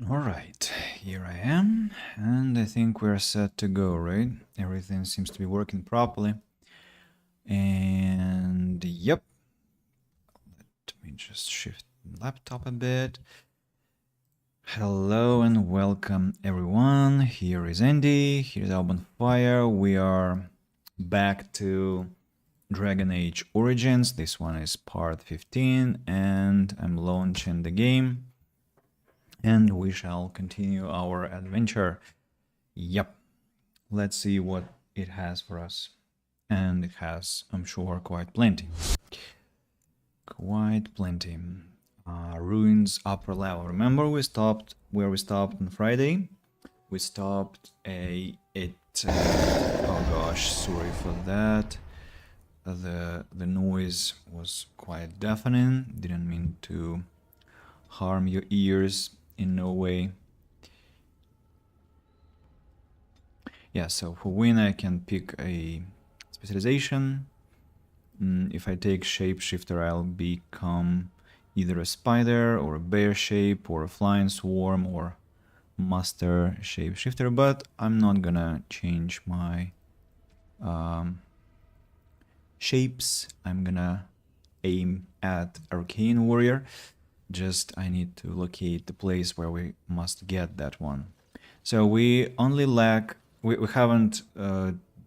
Alright, here I am, and I think we're set to go, right? Everything seems to be working properly. And yep, let me just shift the laptop a bit. Hello and welcome everyone. Here is Andy, here's Alban Fire. We are back to Dragon Age Origins. This one is part 15, and I'm launching the game. And we shall continue our adventure. Yep. Let's see what it has for us. And it has, I'm sure, quite plenty. Quite plenty. Ruins upper level. Remember we stopped where we stopped on Friday? We stopped oh gosh, sorry for that. The noise was quite deafening. Didn't mean to harm your ears in no way. Yeah, so for win I can pick a specialization. If I take shapeshifter, I'll become either a spider or a bear shape or a flying swarm or master shapeshifter, but I'm not gonna change my shapes. I'm gonna aim at arcane warrior. Just I need to locate the place where we must get that one. So we only lack, we haven't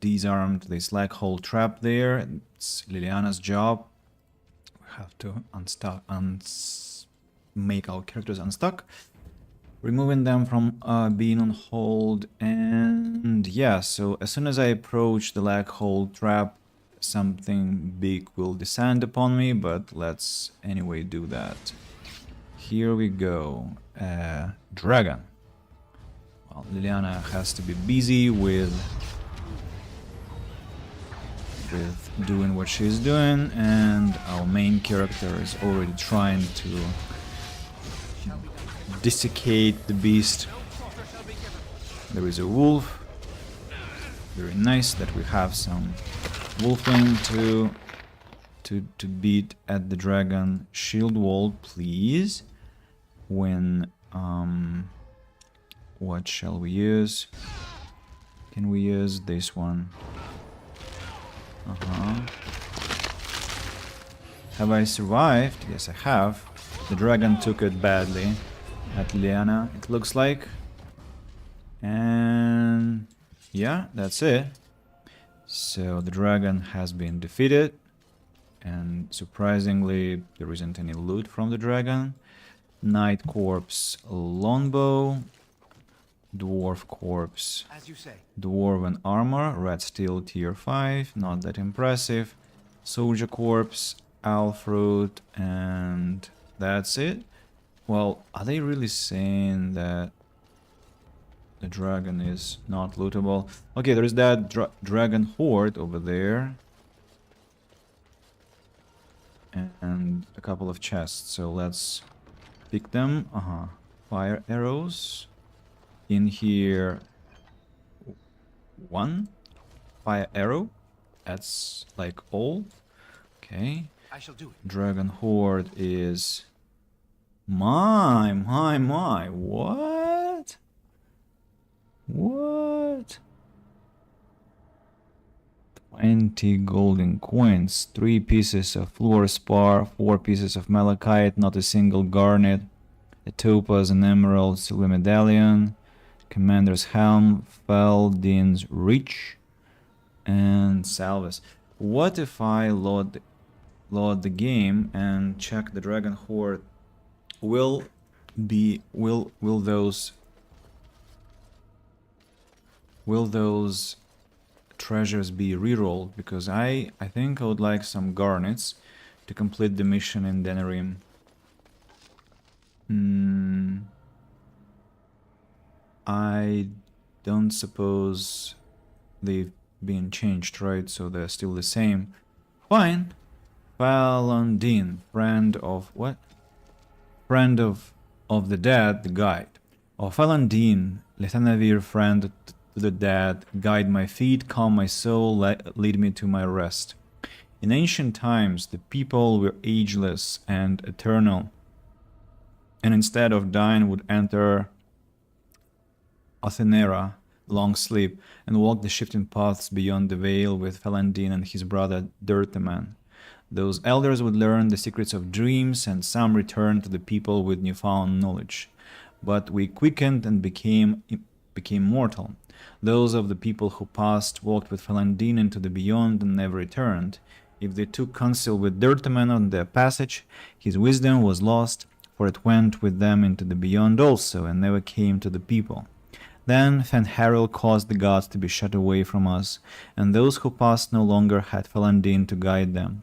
disarmed this black hole trap there. It's Liliana's job. We have to unstuck, make our characters unstuck, removing them from being on hold. And yeah, so as soon as I approach the black hole trap, something big will descend upon me, but let's anyway do that. Here we go. Dragon. Well, Liliana has to be busy with doing what she's doing, and our main character is already trying to desiccate the beast. There is a wolf. Very nice that we have some wolfling to beat at the dragon. Shield wall, please. When what shall we use? Can we use this one? Have I survived? Yes, I have. The dragon took it badly at Liliana, it looks like. And yeah, that's it. So the dragon has been defeated. And surprisingly, there isn't any loot from the dragon. Knight corpse, longbow. Dwarf corpse, as you say. Dwarven armor, red steel tier 5, not that impressive. Soldier corpse, Alfruit, and that's it. Well, are they really saying that the dragon is not lootable? Okay, there's that dragon horde over there. And a couple of chests, so let's pick them. Fire arrows. In here, one fire arrow. That's like all. Okay. I shall do it. Dragon horde is my. What? What? 20 golden coins, 3 pieces of fluorspar, 4 pieces of malachite, not a single garnet, a topaz, an emerald, silver medallion. Commander's Helm, Feldin's Reach, and Salves. What if I load the game and check the Dragon Horde? Will those treasures be rerolled? Because I think I would like some garnets to complete the mission in Denerim. I don't suppose they've been changed, right? So they're still the same. Fine. Falondin, friend of what? Friend of the dead, the guide. Oh, Falondin, Lethanavir, friend to the dead, guide my feet, calm my soul, lead me to my rest. In ancient times, the people were ageless and eternal, and instead of dying would enter Othenera, Long Sleep, and walked the shifting paths beyond the veil with Falandin and his brother Dirtaman. Those elders would learn the secrets of dreams, and some returned to the people with newfound knowledge. But we quickened and became mortal. Those of the people who passed walked with Falandin into the beyond and never returned. If they took counsel with Dirtaman on their passage, his wisdom was lost, for it went with them into the beyond also, and never came to the people. Then Fen'Haril caused the gods to be shut away from us, and those who passed no longer had Falandin to guide them.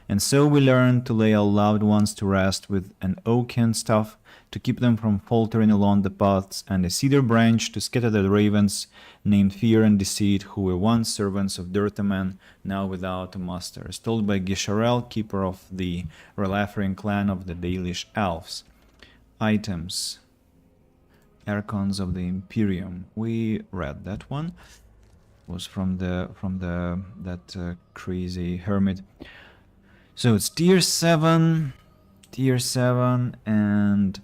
And so we learned to lay our loved ones to rest with an oaken staff to keep them from faltering along the paths, and a cedar branch to scatter the ravens named Fear and Deceit, who were once servants of Dirtaman, now without a master, as told by Gisharel, keeper of the Relafrian clan of the Dalish elves. Items. Archons of the Imperium. We read that one. It was from that crazy hermit. So it's tier 7, and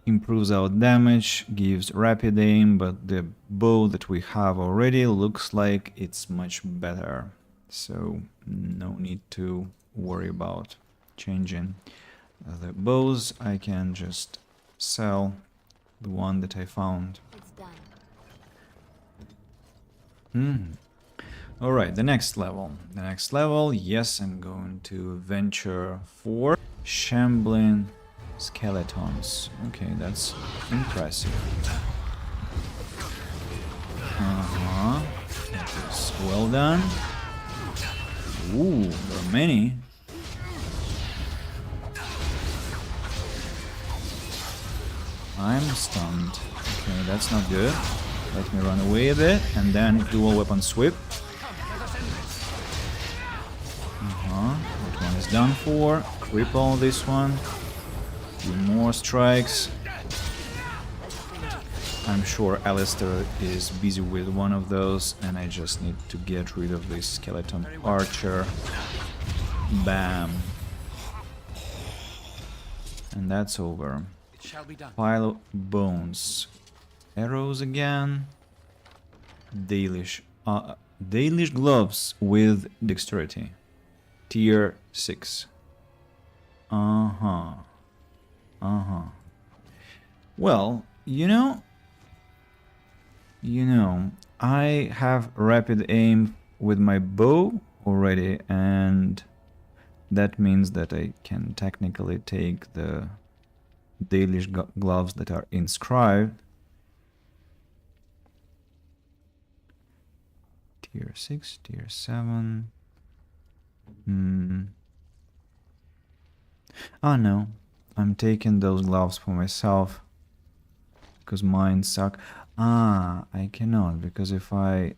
improves our damage, gives rapid aim, but the bow that we have already looks like it's much better. So no need to worry about changing the bows. I can just sell the one that I found. It's done. Alright, the next level. The next level, yes, I'm going to venture for Shambling Skeletons. Okay, that's impressive. That is well done. Ooh, there are many. I'm stunned. Okay, that's not good. Let me run away a bit, and then dual weapon sweep. That one is done for. Cripple this one. Few more strikes. I'm sure Alistair is busy with one of those, and I just need to get rid of this skeleton archer. Bam. And that's over. It shall be done. Pile of bones. Arrows again. Dalish gloves with dexterity. Tier 6. Well, you know, I have rapid aim with my bow already, and that means that I can technically take the Dalish gloves that are inscribed. Tier 6, tier 7. Oh no, I'm taking those gloves for myself because mine suck. I cannot, because if I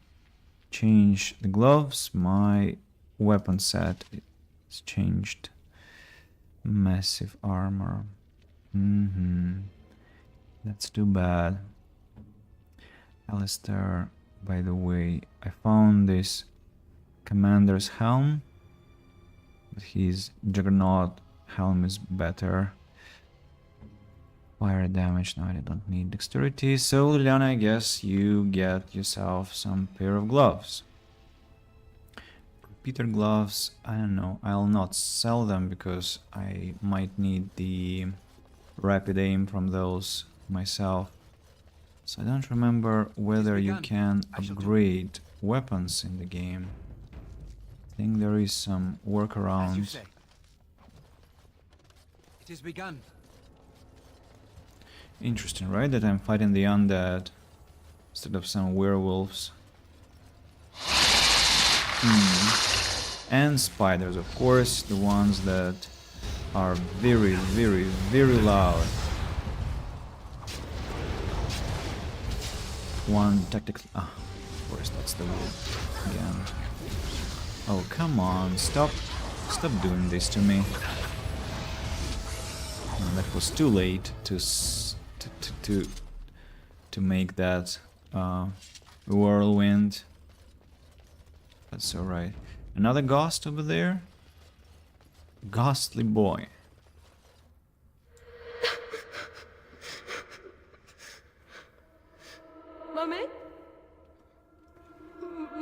change the gloves, my weapon set is changed. Massive armor. That's too bad. Alistair, by the way, I found this commander's helm, but his Juggernaut helm is better. Fire damage, no, I don't need dexterity. So Liliana, I guess you get yourself some pair of gloves. Repeater gloves, I don't know, I'll not sell them because I might need the rapid aim from those myself. So I don't remember whether you can upgrade weapons in the game. I think there is some As you workarounds. say. It is begun. Interesting, right? That I'm fighting the undead instead of some werewolves. And spiders, of course, the ones that are very, very, very loud. One tactic. Of course, that's the rule again. Oh, come on, stop doing this to me. And that was too late to make that whirlwind. That's alright. Another ghost over there. Ghostly boy. Mommy?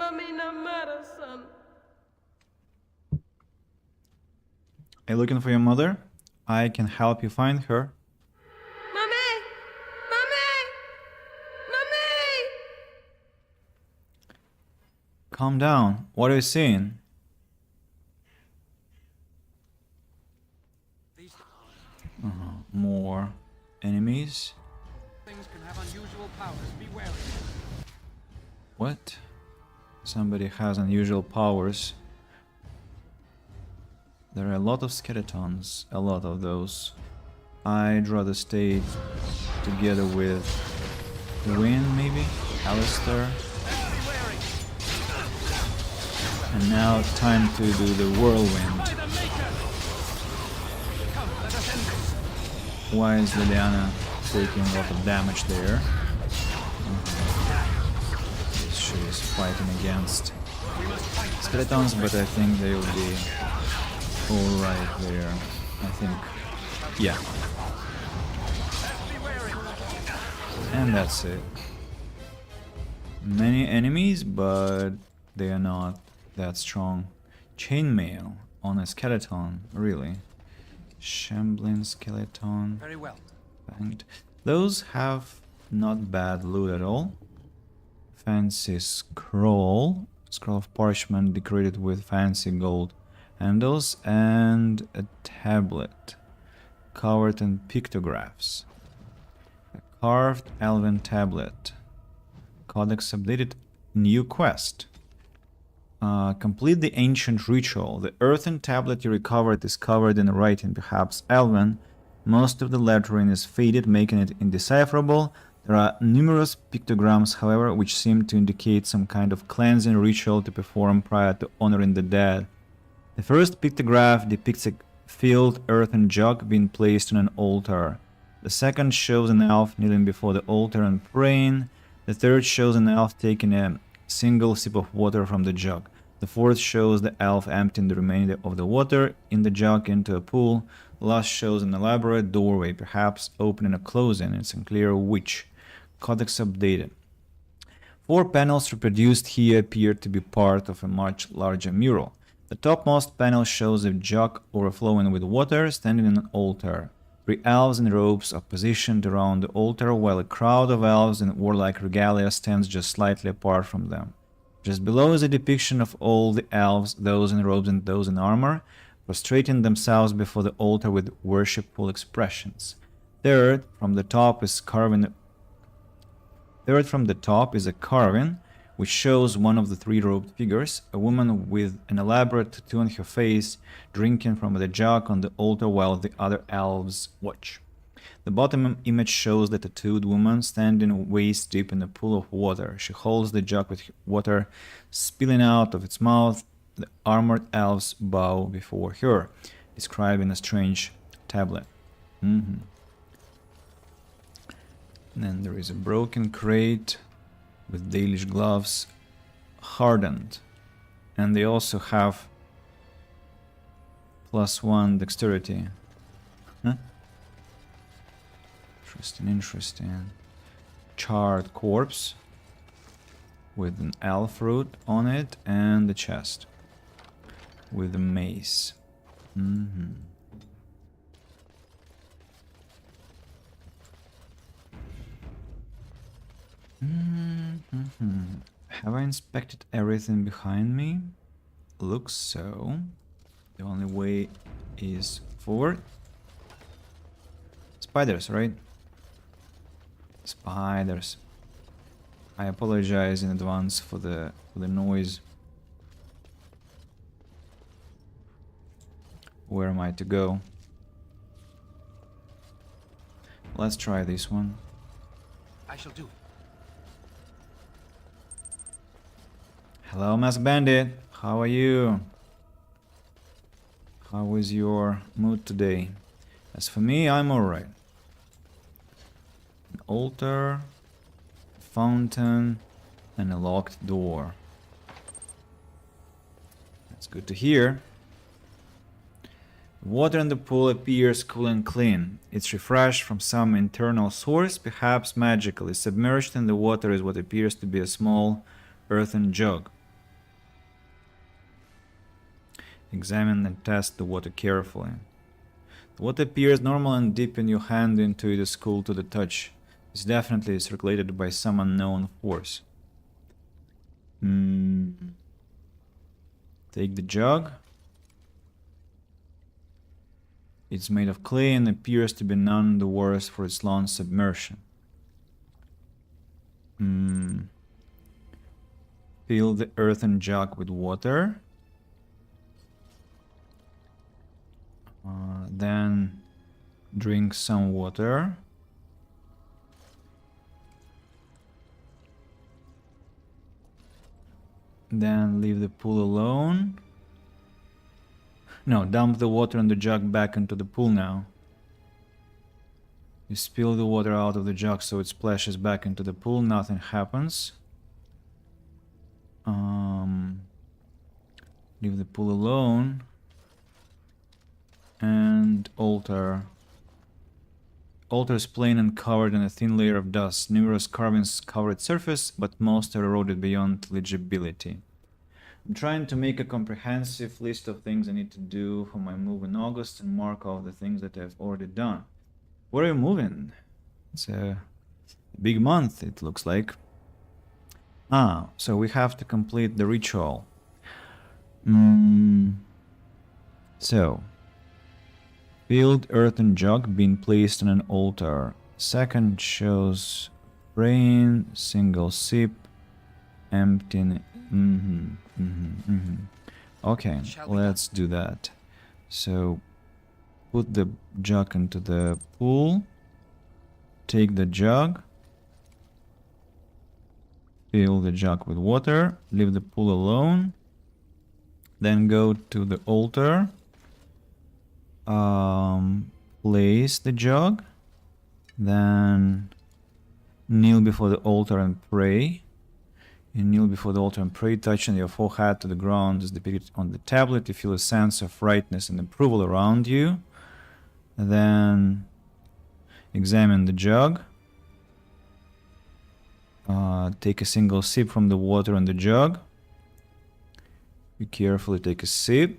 Mami Namara, son. Are you looking for your mother? I can help you find her. Mami! Mami! Mami! Calm down. What are you seeing? These More enemies. things can have unusual powers. Be wary. What? Somebody has unusual powers. There are a lot of skeletons, a lot of those. I'd rather stay together with Gwyn, maybe? Alistair. Be wary. And now time to do the whirlwind. By the Maker! Come, let us end this. Why is Liliana taking a lot of damage there? She's fighting against skeletons, but I think they will be alright there. I think. Yeah. Be wary. And that's it. Many enemies, but they are not that strong. Chainmail on a skeleton, really. Shambling skeleton. Very well. Banged. Those have not bad loot at all. Fancy scroll. Scroll of parchment decorated with fancy gold handles and a tablet covered in pictographs. A carved elven tablet. Codex updated. New quest. Complete the ancient ritual. The earthen tablet you recovered is covered in writing, perhaps elven. Most of the lettering is faded, making it indecipherable. There are numerous pictograms, however, which seem to indicate some kind of cleansing ritual to perform prior to honoring the dead. The first pictograph depicts a filled earthen jug being placed on an altar. The second shows an elf kneeling before the altar and praying. The third shows an elf taking a single sip of water from the jug. The fourth shows the elf emptying the remainder of the water in the jug into a pool. The last shows an elaborate doorway, perhaps opening or closing. It's unclear which. Codex updated. 4 panels reproduced here appear to be part of a much larger mural. The topmost panel shows a jug overflowing with water standing in an altar. 3 elves in robes are positioned around the altar, while a crowd of elves in warlike regalia stands just slightly apart from them. Just below is a depiction of all the elves, those in robes and those in armor, prostrating themselves before the altar with worshipful expressions. Third from the top is a carving which shows one of the 3 robed figures, a woman with an elaborate tattoo on her face, drinking from the jug on the altar while the other elves watch. The bottom image shows the tattooed woman standing waist deep in a pool of water. She holds the jug with water spilling out of its mouth. The armored elves bow before her, describing a strange tablet. Then there is a broken crate with Dalish gloves hardened, and they also have +1 dexterity. Huh? Interesting. Charred corpse with an elf root on it, and the chest with a mace. Have I inspected everything behind me? Looks so. The only way is forward. Spiders, right? Spiders. I apologize in advance for the noise. Where am I to go? Let's try this one. I shall do. Hello, Masked Bandit. How are you? How is your mood today? As for me, I'm alright. An altar, a fountain, and a locked door. That's good to hear. The water in the pool appears cool and clean. It's refreshed from some internal source, perhaps magically. Submerged in the water is what appears to be a small earthen jug. Examine and test the water carefully. The water appears normal and dip in your hand into it is cool to the touch. It's definitely circulated by some unknown force. Take the jug. It's made of clay and appears to be none the worse for its long submersion. Fill the earthen jug with water. Then drink some water. Then leave the pool alone. No, dump the water in the jug back into the pool now. You spill the water out of the jug so it splashes back into the pool, nothing happens. Leave the pool alone. And altar. Altar is plain and covered in a thin layer of dust. Numerous carvings cover its surface, but most are eroded beyond legibility. I'm trying to make a comprehensive list of things I need to do for my move in August and mark off the things that I've already done. Where are you moving? It's a big month, it looks like. So we have to complete the ritual. So, filled earthen jug being placed on an altar. Second shows praying, single sip, emptying. Okay, let's do that. So, put the jug into the pool. Take the jug. Fill the jug with water. Leave the pool alone. Then go to the altar. Place the jug. Then kneel before the altar and pray. You kneel before the altar and pray, touching your forehead to the ground as depicted on the tablet. You feel a sense of rightness and approval around you. Then examine the jug. Take a single sip from the water in the jug. You carefully take a sip.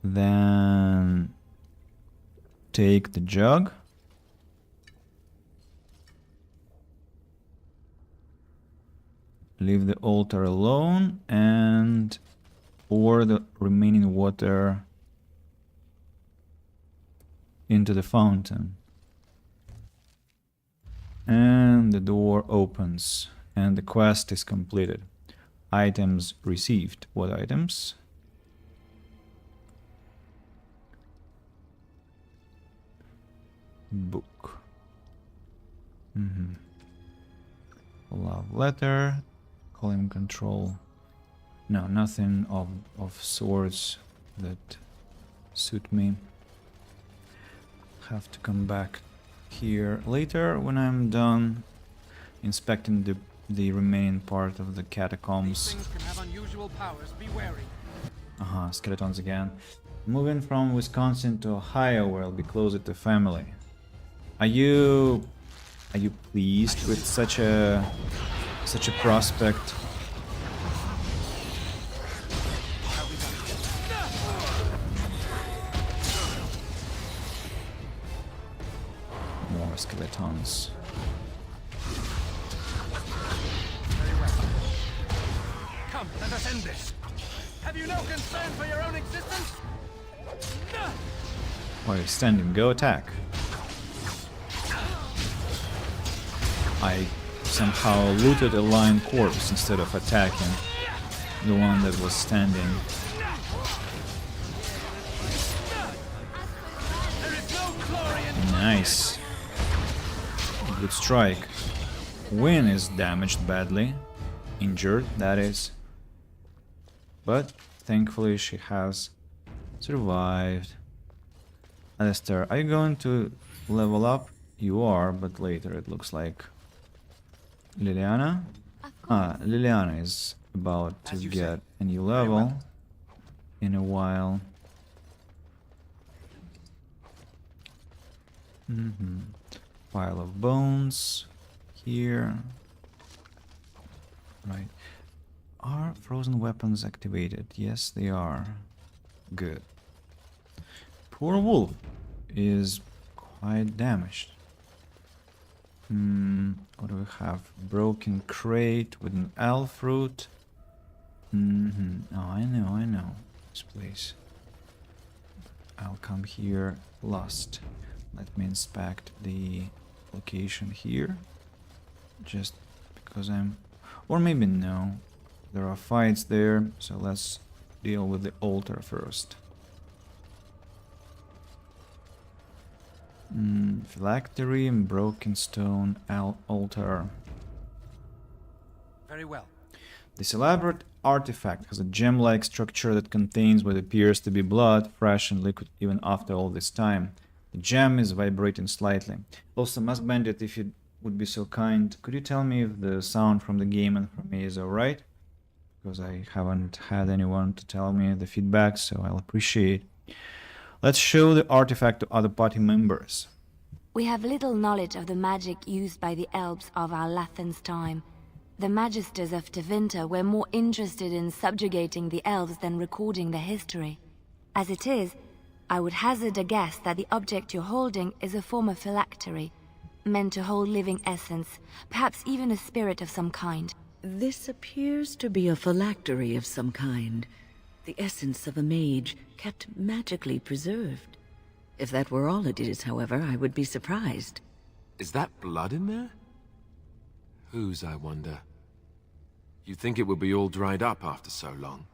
Then take the jug. Leave the altar alone and pour the remaining water into the fountain. And the door opens and the quest is completed. Items received. What items? Book. Love letter. Column control. No, nothing of sorts that suit me. Have to come back here later when I'm done inspecting the remaining part of the catacombs. These things can have unusual powers. Be wary. Skeletons again. Moving from Wisconsin to Ohio, where I'll be closer to family. Are you pleased with such a prospect? More skeletons. Very well. Come, let us end this. Have you no concern for your own existence? While you're standing, go attack. I somehow looted a lion corpse instead of attacking the one that was standing. There is no glory in Nice. Good strike. Wynn is damaged badly. Injured, that is. But thankfully she has survived. Alistair, are you going to level up? You are, but later it looks like. Liliana? Liliana is about to get a new level in a while. Pile of bones here. Right. Are frozen weapons activated? Yes, they are. Good. Poor wolf is quite damaged. What do we have? Broken crate with an elf root. Oh, I know. This place. I'll come here last. Let me inspect the location here. Just because I'm... Or maybe no. There are fights there, so let's deal with the altar first. Phylactery and broken stone altar. Very well. This elaborate artifact has a gem-like structure that contains what appears to be blood, fresh and liquid even after all this time. The gem is vibrating slightly. Also, Mask Bandit, if you would be so kind, could you tell me if the sound from the game and from me is alright? Because I haven't had anyone to tell me the feedback, so I'll appreciate. Let's show the artifact to other party members. We have little knowledge of the magic used by the elves of our Lathan's time. The Magisters of Tevinter were more interested in subjugating the elves than recording their history. As it is, I would hazard a guess that the object you're holding is a form of phylactery, meant to hold living essence, perhaps even a spirit of some kind. This appears to be a phylactery of some kind. The essence of a mage kept magically preserved. If that were all it is, however, I would be surprised. Is that blood in there? Whose, I wonder? You'd think it would be all dried up after so long.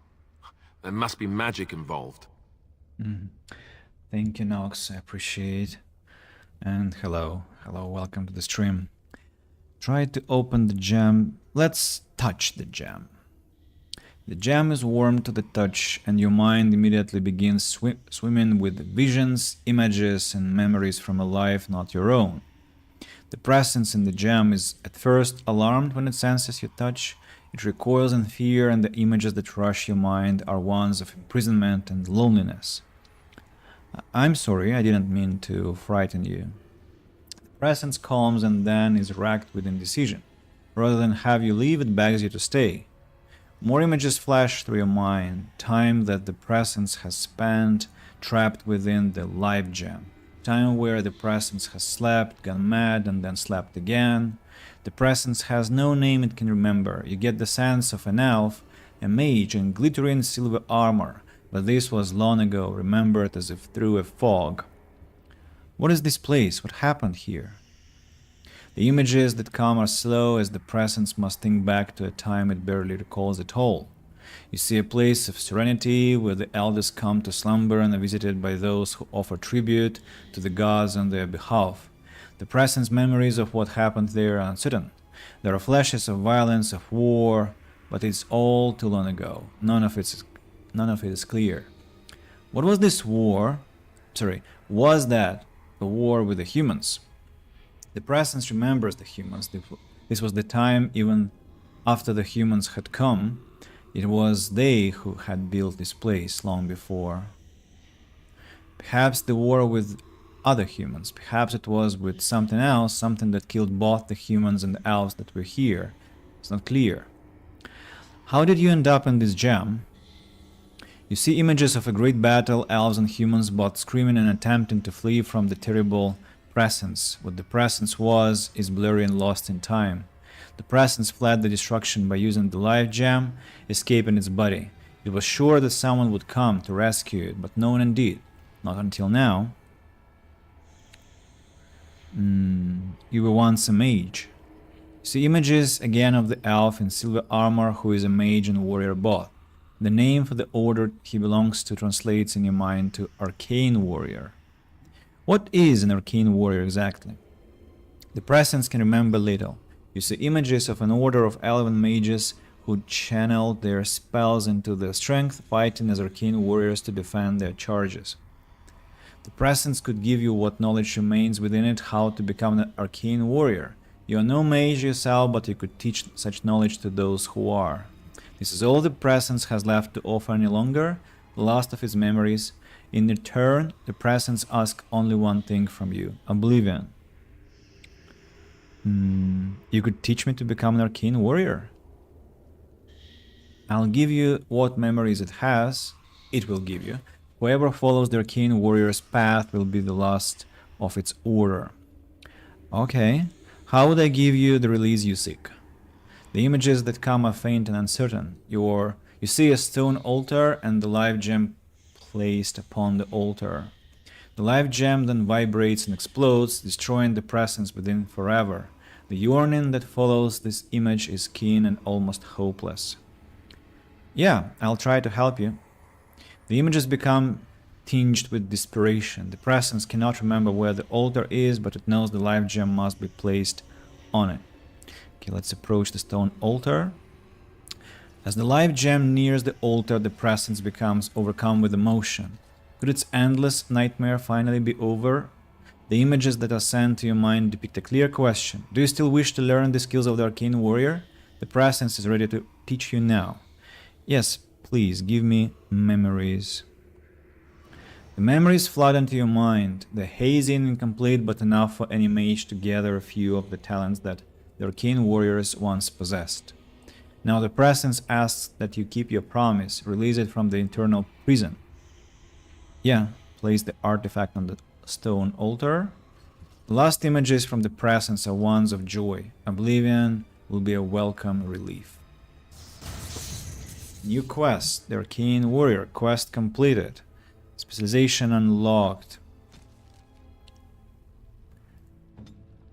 There must be magic involved. Thank you, Nox. I appreciate. And hello, welcome to the stream. Try to open the gem. Let's touch the gem. The gem is warm to the touch, and your mind immediately begins swimming with visions, images, and memories from a life not your own. The presence in the gem is at first alarmed when it senses your touch. It recoils in fear, and the images that rush your mind are ones of imprisonment and loneliness. I'm sorry, I didn't mean to frighten you. The presence calms and then is racked with indecision. Rather than have you leave, it begs you to stay. More images flash through your mind, time that the presence has spent trapped within the life gem, time where the presence has slept, gone mad, and then slept again. The presence has no name it can remember. You get the sense of an elf, a mage in glittering silver armor, but this was long ago, remembered as if through a fog. What is this place? What happened here? The images that come are slow, as the presence must think back to a time it barely recalls at all. You see a place of serenity where the elders come to slumber and are visited by those who offer tribute to the gods on their behalf. The presence memories of what happened there are uncertain. There are flashes of violence, of war, but it's all too long ago. None of it is clear. What was this war? Was that a war with the humans? The presence remembers the humans. This was the time even after the humans had come. It was they who had built this place long before. Perhaps the war with other humans. Perhaps it was with something else, something that killed both the humans and the elves that were here. It's not clear. How did you end up in this gem? You see images of a great battle, elves and humans both screaming and attempting to flee from the terrible presence. What the presence was is blurry and lost in time. The presence fled the destruction by using the life gem, escaping its body. It was sure that someone would come to rescue it, but no one did. Not until now. You were once a mage. You see images again of the elf in silver armor who is a mage and warrior both. The name for the order he belongs to translates in your mind to arcane warrior. What is an arcane warrior exactly? The presence can remember little. You see images of an order of elven mages who channeled their spells into their strength, fighting as arcane warriors to defend their charges. The presence could give you what knowledge remains within it, how to become an arcane warrior. You are no mage yourself, but you could teach such knowledge to those who are. This is all the presence has left to offer any longer, the last of its memories. In return, the presence asks only one thing from you: oblivion. You could teach me to become an arcane warrior? I'll give you what memories it will give you, Whoever follows the Arcane Warrior's path will be the last of its order. Okay. How would I give you the release you seek? The images that come are faint and uncertain. You see a stone altar and the life gem placed upon the altar. The life gem then vibrates and explodes, destroying the presence within forever. The yearning that follows this image is keen and almost hopeless. Yeah, I'll try to help you. The images become tinged with desperation. The presence cannot remember where the altar is, but it knows the life gem must be placed on it. Okay, let's approach the stone altar. As the life gem nears the altar, the presence becomes overcome with emotion. Could its endless nightmare finally be over? The images that are sent to your mind depict a clear question. Do you still wish to learn the skills of the Arcane Warrior? The presence is ready to teach you now. Yes, please, give me memories. The memories flood into your mind. They're hazy and incomplete, but enough for any mage to gather a few of the talents that the Arcane Warriors once possessed. Now the presence asks that you keep your promise, release it from the internal prison. Yeah, place the artifact on the stone altar. The last images from the presence are ones of joy. Oblivion will be a welcome relief. New quest, the Arcane Warrior, quest completed. Specialization unlocked.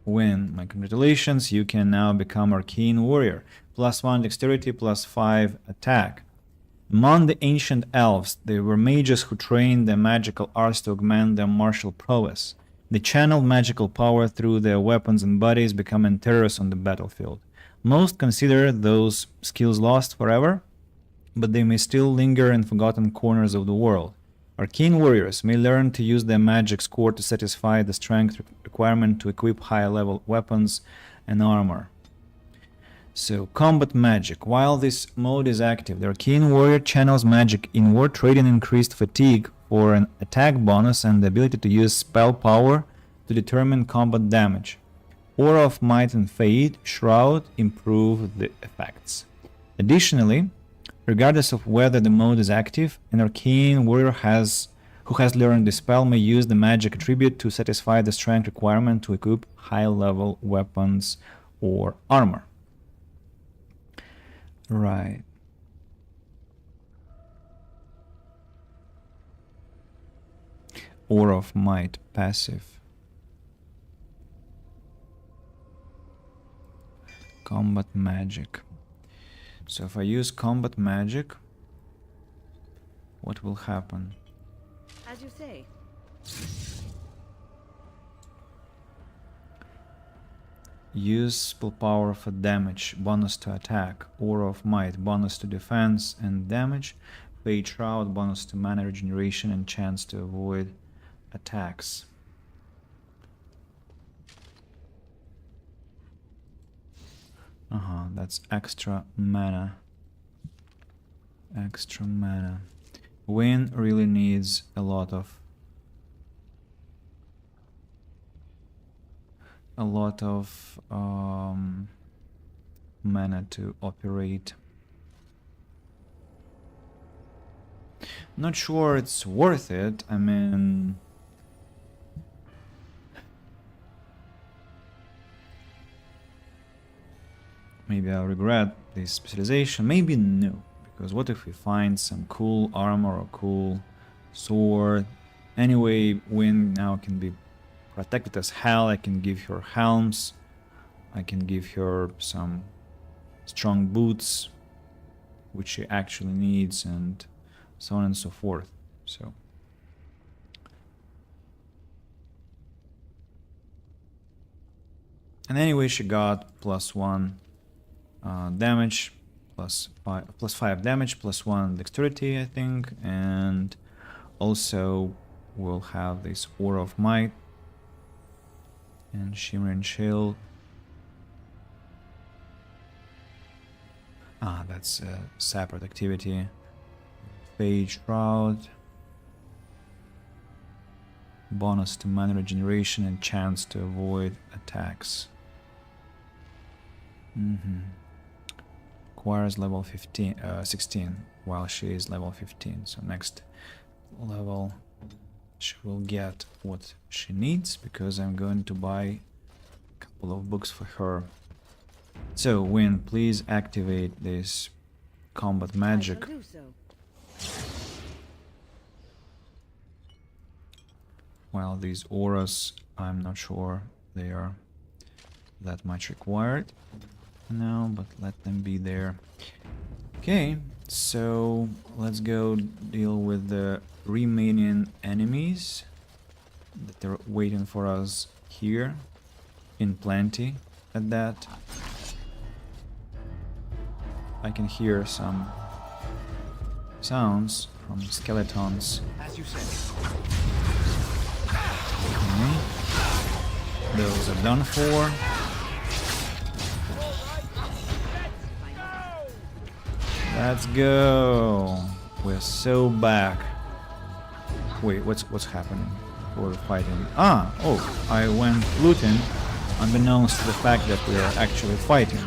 Win. My congratulations, you can now become Arcane Warrior. +1 dexterity, +5 attack. Among the ancient elves, there were mages who trained their magical arts to augment their martial prowess. They channeled magical power through their weapons and bodies, becoming terrorists on the battlefield. Most consider those skills lost forever, but they may still linger in forgotten corners of the world. Arcane Warriors may learn to use their magic score to satisfy the strength requirement to equip higher-level weapons and armor. So, combat magic. While this mode is active, the Arcane Warrior channels magic inward, trading increased fatigue for an attack bonus and the ability to use spell power to determine combat damage. Aura of Might and Fade, Shroud improve the effects. Additionally, regardless of whether the mode is active, an Arcane Warrior who has learned the spell may use the magic attribute to satisfy the strength requirement to equip high-level weapons or armor. Right. Aura of Might, passive. Combat magic. So if I use combat magic, what will happen? As you say. Use spell power for damage, bonus to attack. Aura of Might, bonus to defense and damage. Fade Shroud, bonus to mana regeneration and chance to avoid attacks. That's extra mana. Extra mana. Win really needs a lot of mana to operate. Not sure it's worth it. I mean, maybe I'll regret this specialization. Maybe no, because what if we find some cool armor or cool sword? Anyway, Win now can be protected as hell. I can give her helms. I can give her some strong boots, which she actually needs, and so on and so forth. So and anyway, she got +1 damage, +5 damage, +1 dexterity, I think, and also we'll have this Aura of Might and Shimmering Shield. That's a separate activity. Fade Shroud, bonus to mana regeneration and chance to avoid attacks. Requires level 16 while she is level 15. So next level she will get what she needs, because I'm going to buy a couple of books for her. So, Win, please activate this combat magic. I shall do so. While these auras, I'm not sure they are that much required now, but let them be there. Okay, so let's go deal with the remaining enemies that are waiting for us here, in plenty at that. I can hear some sounds from skeletons. As you said. Okay. Those are done for. Let's go. We're so back. Wait, what's happening? We're fighting. Ah, oh, I went looting, unbeknownst to the fact that we are actually fighting.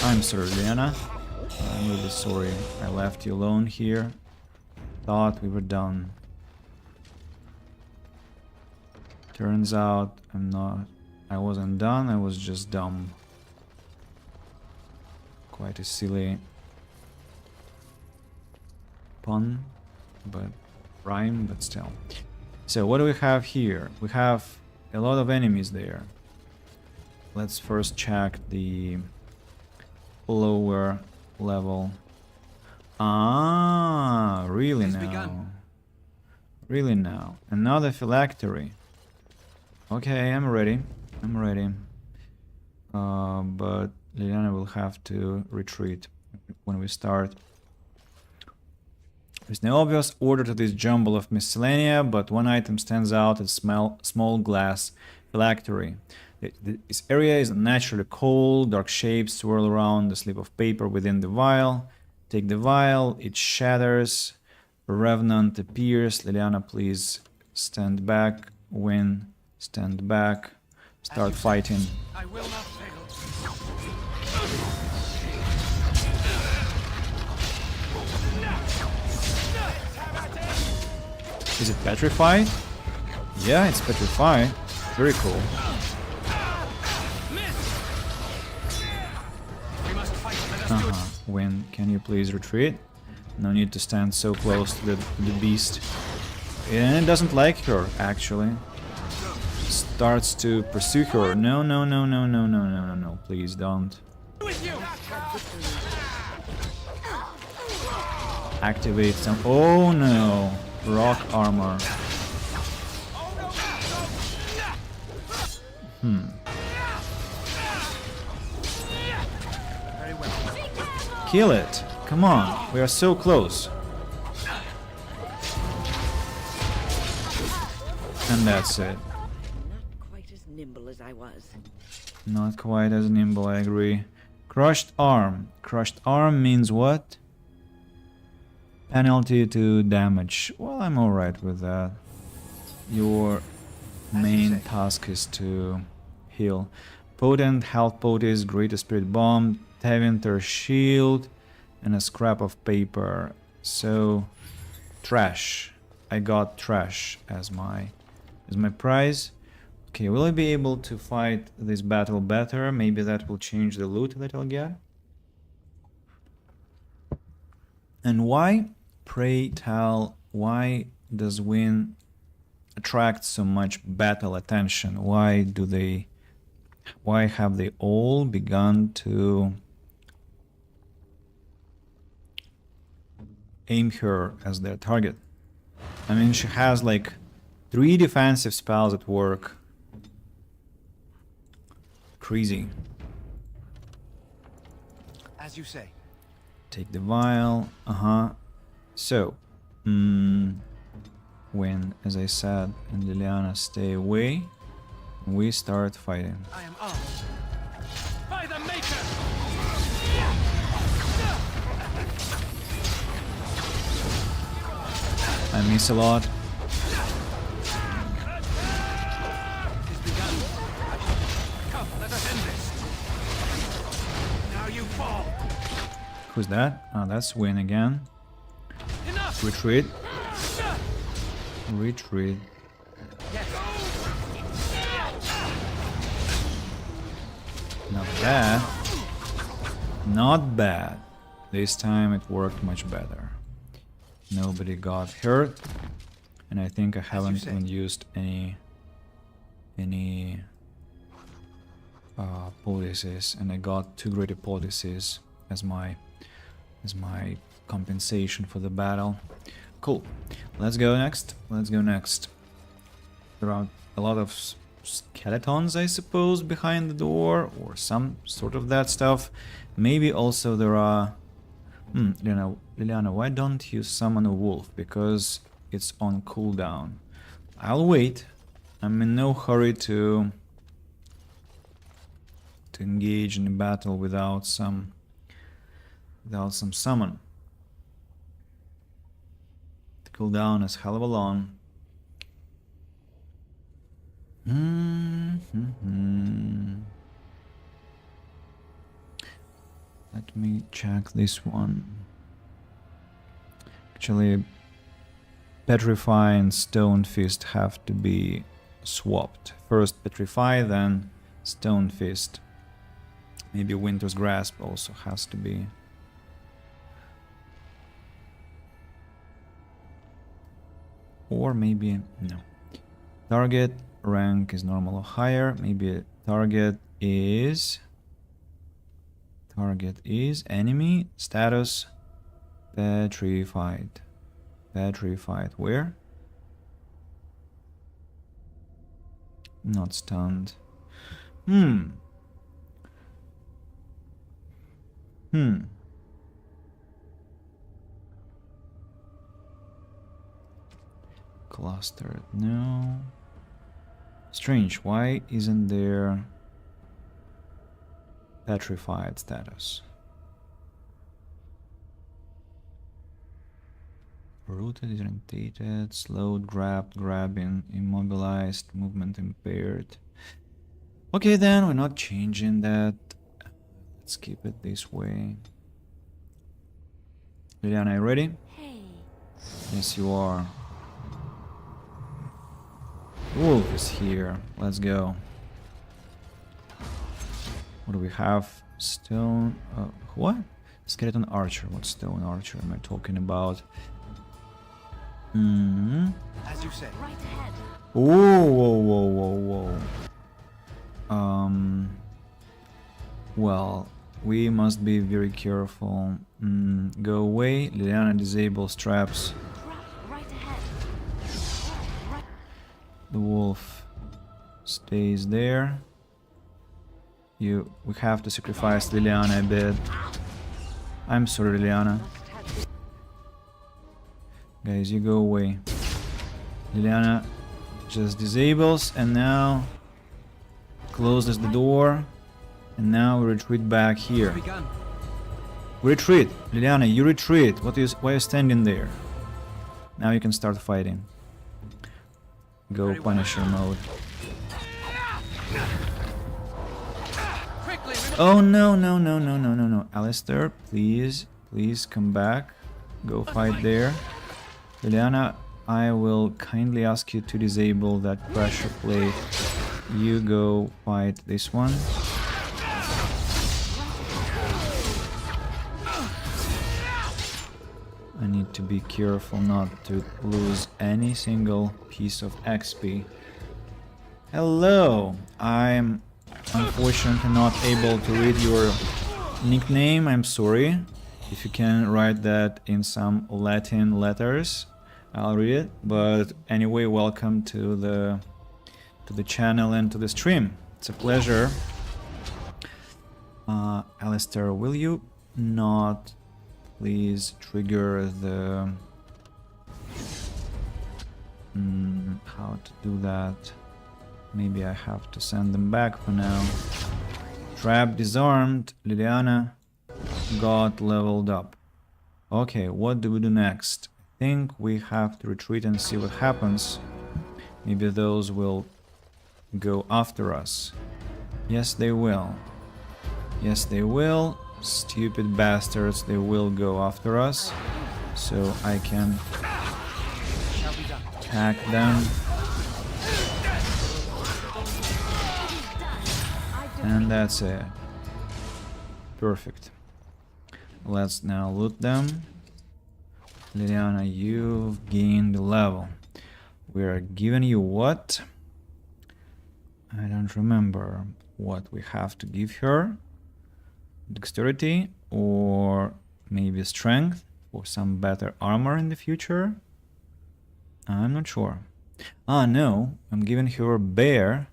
I'm sorry, Liana. I'm really sorry. I left you alone here. Thought we were done. Turns out I'm not. I wasn't done, I was just dumb. Quite a silly pun, but rhyme, but still. So what do we have here? We have a lot of enemies there. Let's first check the lower level. Ah, really Has now? begun. Really now? Another phylactery. Okay, I'm ready. I'm ready. But Liliana will have to retreat when we start. There's no obvious order to this jumble of miscellanea, but one item stands out as small glass phylactery. This area is naturally cold, dark shapes swirl around the slip of paper within the vial. Take the vial, it shatters. A revenant appears. Liliana, please stand back. Win, stand back. Start fighting. I will not fail. Is it petrified? Yeah, it's petrified. Very cool. We must fight. Let us do it. Win, can you please retreat? No need to stand so close to the beast. And it doesn't like her, actually. Starts to pursue her. No, no, no, no, no, no, no, no, no. Please don't. With you. Activate some. Oh no! Rock armor. Very well. Kill it! Come on, we are so close. And that's it. Not quite as nimble as I was. Not quite as nimble, I agree. Crushed arm. Crushed arm means what? Penalty to damage. Well, I'm alright with that. Your main task is to heal. Potent health poties, greater spirit bomb, Tevinter shield, and a scrap of paper. So, trash. I got trash as my prize. Okay, will I be able to fight this battle better? Maybe that will change the loot that I'll get. And why, pray tell, why does Win attract so much battle attention? Why have they all begun to aim her as their target? I mean, she has like 3 defensive spells at work. Crazy. As you say. Take the vial. So, when, as I said, and Liliana stay away, we start fighting. I am armed. By the Maker! I miss a lot. It's begun. Come, let us end this. Who's that? Ah, that's Win again. Enough! Retreat. Retreat. Not bad. Not bad. This time it worked much better. Nobody got hurt. And I think I haven't even used any policies, and I got 2 greater policies as my compensation for the battle. Cool. Let's go next. Let's go next. There are a lot of skeletons, I suppose, behind the door, or some sort of that stuff. Maybe also there are... Liliana, why don't you summon a wolf? Because it's on cooldown. I'll wait. I'm in no hurry to engage in a battle without some summon. The cooldown is hell of a long. Let me check this one. Actually, Petrify and Stone Fist have to be swapped. First Petrify, then Stone Fist. Maybe Winter's Grasp also has to be. Or maybe no. Target rank is normal or higher. Maybe target is enemy status petrified. Petrified. Where? Not stunned. Clustered. No. Strange. Why isn't there petrified status? Rooted, disorientated, slowed, grabbed, grabbing, immobilized, movement impaired. Okay, then we're not changing that. Let's keep it this way. Liliana, are you ready? Hey. Yes, you are. Wolf is here. Let's go. What do we have? Stone. What? Skeleton archer. What stone archer am I talking about? As you say. Right ahead. Whoa. Well, we must be very careful. Go away. Liliana disables traps. Right ahead. Right. The wolf stays there. We have to sacrifice Liliana a bit. I'm sorry, Liliana. Guys, you go away. Liliana just disables and now closes the door. And now we retreat back here. Begun. Retreat! Liliana, you retreat! Why are you standing there? Now you can start fighting. Go Punisher mode. Quickly, Oh no. Alistair, please come back. Go fight there. Liliana, I will kindly ask you to disable that pressure plate. You go fight this one. I need to be careful not to lose any single piece of XP. Hello! I'm unfortunately not able to read your nickname, I'm sorry. If you can write that in some Latin letters, I'll read it. But anyway, welcome to the channel and to the stream. It's a pleasure. Alistair, will you not please trigger the... how to do that? Maybe I have to send them back for now. Trap disarmed. Liliana got leveled up. Okay, what do we do next? I think we have to retreat and see what happens. Maybe those will go after us. Yes, they will. Yes, they will. Stupid bastards, they will go after us. So I can attack them. And that's it. Perfect. Let's now loot them. Liliana, you've gained a level. We are giving you what? I don't remember what we have to give her. Dexterity or maybe strength for some better armor in the future. I'm not sure. Ah, no, I'm giving her a bear,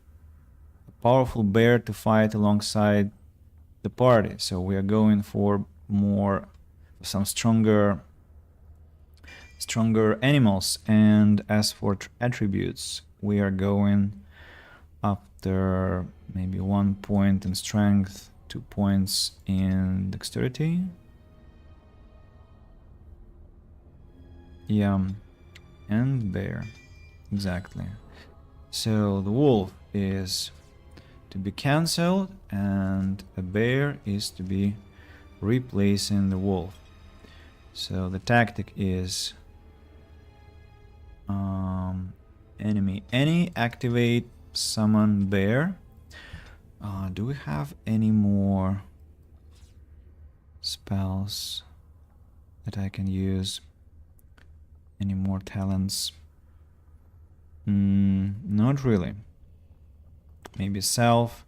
a powerful bear to fight alongside the party. So we are going for some stronger animals. And as for attributes, we are going after maybe 1 point in strength, 2 points in dexterity. Yeah, and bear, exactly. So the wolf is to be cancelled and a bear is to be replacing the wolf. So the tactic is enemy any, activate, summon bear. Do we have any more spells that I can use? Any more talents? Not really. Maybe self,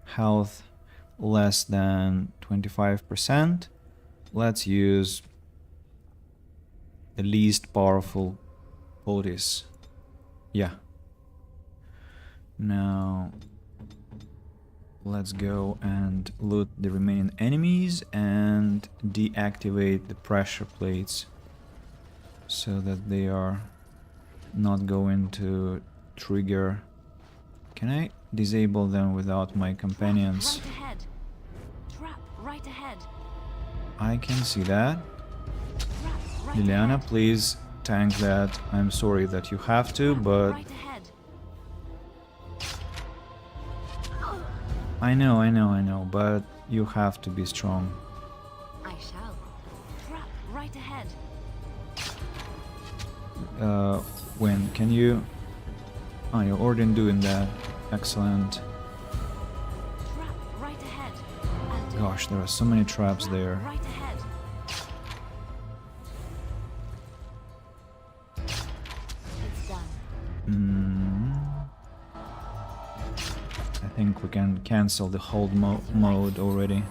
health less than 25%. Let's use the least powerful Otis. Yeah. Now let's go and loot the remaining enemies and deactivate the pressure plates so that they are not going to trigger. Can I disable them without my companions? Right ahead. Trap right ahead. I can see that. Trap right Liliana, ahead. please tank that. I'm sorry that you have to, Trap but right ahead. I know, but you have to be strong. I shall. Trap right ahead. When can you? Oh, you're already doing that. Excellent. Trap right ahead. I'll do Gosh, there are so many traps Trap there. right ahead. It's done. I think we can cancel the hold mode already.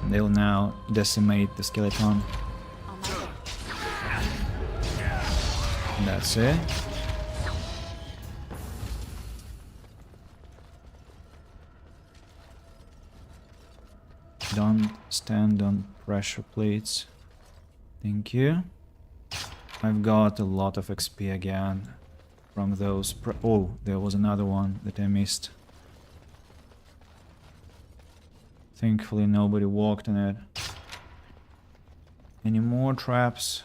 They'll now decimate the skeleton. On my way. And that's it. Don't stand on pressure plates. Thank you. I've got a lot of XP again from those. Oh, there was another one that I missed. Thankfully, nobody walked in it. Any more traps?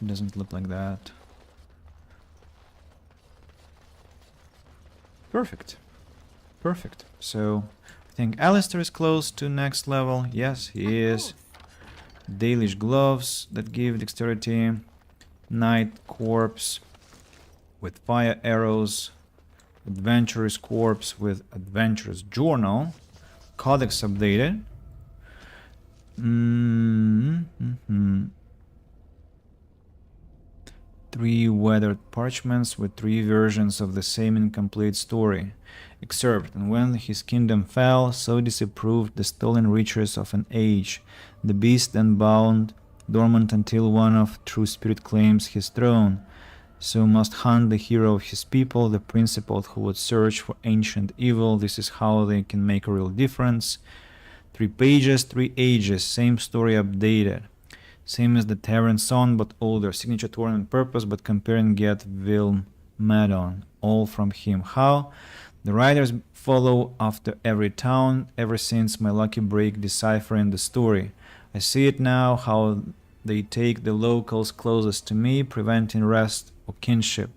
It doesn't look like that. Perfect. Perfect. So, I think Alistair is close to next level. Yes, he is. Dalish gloves that give dexterity. Knight corpse with fire arrows. Adventurer's corpse with adventurer's journal. Codex updated. 3 weathered parchments with 3 versions of the same incomplete story. Excerpt, and when his kingdom fell, so disapproved the stolen riches of an age. The beast then bound dormant until one of true spirit claims his throne. So must hunt the hero of his people, the principal who would search for ancient evil. This is how they can make a real difference. 3 pages, 3 ages, same story updated. Same as the Terran Son, but older. Signature torn on purpose, but comparing get Vilm Madon. All from him. How? The writers follow after every town, ever since my lucky break deciphering the story. I see it now, how they take the locals closest to me, preventing rest or kinship.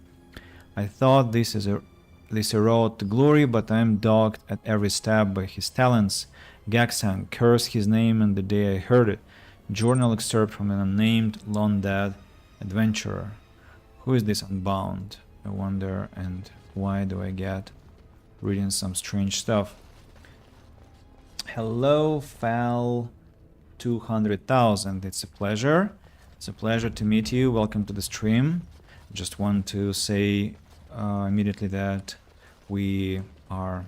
I thought this is a this a road to glory, but I'm dogged at every step by his talents. Gaxang, curse his name and the day I heard it. Journal excerpt from an unnamed, long-dead adventurer. Who is this Unbound? I wonder, and why do I get reading some strange stuff? Hello, Fal 200,000. It's a pleasure. It's a pleasure to meet you. Welcome to the stream. Just want to say immediately that we are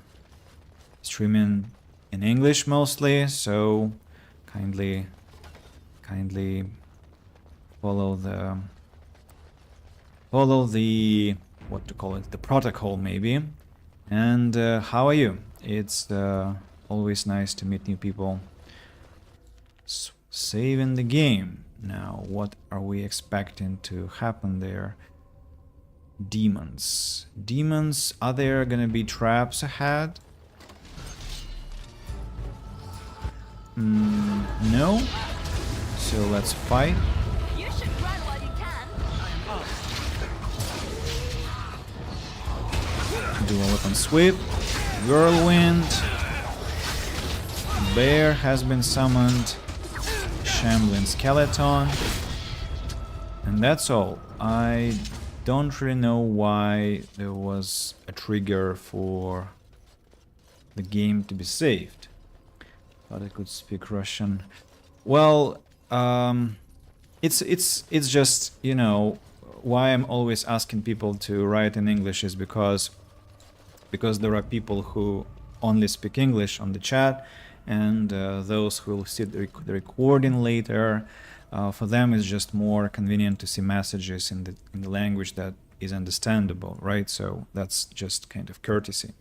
streaming in English mostly, so kindly follow the what to call it, the protocol maybe. And how are you? It's always nice to meet new people. Saving the game. Now, what are we expecting to happen there? Demons. Demons, are there gonna be traps ahead? No. So let's fight. You should run while you can. Do a weapon sweep. Whirlwind. Bear has been summoned. Shambling skeleton. And that's all. I don't really know why there was a trigger for the game to be saved. Thought I could speak Russian. Well, it's just, you know, why I'm always asking people to write in English is because there are people who only speak English on the chat, and those who will see the recording later, for them it's just more convenient to see messages in the language that is understandable, right? So that's just kind of courtesy,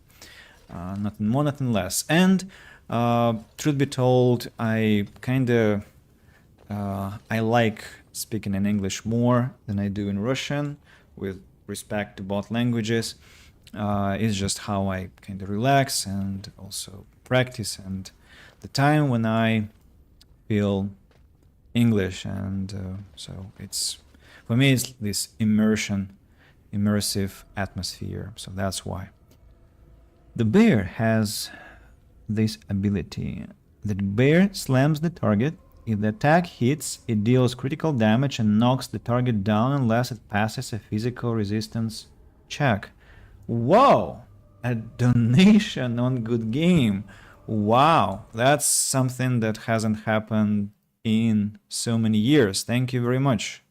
nothing more, nothing less. And truth be told, I like speaking in English more than I do in Russian, with respect to both languages. It's just how I kind of relax and also practice, and the time when I feel English, and so it's, for me, it's this immersive atmosphere. So that's why. The bear has this ability. The bear slams the target. If the attack hits, it deals critical damage and knocks the target down unless it passes a physical resistance check. Whoa! A donation on Good Game. Wow, that's something that hasn't happened in so many years. Thank you very much.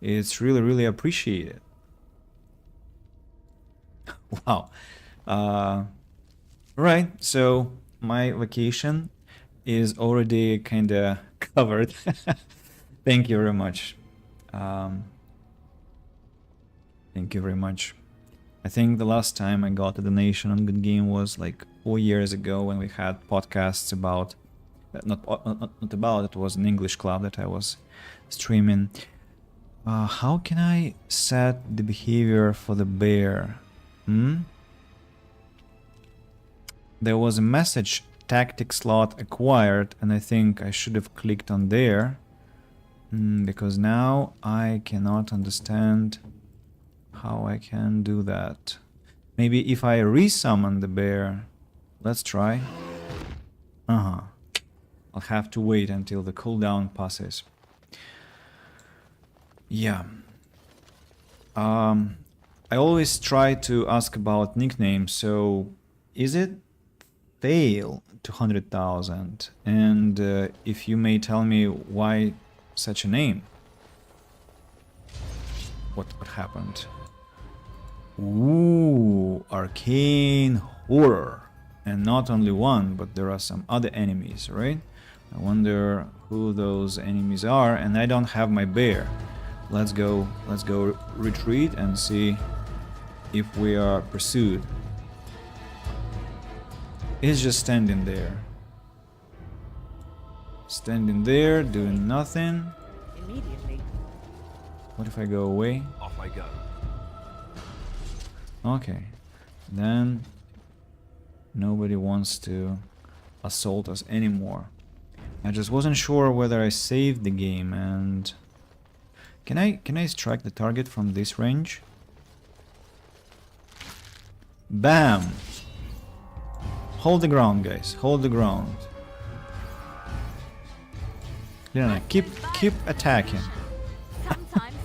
It's really, really appreciated. Wow. Right, so my vacation is already kind of covered. Thank you very much. Thank you very much. I think the last time I got a donation on Good Game was like 4 years ago, when we had podcasts about, not about, it was an English club that I was streaming. How can I set the behavior for the bear? There was a message, tactic slot acquired, and I think I should have clicked on there, because now I cannot understand how I can do that. Maybe if I resummon the bear. Let's try. I'll have to wait until the cooldown passes. Yeah. I always try to ask about nicknames, so is it Fail 200,000? And if you may tell me why such a name? What happened? Ooh, arcane horror. And not only one, but there are some other enemies, right? I wonder who those enemies are, and I don't have my bear. Let's go retreat and see if we are pursued. He's just standing there. Standing there, doing nothing. Immediately. What if I go away? Off I go. Okay. Then nobody wants to assault us anymore. I just wasn't sure whether I saved the game, and can I strike the target from this range? Bam! Hold the ground, guys. Hold the ground. Liliana, keep attacking. Sometimes.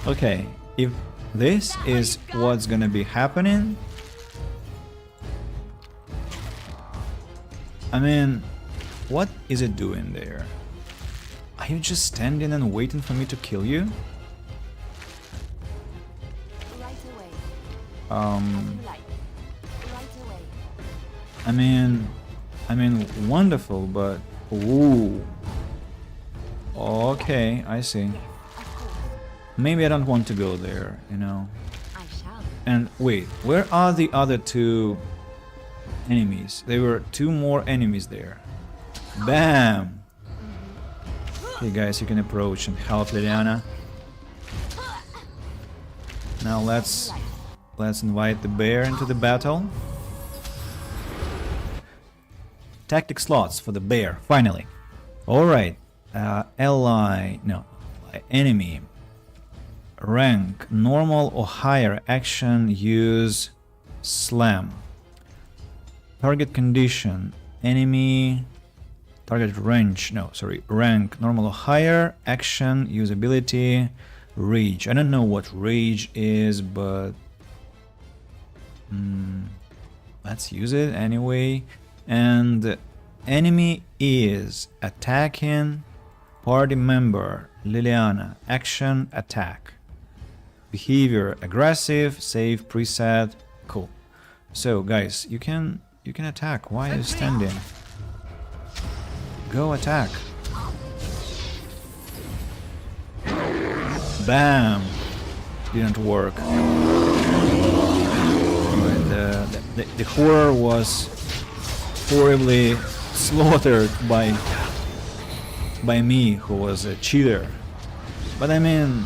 Okay, if this is what's gonna be happening, I mean, what is it doing there? Are you just standing and waiting for me to kill you? Right away. Um, You like. Right away. I mean, wonderful, but ooh. Okay, I see. Of course. Maybe I don't want to go there, you know. I shall. And wait, where are the other two enemies? There were two more enemies there. Bam! Hey guys, you can approach and help Liliana. Now let's invite the bear into the battle. Tactic slots for the bear, finally. Alright. Enemy. Rank, normal or higher action, use slam. Target condition, enemy, target range, rank, normal or higher, action, use ability, rage. I don't know what rage is, but let's use it anyway. And enemy is attacking party member Liliana, action, attack. Behavior, aggressive, save, preset, cool. So guys, you can attack. Why are you standing? Go attack. Bam! Didn't work. The horror was horribly slaughtered by me, who was a cheater. But I mean,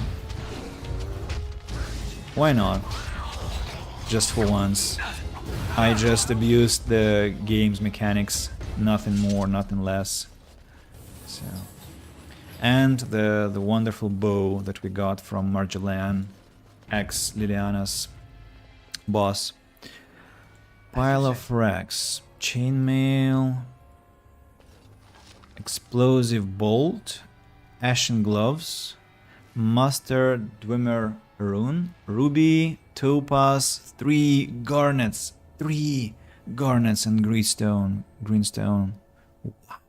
why not? Just for once. I just abused the game's mechanics, nothing more, nothing less. So, and the wonderful bow that we got from Marjolaine, ex Liliana's boss. Pile of wrecks, chainmail, explosive bolt, ashen gloves, master dwemer rune, ruby, topaz, 3 garnets and greenstone. Wow.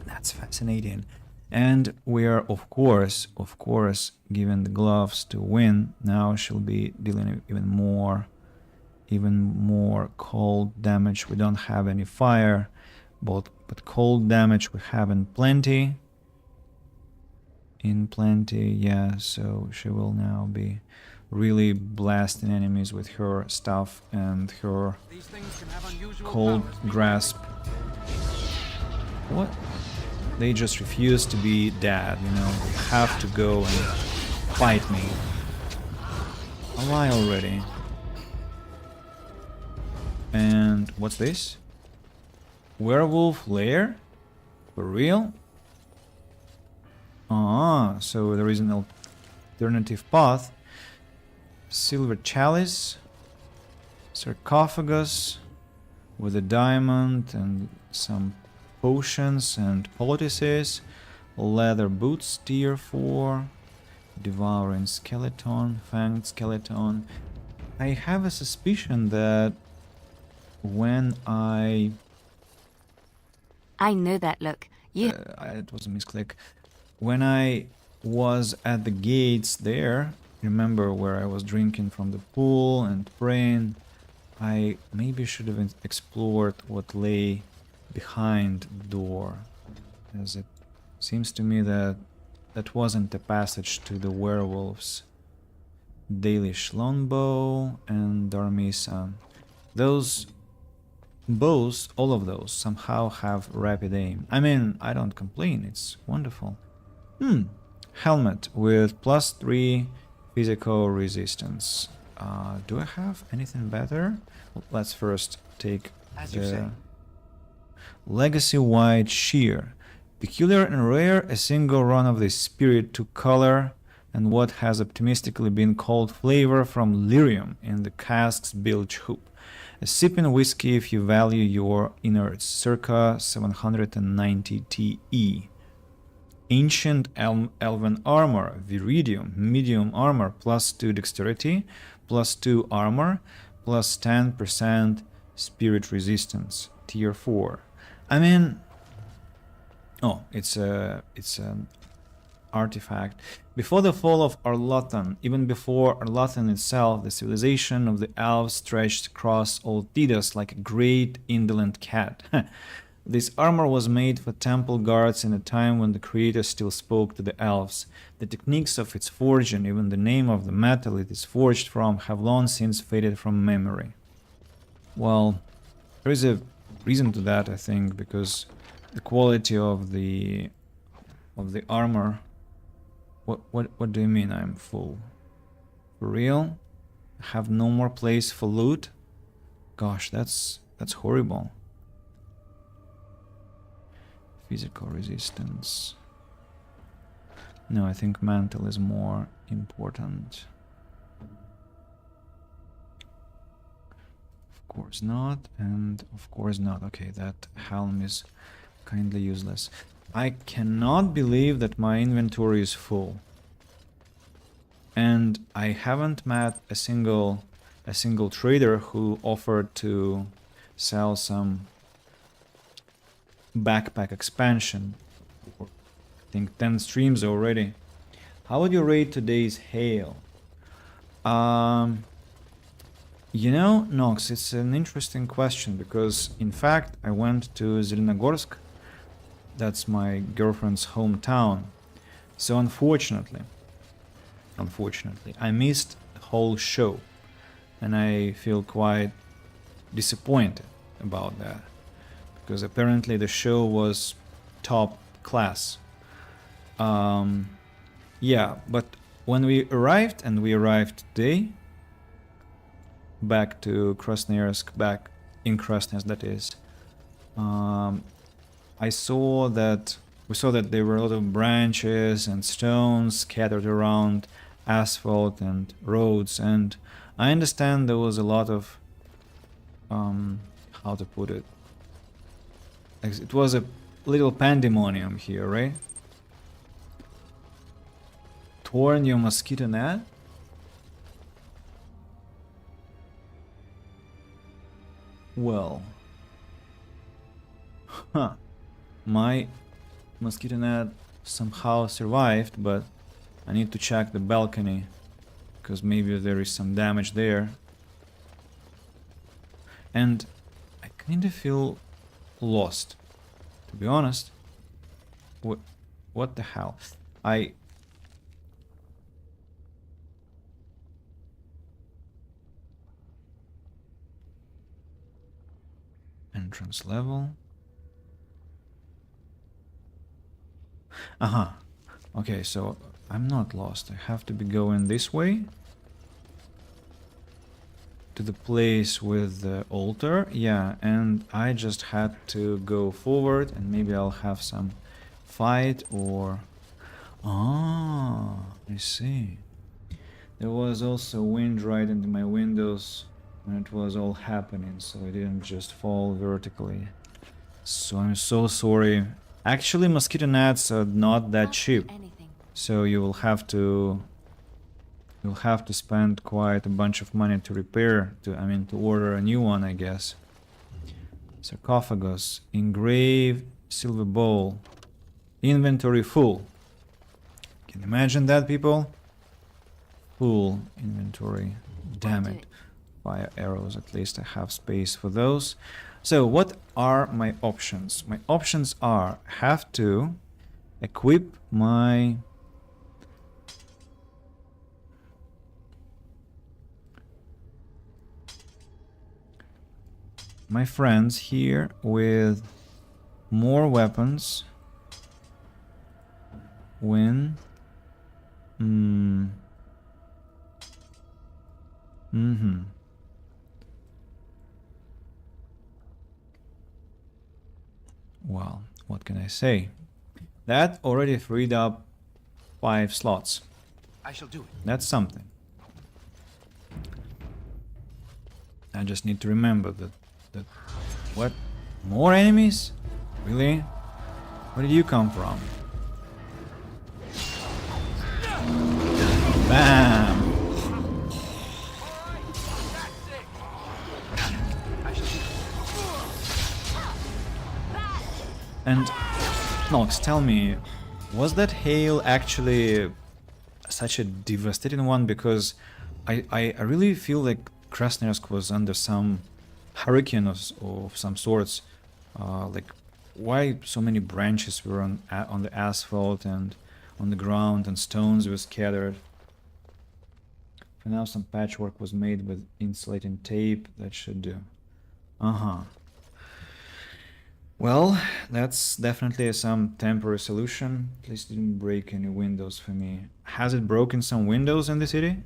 That's fascinating. And we are of course given the gloves to win. Now she'll be dealing even more cold damage. We don't have any fire, but cold damage we have in plenty. Yeah, so she will now be really blasting enemies with her stuff and her These things can have unusual cold powers. grasp. What? They just refuse to be dead, you know. They have to go and fight me. A lie already. And what's this? Werewolf lair? For real? Ah, so there is an alternative path. Silver chalice, sarcophagus with a diamond and some potions and poultices, leather boots tier 4, devouring skeleton, fanged skeleton. I have a suspicion that when I know that look. it was a misclick. When I was at the gates there, remember where I was drinking from the pool and praying, I maybe should have explored what lay behind the door, as it seems to me that that wasn't the passage to the werewolves. Dalish longbow and Darmisa. Those bows, all of those, somehow have rapid aim. I mean, I don't complain, it's wonderful. Helmet with +3 physical resistance. Do I have anything better? Well, let's first take As you say. Legacy White Shear. Peculiar and rare, a single run of the spirit to color and what has optimistically been called flavor from lyrium in the cask's bilge hoop. A sip in whiskey if you value your innards, circa 790 TE. Ancient elven armor, viridium, medium armor, +2 dexterity, +2 armor, +10% spirit resistance, tier 4. I mean, oh, it's an artifact. Before the fall of Arlothan, even before Arlothan itself, the civilization of the elves stretched across all Thedas like a great indolent cat. This armor was made for temple guards in a time when the creator still spoke to the elves. The techniques of its forging, even the name of the metal it is forged from, have long since faded from memory. Well, there is a reason to that, I think, because the quality of the armor. What do you mean I'm full? For real? I have no more place for loot? Gosh, that's horrible. Physical resistance. No, I think mental is more important. Of course not, and of course not. Okay, that helm is kindly useless. I cannot believe that my inventory is full. And I haven't met a single trader who offered to sell some backpack expansion. I think 10 streams already. How would you rate today's hail? You know, Nox, it's an interesting question because in fact I went to Zelenogorsk. That's my girlfriend's hometown. So unfortunately, I missed the whole show. And I feel quite disappointed about that. Because apparently the show was top class. Yeah, but when we arrived, and we arrived today, back to Krasnoyarsk, back in Krasnoyarsk that is, we saw that there were a lot of branches and stones scattered around asphalt and roads, and I understand there was a lot of how to put it, it was a little pandemonium here, right? Torn your mosquito net? Well, my mosquito net somehow survived, but I need to check the balcony because maybe there is some damage there. And I kind of feel lost, to be honest. What the hell? Entrance level. Okay, so I'm not lost. I have to be going this way to the place with the altar. Yeah, and I just had to go forward and maybe I'll have some fight or... Ah, I see. There was also wind right into my windows when it was all happening, so I didn't just fall vertically. So I'm so sorry. Actually, mosquito nets are not that cheap, so you will have to spend quite a bunch of money to repair, to order a new one, I guess. Sarcophagus, engraved silver bowl, inventory full. Can you imagine that, people? Full inventory. Damn it. Fire arrows, at least I have space for those. So what are my options? My options are have to equip my friends here with more weapons. Win. Well, what can I say? That already freed up 5 slots. I shall do it. That's something. I just need to remember that. What? More enemies? Really? Where did you come from? Bam! And Nox, tell me, was that hail actually such a devastating one? Because I really feel like Krasnoyarsk was under some hurricane of some sorts. Like, why so many branches were on the asphalt and on the ground, and stones were scattered. For now, some patchwork was made with insulating tape. That should do. Well, that's definitely some temporary solution. Please didn't break any windows for me. Has it broken some windows in the city?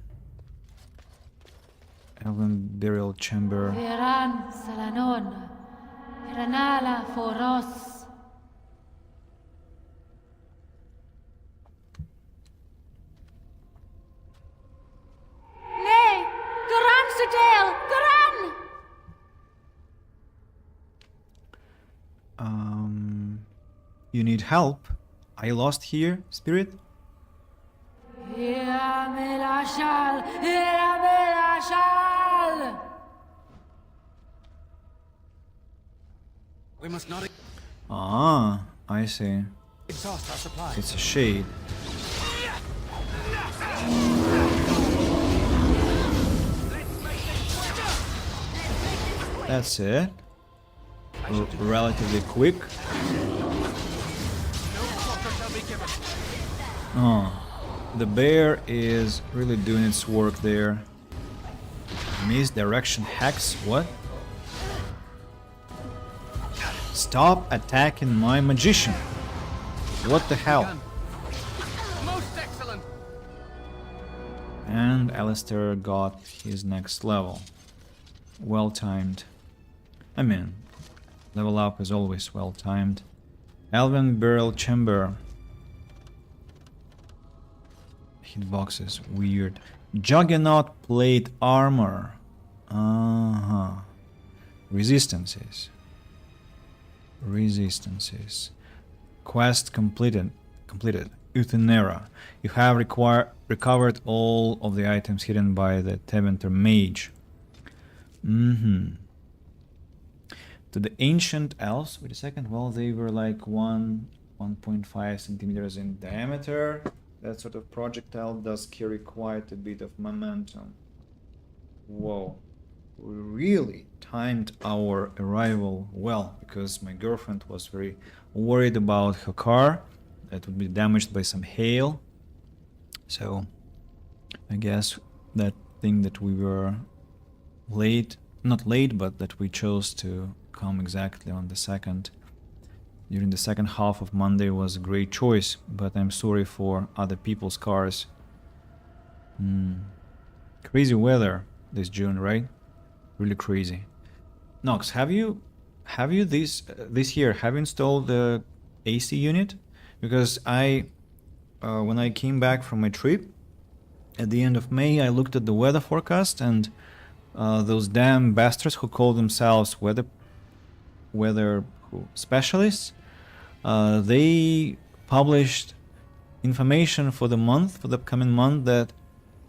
Elven burial chamber. Veran Salanon. Iranala Foros. Nay! Garan Sedale! Garan! You need help? Are you lost here, spirit? Iramelashal! Iramelashal! We must not Ah, I see. exhaust our supplies. It's a shade. That's it. Relatively quick. Oh, the bear is really doing its work there. Misdirection hex, what? Stop attacking my magician. What the hell? Most excellent. And Alistair got his next level. Well timed. I mean, level up is always well timed. Elven burial chamber. Hitboxes, weird. Juggernaut plate armor. Resistances. Quest completed. Euthenera. You have recovered all of the items hidden by the Tevinter mage. To the ancient elves, wait a second, well, they were like 1.5 centimeters in diameter. That sort of projectile does carry quite a bit of momentum. Whoa. We really timed our arrival well, because my girlfriend was very worried about her car that would be damaged by some hail. So I guess that thing that we were not late, but that we chose to come exactly on the second, during the second half of Monday, was a great choice, but I'm sorry for other people's cars. Crazy weather this June, right? Really crazy. Nox, have you this year have you installed the AC unit? Because when I came back from my trip at the end of May, I looked at the weather forecast, and those damn bastards who call themselves weather specialists, they published information for the upcoming month,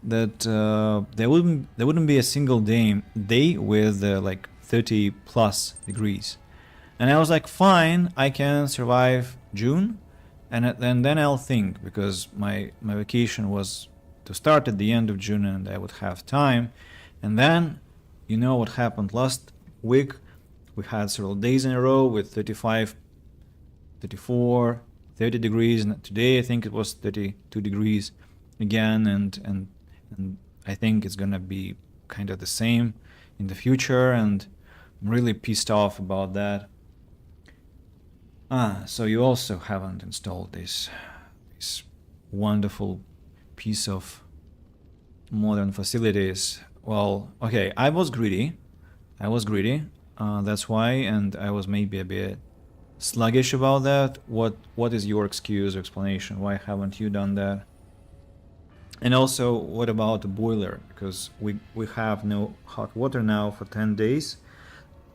that there wouldn't be a single day with like 30 plus degrees. And I was like, fine, I can survive June, and then I'll think, because my vacation was to start at the end of June and I would have time. And then, you know what happened last week? We had several days in a row with 35, 34, 30 degrees, and today I think it was 32 degrees again, and I think it's gonna be kind of the same in the future, and I'm really pissed off about that. So you also haven't installed this wonderful piece of modern facilities. Well, okay, I was greedy, that's why, and I was maybe a bit sluggish about that. What is your excuse or explanation? Why haven't you done that? And also, what about the boiler? Because we have no hot water now for 10 days,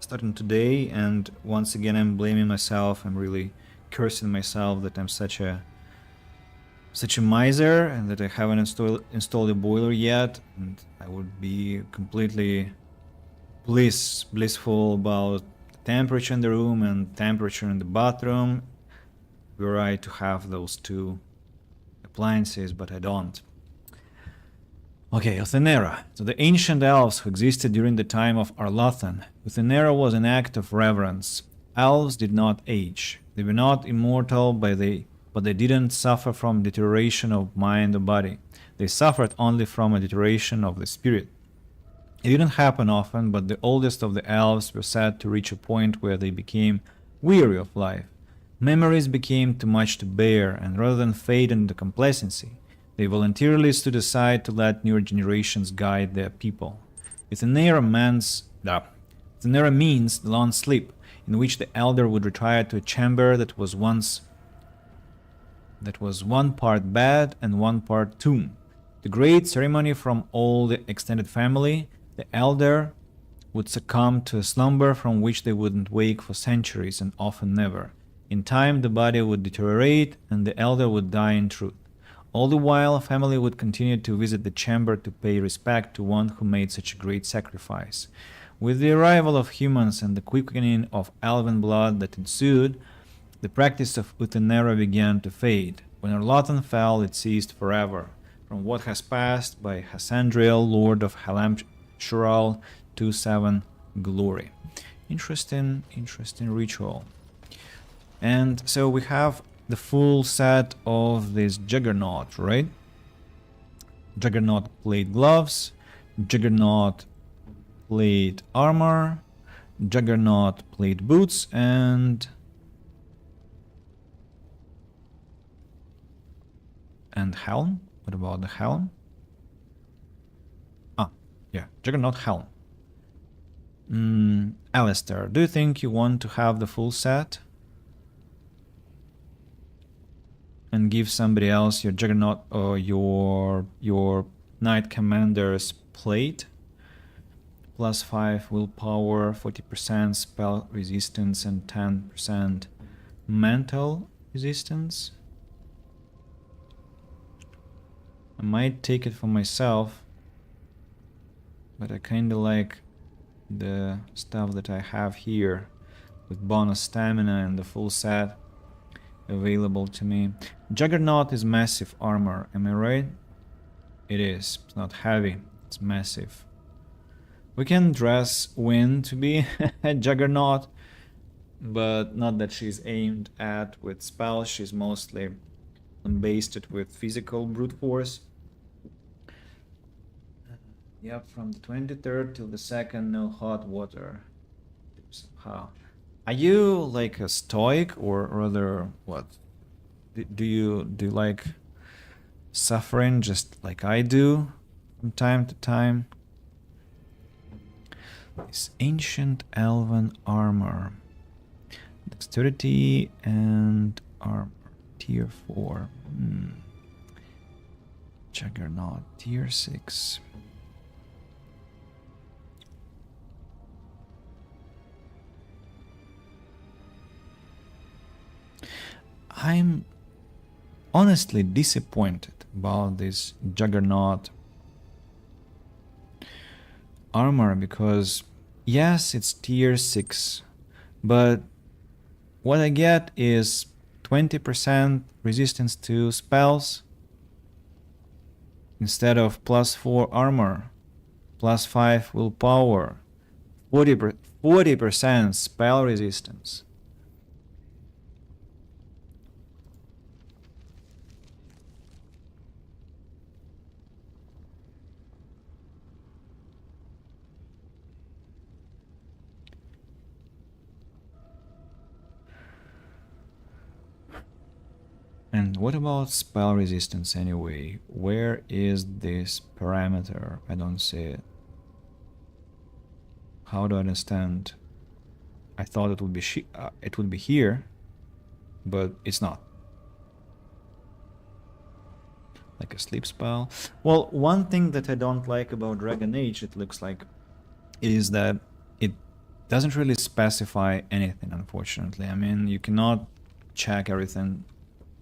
starting today. And once again, I'm blaming myself. I'm really cursing myself that I'm such a miser and that I haven't installed a boiler yet. And I would be completely blissful about temperature in the room and temperature in the bathroom, were I to have those two appliances, but I don't. Okay, Uthenera. So the ancient elves who existed during the time of Arlathan, Uthenera was an act of reverence. Elves did not age. They were not immortal, but they didn't suffer from deterioration of mind or body. They suffered only from a deterioration of the spirit. It didn't happen often, but the oldest of the elves were said to reach a point where they became weary of life. Memories became too much to bear, and rather than fade into complacency, they voluntarily stood aside to let newer generations guide their people. Uthenera means the long sleep, in which the elder would retire to a chamber that was one part bed and one part tomb. The great ceremony from all the extended family, the elder would succumb to a slumber from which they wouldn't wake for centuries and often never. In time, the body would deteriorate and the elder would die in truth. All the while, family would continue to visit the chamber to pay respect to one who made such a great sacrifice. With the arrival of humans and the quickening of elven blood that ensued, the practice of Uthenera began to fade. When Arlathan fell, it ceased forever. From what has passed by Hassandriel, Lord of Halamshural, to 7 glory. Interesting ritual. And so we have the full set of this Juggernaut, right? Juggernaut plate gloves, Juggernaut plate armor, Juggernaut plate boots, and helm. What about the helm? Yeah, Juggernaut helm. Alistair, do you think you want to have the full set? And give somebody else your Juggernaut or your Knight Commander's plate. +5 willpower, 40% spell resistance, and 10% mental resistance. I might take it for myself, but I kinda like the stuff that I have here with bonus stamina and the full set available to me. Juggernaut is massive armor, am I right? It is. It's not heavy, it's massive. We can dress Wynn to be a Juggernaut, but not that she's aimed at with spells. She's mostly based with physical brute force. Yep, from the 23rd till the 2nd, no hot water. Somehow. Are you like a stoic, or rather what? Do you like suffering just like I do from time to time? This ancient elven armor. Dexterity and armor. Tier 4. Juggernaut. Tier 6. I'm honestly disappointed about this Juggernaut armor because, yes, it's tier 6, but what I get is 20% resistance to spells instead of +4 armor, +5 willpower, 40% spell resistance. And what about spell resistance anyway? Where is this parameter? I don't see it. How do I understand? I thought it would be here, but it's not. like a sleep spell. Well, one thing that I don't like about Dragon Age, it looks like, is that it doesn't really specify anything, unfortunately. I mean, you cannot check everything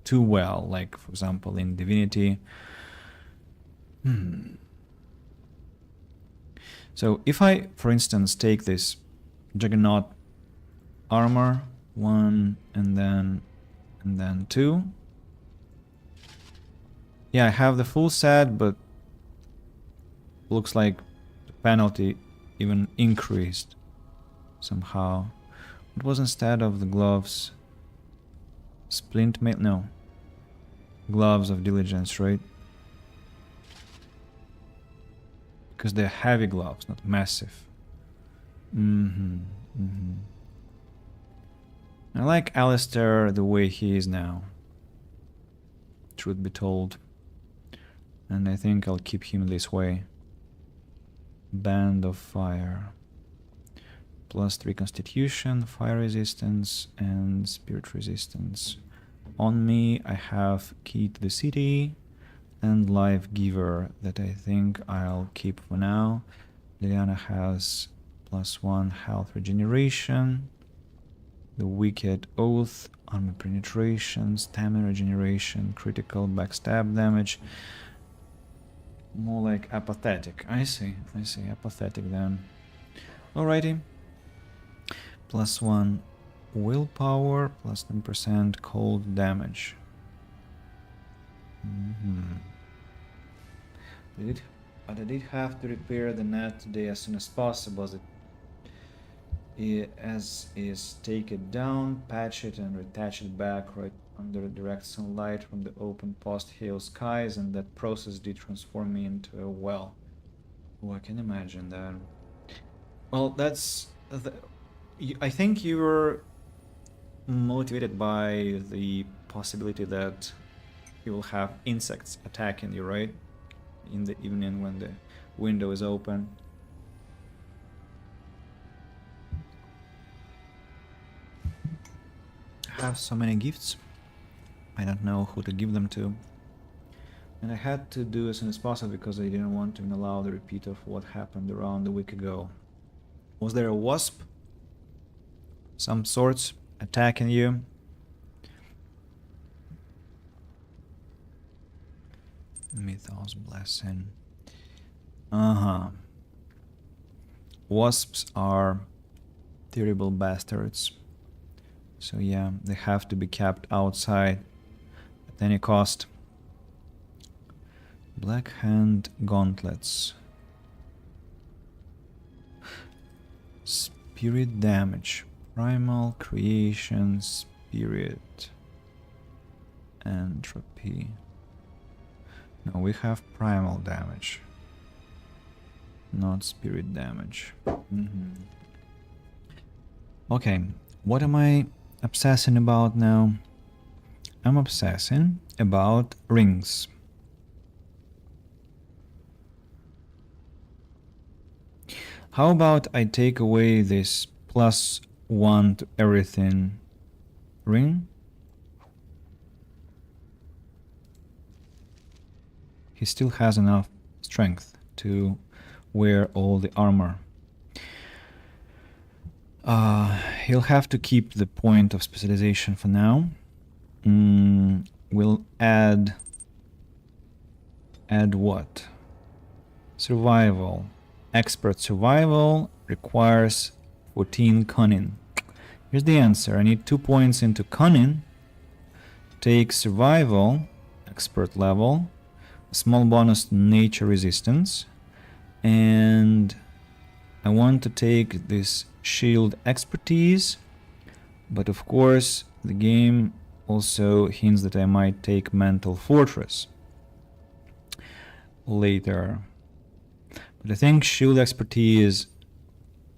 too well, like, for example, in Divinity. So if I, for instance, take this Juggernaut armor, 1 and then 2. Yeah, I have the full set, but looks like the penalty even increased somehow. It was instead of the gloves. Splint mail? No. Gloves of Diligence, right? Because they're heavy gloves, not massive. I like Alistair the way he is now, truth be told. And I think I'll keep him this way. Band of Fire. +3 Constitution, Fire Resistance, and Spirit Resistance. On me, I have Key to the City and Life Giver that I think I'll keep for now. Liliana has +1 Health Regeneration. The Wicked Oath, Armor Penetration, Stamina Regeneration, Critical Backstab Damage. More like apathetic. I see, apathetic then. Alrighty. +1 Willpower, +10% Cold Damage. But I did have to repair the net today as soon as possible, as is take it down, patch it and retach it back right under direct sunlight from the open post-hail skies, and that process did transform me into a well. Oh, I can imagine that. Well, that's... I think you were motivated by the possibility that you will have insects attacking you, right? In the evening when the window is open. I have so many gifts. I don't know who to give them to. And I had to do as soon as possible because I didn't want to allow the repeat of what happened around a week ago. Was there a wasp? Some sorts attacking you? Mythos Blessing. Wasps are terrible bastards. So yeah, they have to be kept outside at any cost. Black Hand Gauntlets. Spirit damage. Primal Creation Spirit. Entropy. No, we have primal damage. Not spirit damage. Okay, what am I obsessing about now? I'm obsessing about rings. How about I take away this +1 to everything ring? He still has enough strength to wear all the armor. He'll have to keep the point of specialization for now. We'll add what? Survival. Expert survival requires 14 cunning. Here's the answer. I need 2 points into cunning. Take survival, expert level, a small bonus to nature resistance, and I want to take this shield expertise, but of course the game also hints that I might take mental fortress later. But I think shield expertise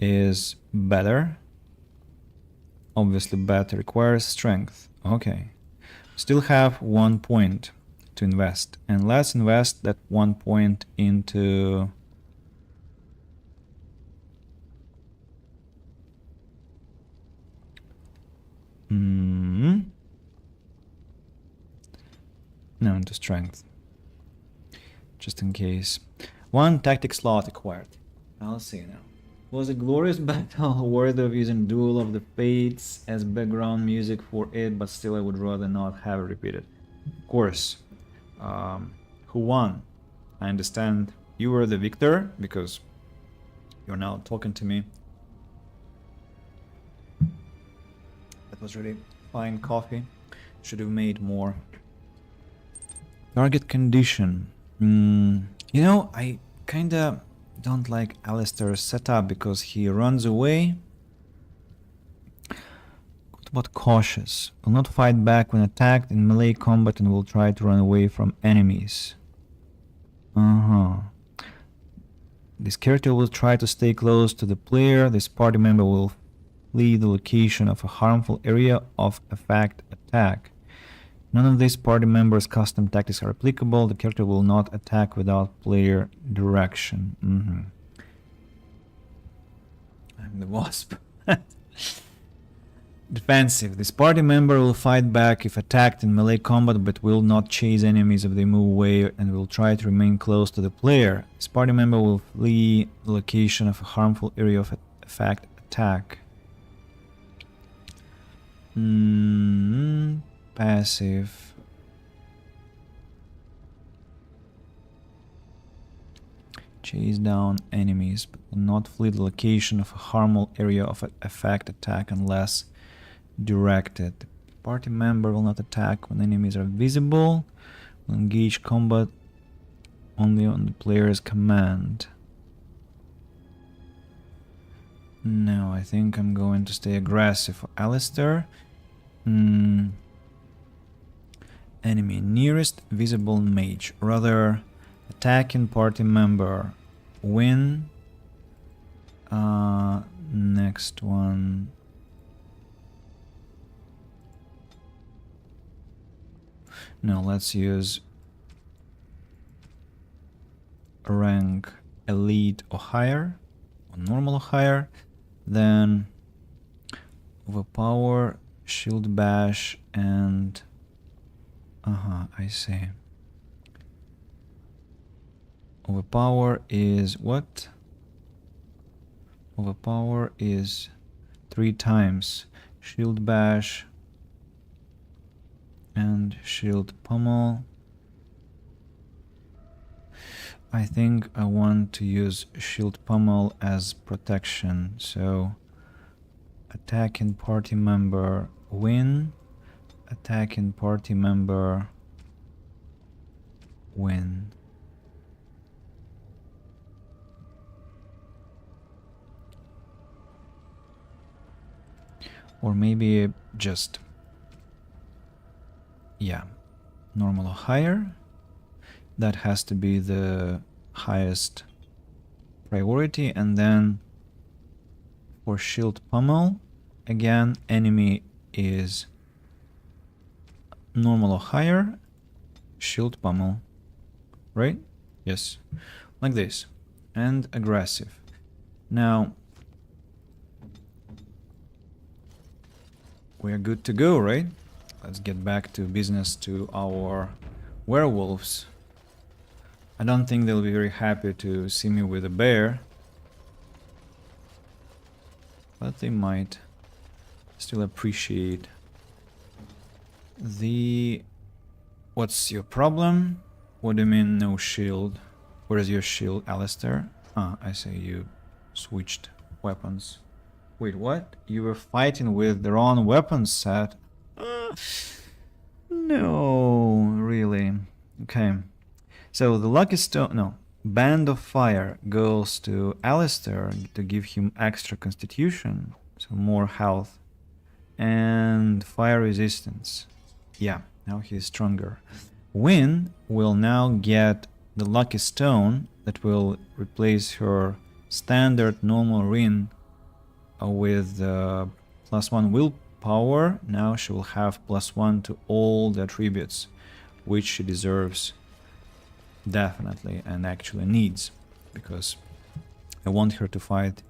is better. Obviously better requires strength. Okay. Still have 1 point to invest. And let's invest that 1 point into no, into strength. just in case. 1 tactic slot acquired. I'll see now. Was a glorious battle worthy of using Duel of the Fates as background music for it, but still I would rather not have it repeated. Of course. Who won? I understand you were the victor because you're now talking to me. That was really fine coffee. Should have made more. Target condition. You know, I kinda don't like Alistair's setup because he runs away. What about cautious? Will not fight back when attacked in melee combat and will try to run away from enemies. This character will try to stay close to the player. This party member will flee the location of a harmful area of effect attack. None of these party members' custom tactics are applicable. The character will not attack without player direction. I'm the wasp. Defensive. This party member will fight back if attacked in melee combat, but will not chase enemies if they move away and will try to remain close to the player. This party member will flee the location of a harmful area of effect attack. Passive. Chase down enemies, but will not flee the location of a harmful area of effect attack unless directed. Party member will not attack when enemies are visible. Will engage combat only on the player's command. No, I think I'm going to stay aggressive for Alistair. Enemy nearest visible mage. Rather attacking party member. Win. Next one. No, let's use rank elite or higher, or normal or higher. Then overpower, shield bash, and I see. Overpower is what? Overpower is 3 times. Shield bash and shield pummel. I think I want to use shield pummel as protection. So attacking party member win. Attacking party member win. Or maybe just, yeah, normal or higher. That has to be the highest priority. And then for shield pummel, again, enemy is normal or higher, shield pummel, right? Yes, like this. And aggressive. Now, we're good to go, right? Let's get back to business, to our werewolves. I don't think they'll be very happy to see me with a bear, but they might still appreciate the... What's your problem? What do you mean no shield? Where's your shield, Alistair? Ah, I see you switched weapons. Wait, what? You were fighting with the wrong weapon set? No, really. Okay. So the lucky stone... No. Band of Fire goes to Alistair to give him extra constitution. So more health. And fire resistance. Yeah, now he's stronger. Win will now get the lucky stone that will replace her standard normal Rin with +1 willpower. Now she will have +1 to all the attributes, which she deserves definitely and actually needs, because I want her to fight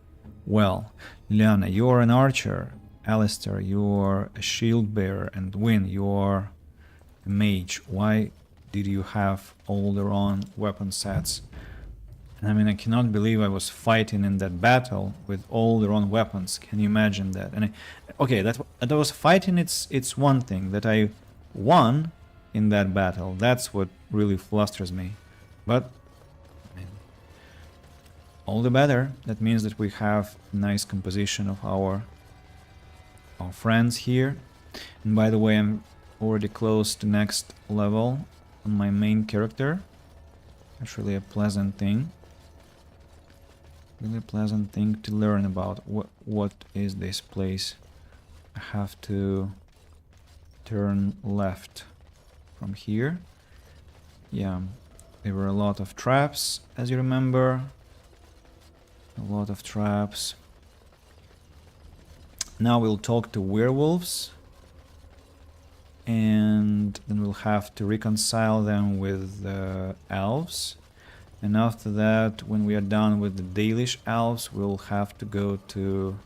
well. Liliana, you're an archer. Alistair, you're a shield bearer. And Win, you're a mage. Why did you have Alderon weapon sets? And I mean, I cannot believe I was fighting in that battle with Alderon weapons. Can you imagine that? And okay, that I was fighting, it's one thing. That I won in that battle, that's what really flusters me. But I mean, all the better. That means that we have nice composition of our friends here. And by the way, I'm already close to next level on my main character. Actually a pleasant thing. Really pleasant thing to learn about. What is this place? I have to turn left from here. Yeah, there were a lot of traps, as you remember. A lot of traps. Now we'll talk to werewolves. And then we'll have to reconcile them with the elves. And after that, when we are done with the Dalish elves, we'll have to go to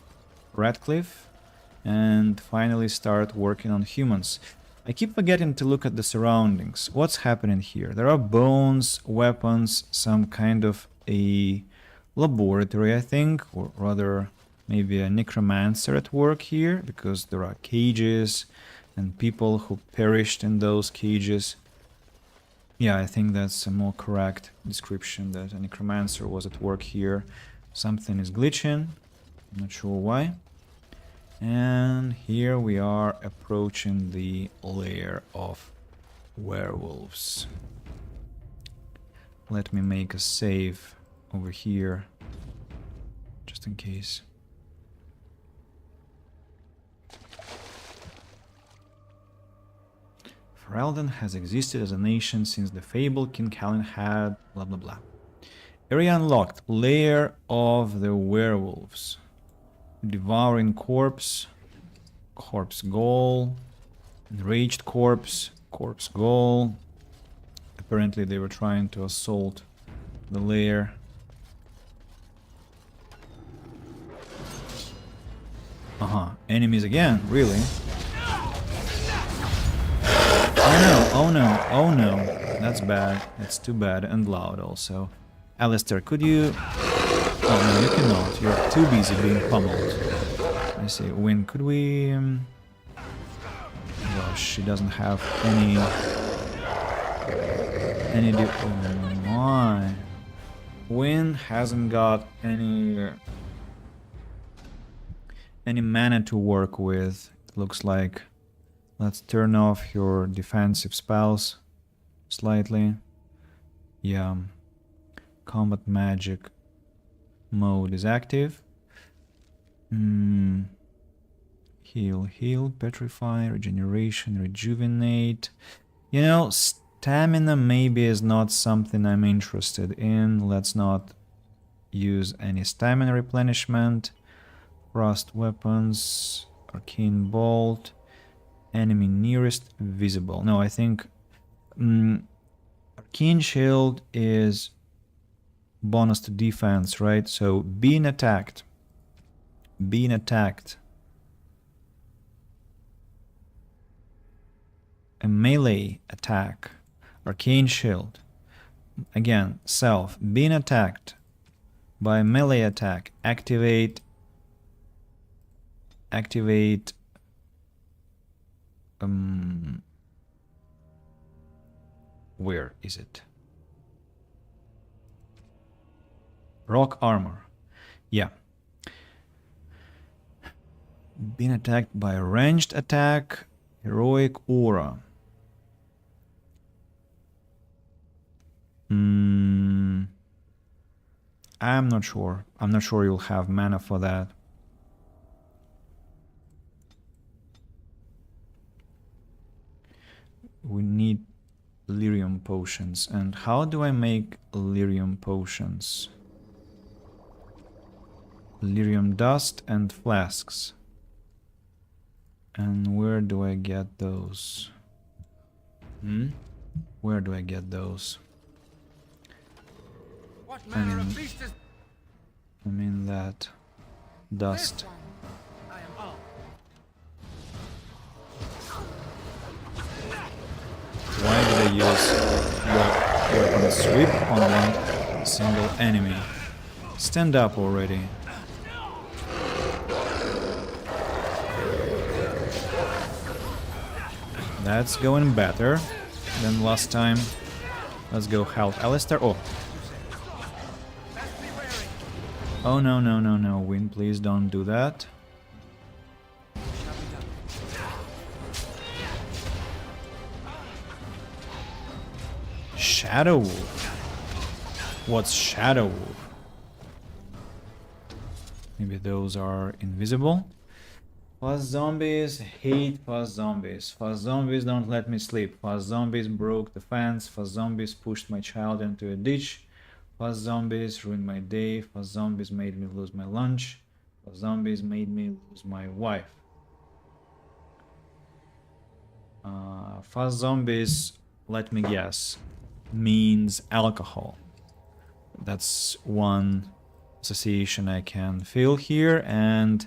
Redcliffe and finally start working on humans. I keep forgetting to look at the surroundings. What's happening here? There are bones, weapons, some kind of a laboratory, I think, or rather maybe a necromancer at work here, because there are cages and people who perished in those cages. Yeah, I think that's a more correct description, that a necromancer was at work here. Something is glitching, I'm not sure why. And here we are approaching the lair of werewolves. Let me make a save over here, just in case. Ferelden has existed as a nation since the fabled King Calin had blah blah blah. Area unlocked. Lair of the werewolves. Devouring corpse. Corpse goal. Enraged corpse. Corpse goal. Apparently they were trying to assault the lair. Enemies again, really? Oh no, oh no, oh no. That's bad. That's too bad and loud also. Alistair, could you... Oh no, you cannot. You're too busy being pummeled. I see. Wynne, could we... Gosh, she doesn't have any... Oh my... Wynne hasn't got any mana to work with, it looks like. Let's turn off your defensive spells slightly. Yeah. Combat magic mode is active. Heal, heal, petrify, regeneration, rejuvenate. You know, stamina maybe is not something I'm interested in. Let's not use any stamina replenishment. Frost weapons, arcane bolt. Enemy nearest visible. No, I think Arcane Shield is bonus to defense, right? So being attacked. A melee attack. Arcane Shield. Again, self. Being attacked by melee attack. Activate where is it? Rock armor. Yeah. Being attacked by a ranged attack, heroic aura. I'm not sure. I'm not sure you'll have mana for that. We need lyrium potions. And how do I make lyrium potions? Lyrium dust and flasks. And where do I get those? Where do I get those? What manner of beast is I mean that dust. I am all. Why do they use weapon sweep on one single enemy. Stand up already. That's going better than last time. Let's go help Alistair. Oh. Oh no, no, no, no. Win, please don't do that. Shadow Wolf. What's Shadow Wolf? Maybe those are invisible. Fast zombies, hate fast zombies. Fast zombies don't let me sleep. Fast zombies broke the fence. Fast zombies pushed my child into a ditch. Fast zombies ruined my day. Fast zombies made me lose my lunch. Fast zombies made me lose my wife. Fast zombies, let me guess, means alcohol. That's one association I can feel here. And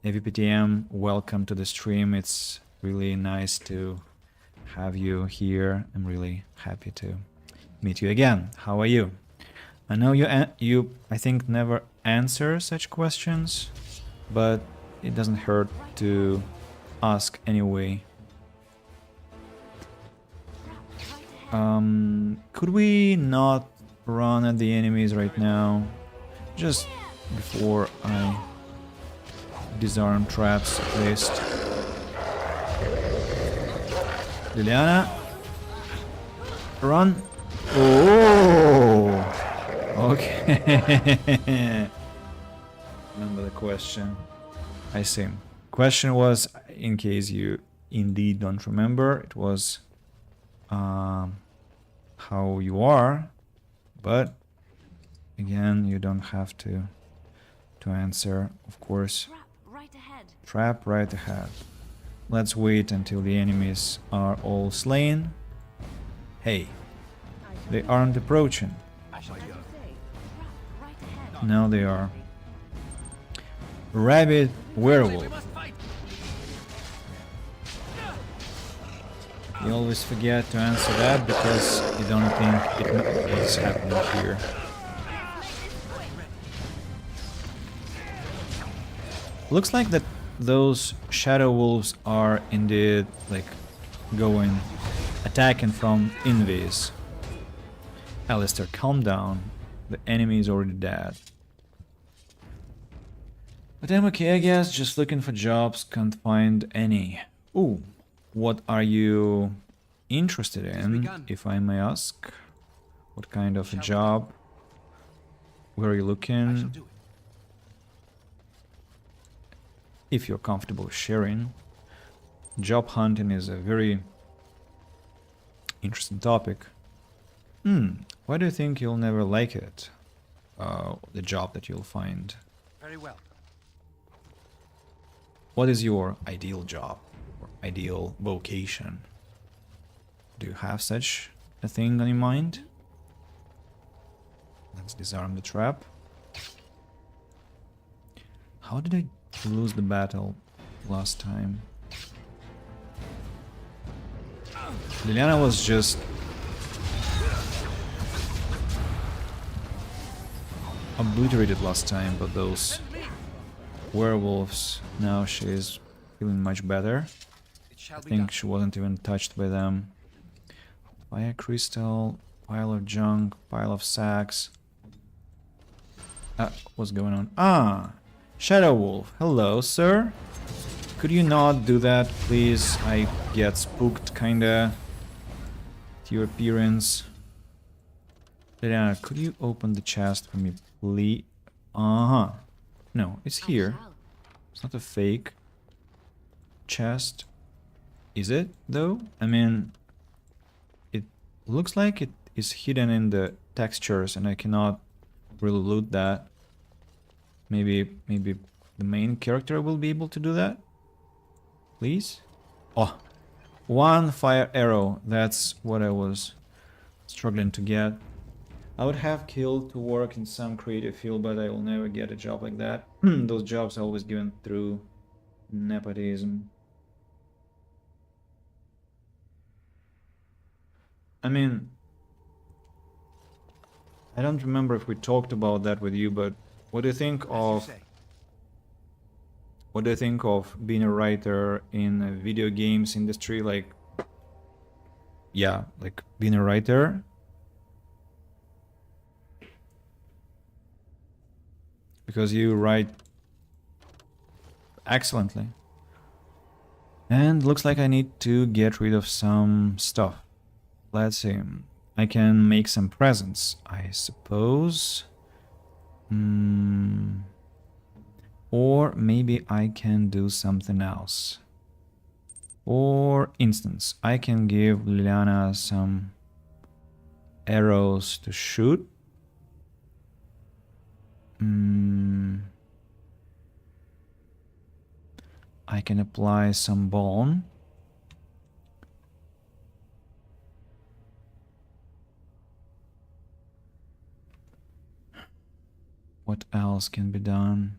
AVPTM, welcome to the stream. It's really nice to have you here. I'm really happy to meet you again. How are you? I know you I think never answer such questions, but it doesn't hurt to ask anyway. Could we not run at the enemies right now? Just before I disarm traps at least. Liliana, run. Oh, okay. Remember the question. I see. Question was, in case you indeed don't remember, it was how you are, but again, you don't have to answer, of course. Right ahead. Trap right ahead. Let's wait until the enemies are all slain. Hey, they aren't approaching. Right ahead. Now they are. Rabbit werewolf. We must fight. You always forget to answer that because you don't think it is happening here. Looks like that those shadow wolves are indeed like going attacking from invis. Alistair, calm down. The enemy is already dead. But I'm okay, I guess. Just looking for jobs, can't find any. Ooh, what are you interested in, if I may ask? What kind of a job? Where are you looking? If you're comfortable sharing. Job hunting is a very interesting topic. Why do you think you'll never like it? The job that you'll find. Very well. What is your ideal job or ideal vocation? Do you have such a thing on your mind? Let's disarm the trap. How did I lose the battle last time? Liliana was just obliterated last time, but those werewolves, now she is feeling much better. I think she wasn't even touched by them. Fire crystal, pile of junk, pile of sacks. What's going on? Ah, Shadow Wolf. Hello, sir. Could you not do that, please? I get spooked, kinda, at your appearance. Liliana, could you open the chest for me, please? Uh-huh. No, it's here. It's not a fake chest. Is it, though? I mean, it looks like it is hidden in the textures and I cannot really loot that. Maybe the main character will be able to do that? Please? Oh, one fire arrow. That's what I was struggling to get. I would have killed to work in some creative field, but I will never get a job like that. Those jobs are always given through nepotism. I mean, I don't remember if we talked about that with you, but what do you think As you of say. what do you think of being a writer in a video games industry? Like, yeah, like being a writer. Because you write excellently. And looks like I need to get rid of some stuff. Let's see. I can make some presents, I suppose. Or maybe I can do something else. For instance, I can give Liliana some arrows to shoot. I can apply some bone. What else can be done?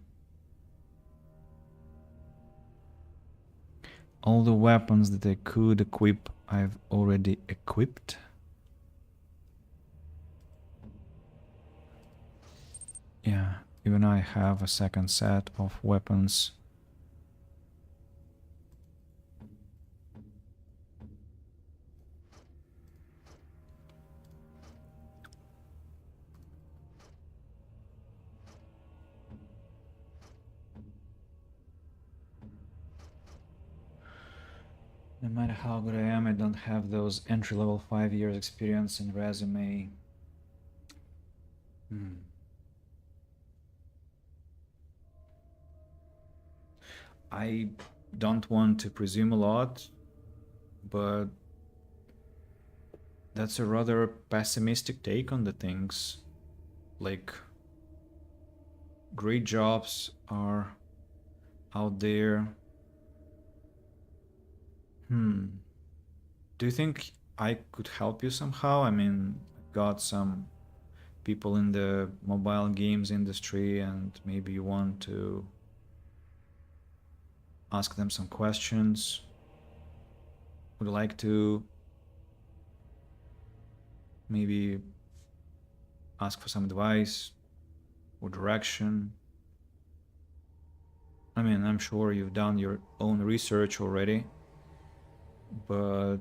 All the weapons that I could equip, I've already equipped. Yeah, even I have a second set of weapons. No matter how good I am, I don't have those entry-level 5 years experience and resume. I don't want to presume a lot, but that's a rather pessimistic take on the things. Like, great jobs are out there. Do you think I could help you somehow? I mean, I've got some people in the mobile games industry, and maybe you want to ask them some questions. Would you like to maybe ask for some advice or direction? I mean, I'm sure you've done your own research already, but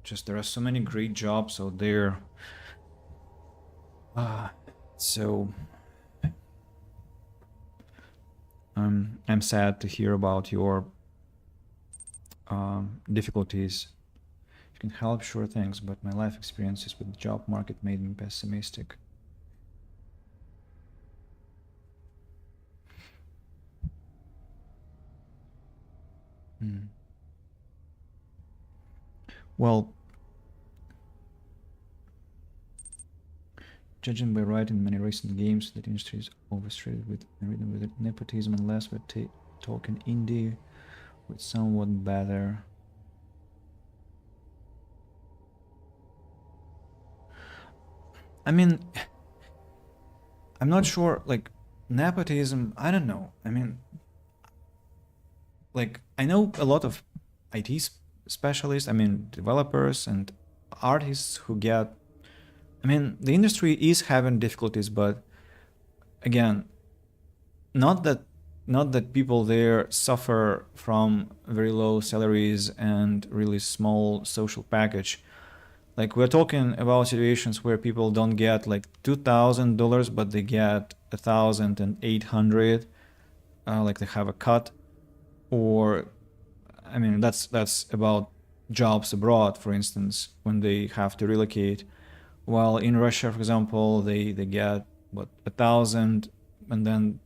just there are so many great jobs out there. So I'm sad to hear about your difficulties. If you can help, sure, thanks, but my life experiences with the job market made me pessimistic. Well, judging by writing in many recent games, that industry is overstrated with nepotism, unless we're talking indie with somewhat better. I mean, I'm not sure, like, nepotism, I don't know. I mean, like, I know a lot of IT specialists, I mean, developers and artists who get, I mean, the industry is having difficulties, but again, not that people there suffer from very low salaries and really small social package. Like, we're talking about situations where people don't get like $2,000, but they get 1,800, like they have a cut. Or, I mean, that's about jobs abroad, for instance, when they have to relocate. While in Russia, for example, they get what, 1,000, and then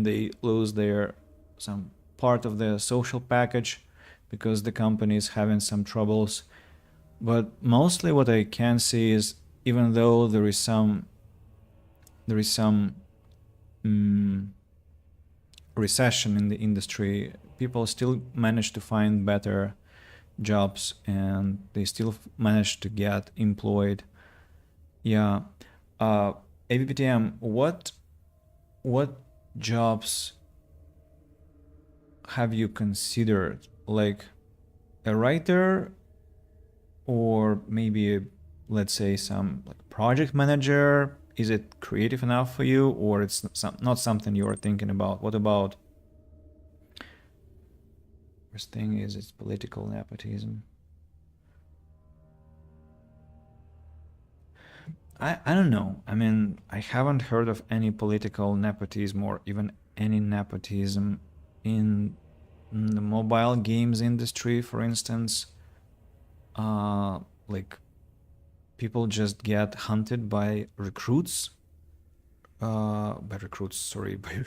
they lose their some part of their social package because the company is having some troubles. But mostly what I can see is, even though there is some recession in the industry, people still manage to find better jobs and they still manage to get employed. Yeah. ABPTM, what jobs have you considered? Like a writer or maybe, let's say, some like project manager. Is it creative enough for you, or it's not something you are thinking about? What about, first thing is it's political nepotism. I don't know. I mean, I haven't heard of any political nepotism or even any nepotism in the mobile games industry, for instance. Like people just get hunted by recruits, sorry, by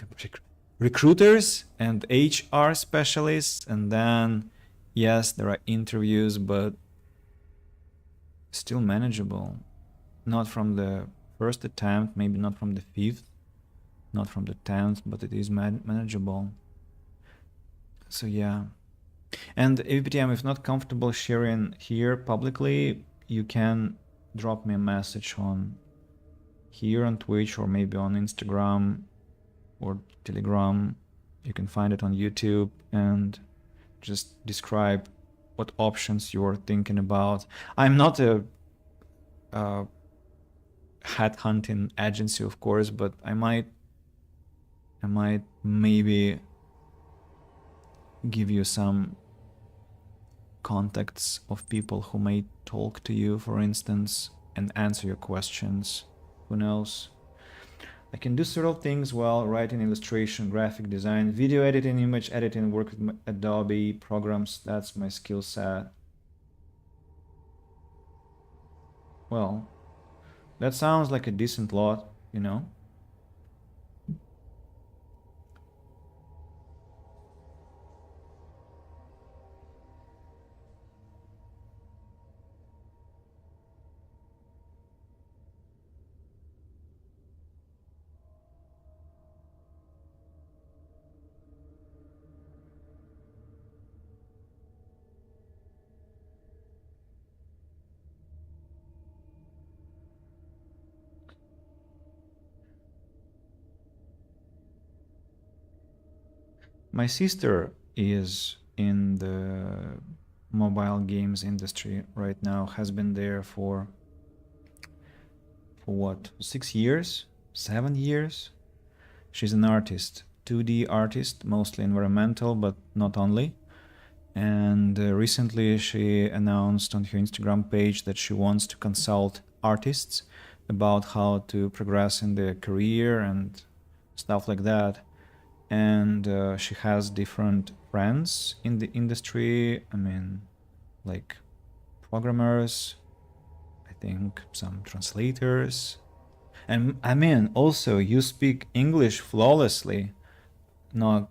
recruiters and HR specialists, and then yes, there are interviews, but still manageable. Not from the first attempt, maybe not from the fifth, not from the 10th, but it is manageable. So yeah. And AVPTM, if not comfortable sharing here publicly, you can drop me a message on here on Twitch, or maybe on Instagram or Telegram. You can find it on YouTube, and just describe what options you're thinking about. I'm not a headhunting agency, of course, but I might maybe give you some contacts of people who may talk to you, for instance, and answer your questions. Who knows? I can do several things well: writing, illustration, graphic design, video editing, image editing, work with Adobe programs. That's my skill set. Well, that sounds like a decent lot, you know? My sister is in the mobile games industry right now, has been there for what, 6 years, 7 years? She's an artist, 2D artist, mostly environmental, but not only. And recently she announced on her Instagram page that she wants to consult artists about how to progress in their career and stuff like that. And she has different friends in the industry. I mean, like programmers, I think some translators. And I mean, also you speak English flawlessly, not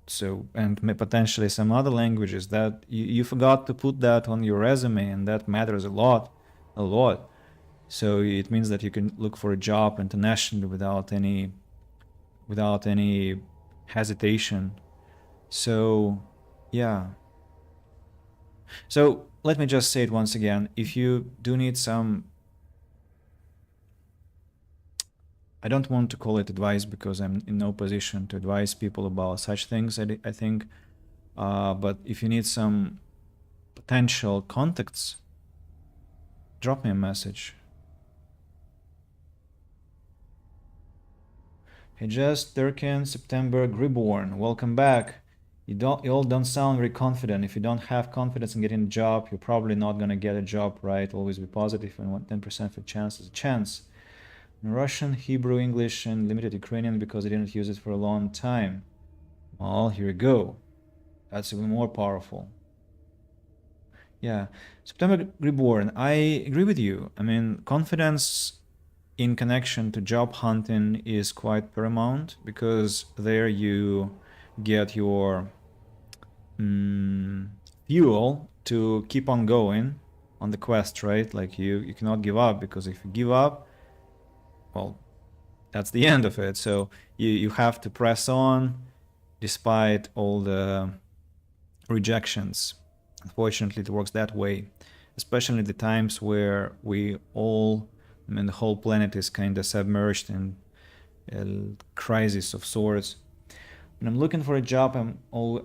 so, and potentially some other languages that you forgot to put that on your resume, and that matters a lot. So it means that you can look for a job internationally without any hesitation. So yeah, so let me just say it once again: if you do need some, I don't want to call it advice because I'm in no position to advise people about such things, I think, but if you need some potential contacts, drop me a message. Hey, Just Durkin, September, Griborn, welcome back. You all don't sound very confident. If you don't have confidence in getting a job, you're probably not gonna get a job, right? Always be positive, and 10% of a chance is a chance. In Russian, Hebrew, English, and limited Ukrainian because I didn't use it for a long time. Well, here we go. That's even more powerful. Yeah, September, Griborn, I agree with you. I mean, confidence in connection to job hunting is quite paramount, because there you get your fuel to keep on going on the quest, right? Like you cannot give up, because if you give up, well, that's the end of it. So you have to press on despite all the rejections. Unfortunately, it works that way, especially the times where we all, I mean, the whole planet is kind of submerged in a crisis of sorts. When I'm looking for a job,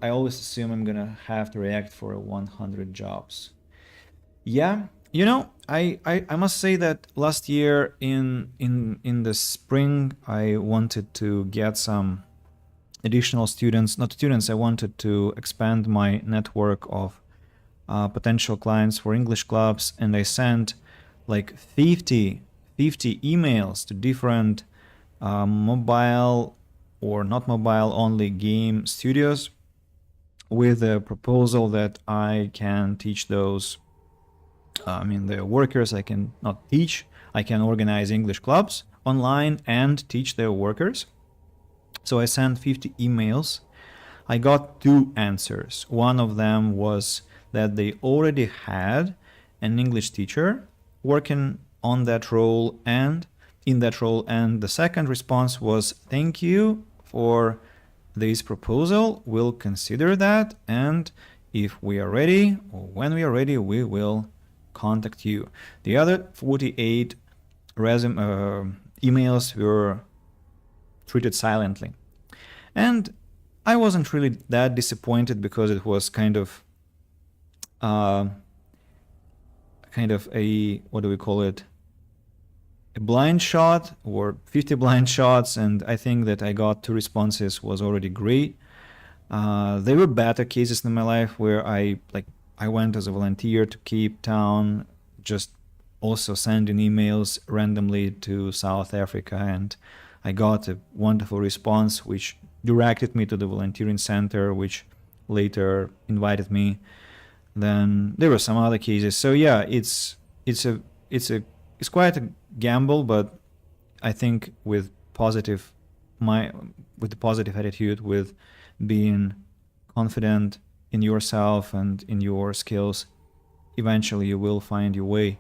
I always assume I'm gonna have to react for 100 jobs. Yeah, I must say that last year in the spring, I wanted to get some additional students, not students. I wanted to expand my network of potential clients for English clubs, and I sent like 50 emails to different mobile or not mobile only game studios with a proposal that I can teach those. I mean, the workers I can not teach. I can organize English clubs online and teach their workers. So I sent 50 emails. I got 2 answers. One of them was that they already had an English teacher working on that role and in that role. And the second response was, thank you for this proposal. We'll consider that. And if we are ready, or when we are ready, we will contact you. The other 48 emails were treated silently. And I wasn't really that disappointed because it was kind of a, what do we call it? A blind shot or 50 blind shots. And I think that I got 2 responses was already great. There were better cases in my life where I went as a volunteer to Cape Town, just also sending emails randomly to South Africa, and I got a wonderful response which directed me to the volunteering center, which later invited me. Then there were some other cases. So yeah, it's quite a gamble, but I think with the positive attitude, with being confident in yourself and in your skills, eventually you will find your way.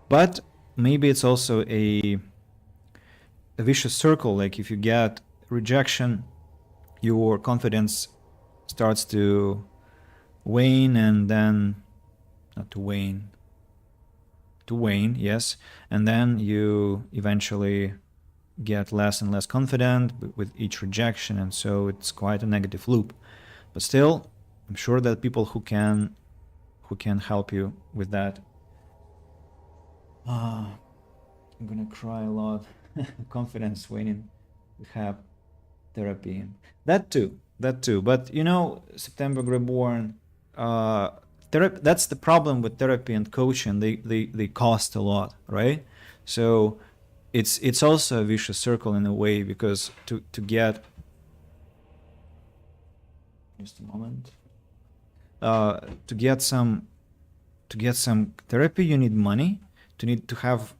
But maybe it's also a vicious circle. Like if you get rejection, your confidence starts to wane, and then not to wane, to wane, yes, and then you eventually get less and less confident with each rejection, and so it's quite a negative loop. But still, I'm sure that people who can help you with that. I'm gonna cry a lot. Confidence waning. We have therapy. That too. But September Reborn. That's the problem with therapy and coaching. They cost a lot, right? So it's also a vicious circle in a way, because to get, just a moment, to get some therapy, you need money. To have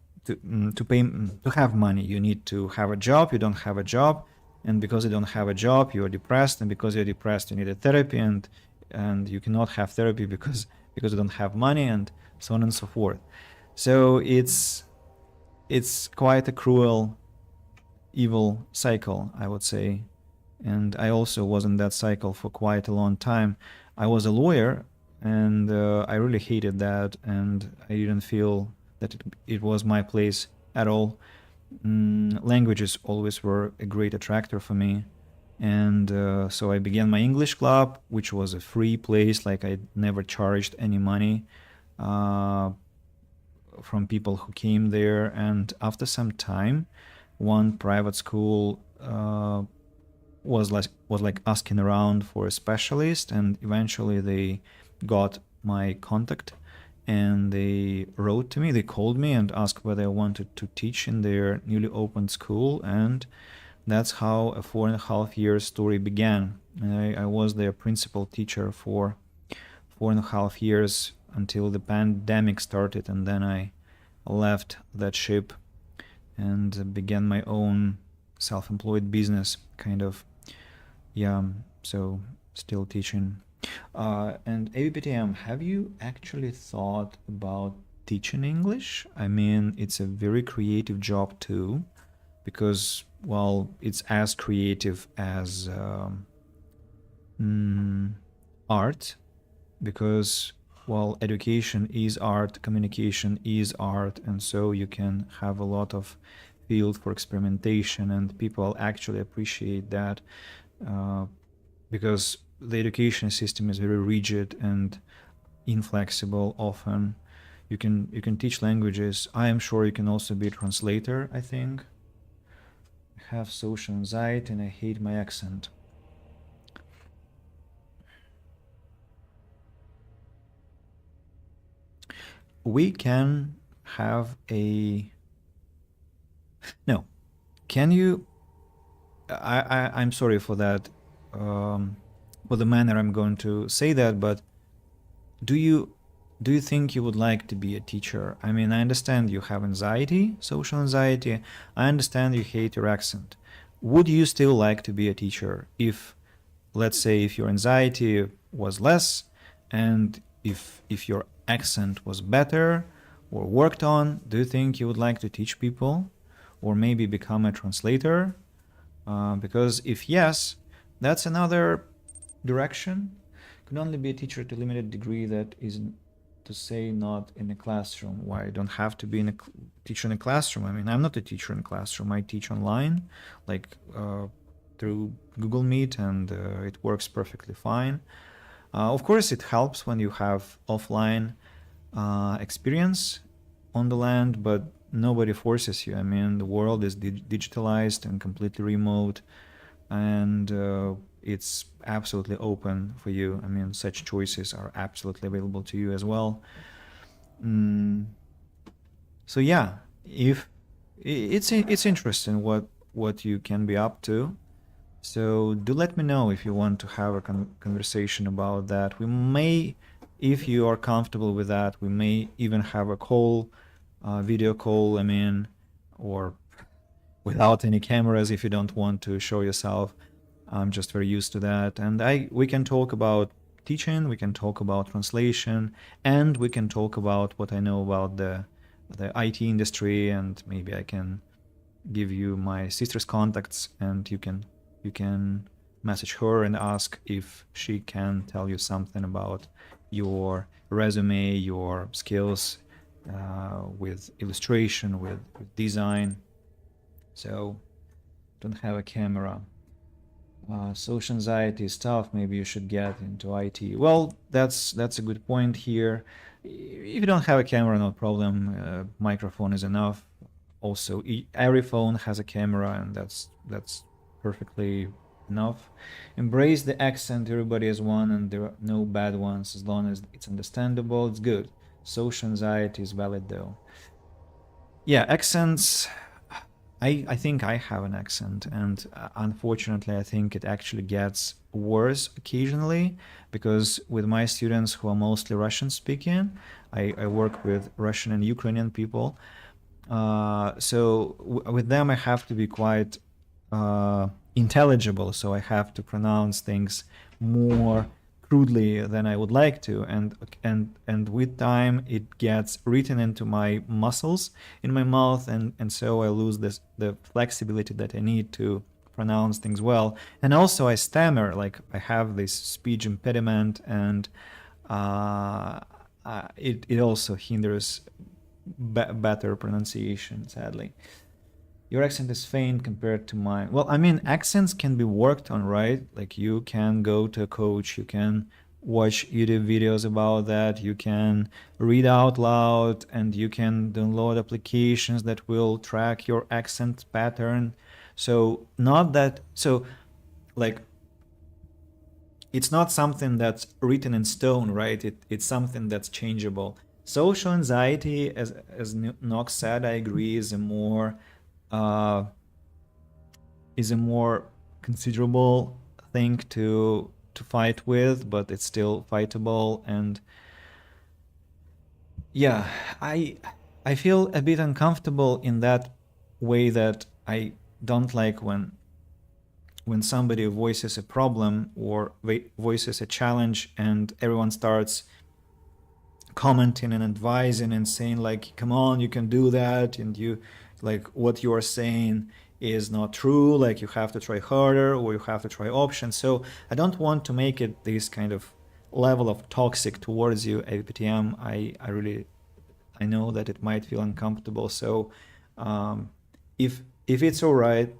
money, you need to have a job. You don't have a job, and because you don't have a job, you are depressed, and because you're depressed, you need a therapy, and you cannot have therapy because you don't have money, and so on and so forth. So it's quite a cruel, evil cycle, I would say. And I also was in that cycle for quite a long time. I was a lawyer, and I really hated that, and I didn't feel that it was my place at all. Languages always were a great attractor for me. And so I began my English club, which was a free place. Like, I never charged any money from people who came there. And after some time, one private school was like asking around for a specialist, and eventually they got my contact, and they wrote to me. They called me and asked whether I wanted to teach in their newly opened school, and that's how a 4.5 year story began. I was their principal teacher for 4.5 years until the pandemic started, and then I left that ship and began my own self-employed business, kind of. Yeah, so still teaching. And ABPTM, have you actually thought about teaching English? I mean, it's a very creative job too, because, well, it's as creative as art, because, well, education is art, communication is art, and so you can have a lot of field for experimentation, and people actually appreciate that, because the education system is very rigid and inflexible often. You can teach languages. I am sure you can also be a translator, I think. I have social anxiety and I hate my accent. We can have a no. Can you I'm sorry for that, for the manner I'm going to say that, but do you think you would like to be a teacher? I mean, I understand you have anxiety, social anxiety. I understand you hate your accent. Would you still like to be a teacher if, let's say, if your anxiety was less and if your accent was better or worked on? Do you think you would like to teach people or maybe become a translator? Because if yes, that's another direction. Could only be a teacher to limited degree, that is to say not in a classroom. Why I don't have to be a teacher in a classroom? I mean, I'm not a teacher in a classroom. I teach online, like through Google Meet, and it works perfectly fine. Of course, it helps when you have offline experience on the land, but nobody forces you. I mean, the world is digitalized and completely remote, and it's absolutely open for you. I mean, such choices are absolutely available to you as well. So yeah, if it's interesting what you can be up to. So do let me know if you want to have a conversation about that. We may, if you are comfortable with that, we may even have a call, video call, I mean, or without any cameras if you don't want to show yourself. I'm just very used to that. And we can talk about teaching, we can talk about translation, and we can talk about what I know about the IT industry, and maybe I can give you my sister's contacts, and you can message her and ask if she can tell you something about your resume, your skills with illustration, with design. So don't have a camera. Social anxiety is tough. Maybe you should get into IT. Well, that's a good point here. If you don't have a camera, no problem. Microphone is enough. Also, every phone has a camera, and that's perfectly enough. Embrace the accent. Everybody has one, and there are no bad ones. As long as it's understandable, it's good. Social anxiety is valid, though. Yeah, accents. I think I have an accent, and unfortunately I think it actually gets worse occasionally, because with my students who are mostly Russian speaking, I work with Russian and Ukrainian people, so with them I have to be quite intelligible, so I have to pronounce things more crudely than I would like to, and with time it gets written into my muscles in my mouth, and so I lose the flexibility that I need to pronounce things well. And also I stammer, like I have this speech impediment, and it also hinders better pronunciation, sadly. Your accent is faint compared to mine. Well, I mean, accents can be worked on, right? Like you can go to a coach, you can watch YouTube videos about that, you can read out loud, and you can download applications that will track your accent pattern. So like it's not something that's written in stone, right? It's something that's changeable. Social anxiety, as Nox said, I agree, is a more considerable thing to fight with, but it's still fightable. And yeah, I feel a bit uncomfortable in that way, that I don't like when somebody voices a problem or voices a challenge and everyone starts commenting and advising and saying like, come on, you can do that, and you like what you are saying is not true, like you have to try harder, or you have to try options. So I don't want to make it this kind of level of toxic towards you, APTM. I know that it might feel uncomfortable. So if it's all right,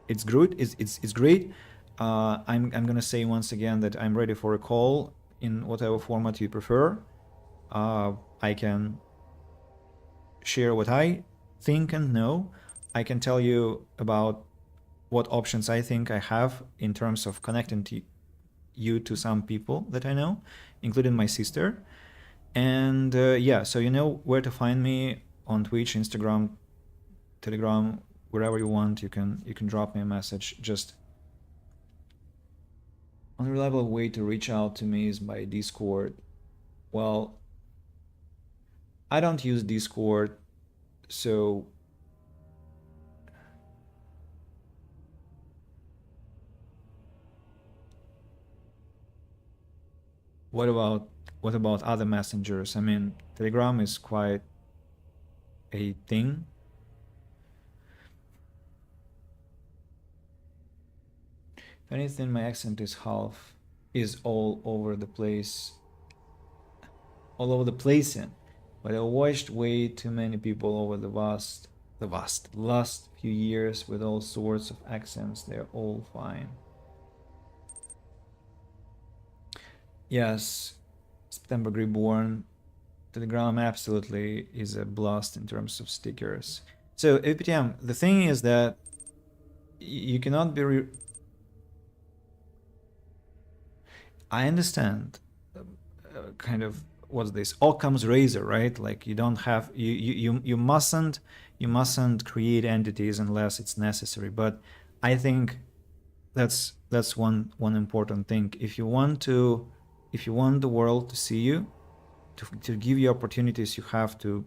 it's good. It's great. I'm gonna say once again that I'm ready for a call in whatever format you prefer. I can share what I think and know. I can tell you about what options I think I have in terms of connecting you to some people that I know, including my sister. And yeah, so you know where to find me on Twitch, Instagram, Telegram, wherever you want. You can drop me a message. Just unreliable way to reach out to me is by Discord. Well, I don't use Discord, so what about other messengers? I mean, Telegram is quite a thing. If anything, my accent is all over the place. All over the place in. But I watched way too many people over the last few years with all sorts of accents. They're all fine. Yes, September Reborn, Telegram absolutely is a blast in terms of stickers. So APTM, the thing is that you cannot be. I understand, kind of what's this Occam's razor, right? Like you don't have you mustn't create entities unless it's necessary. But I think that's one important thing. If you want the world to see you, to give you opportunities, you have to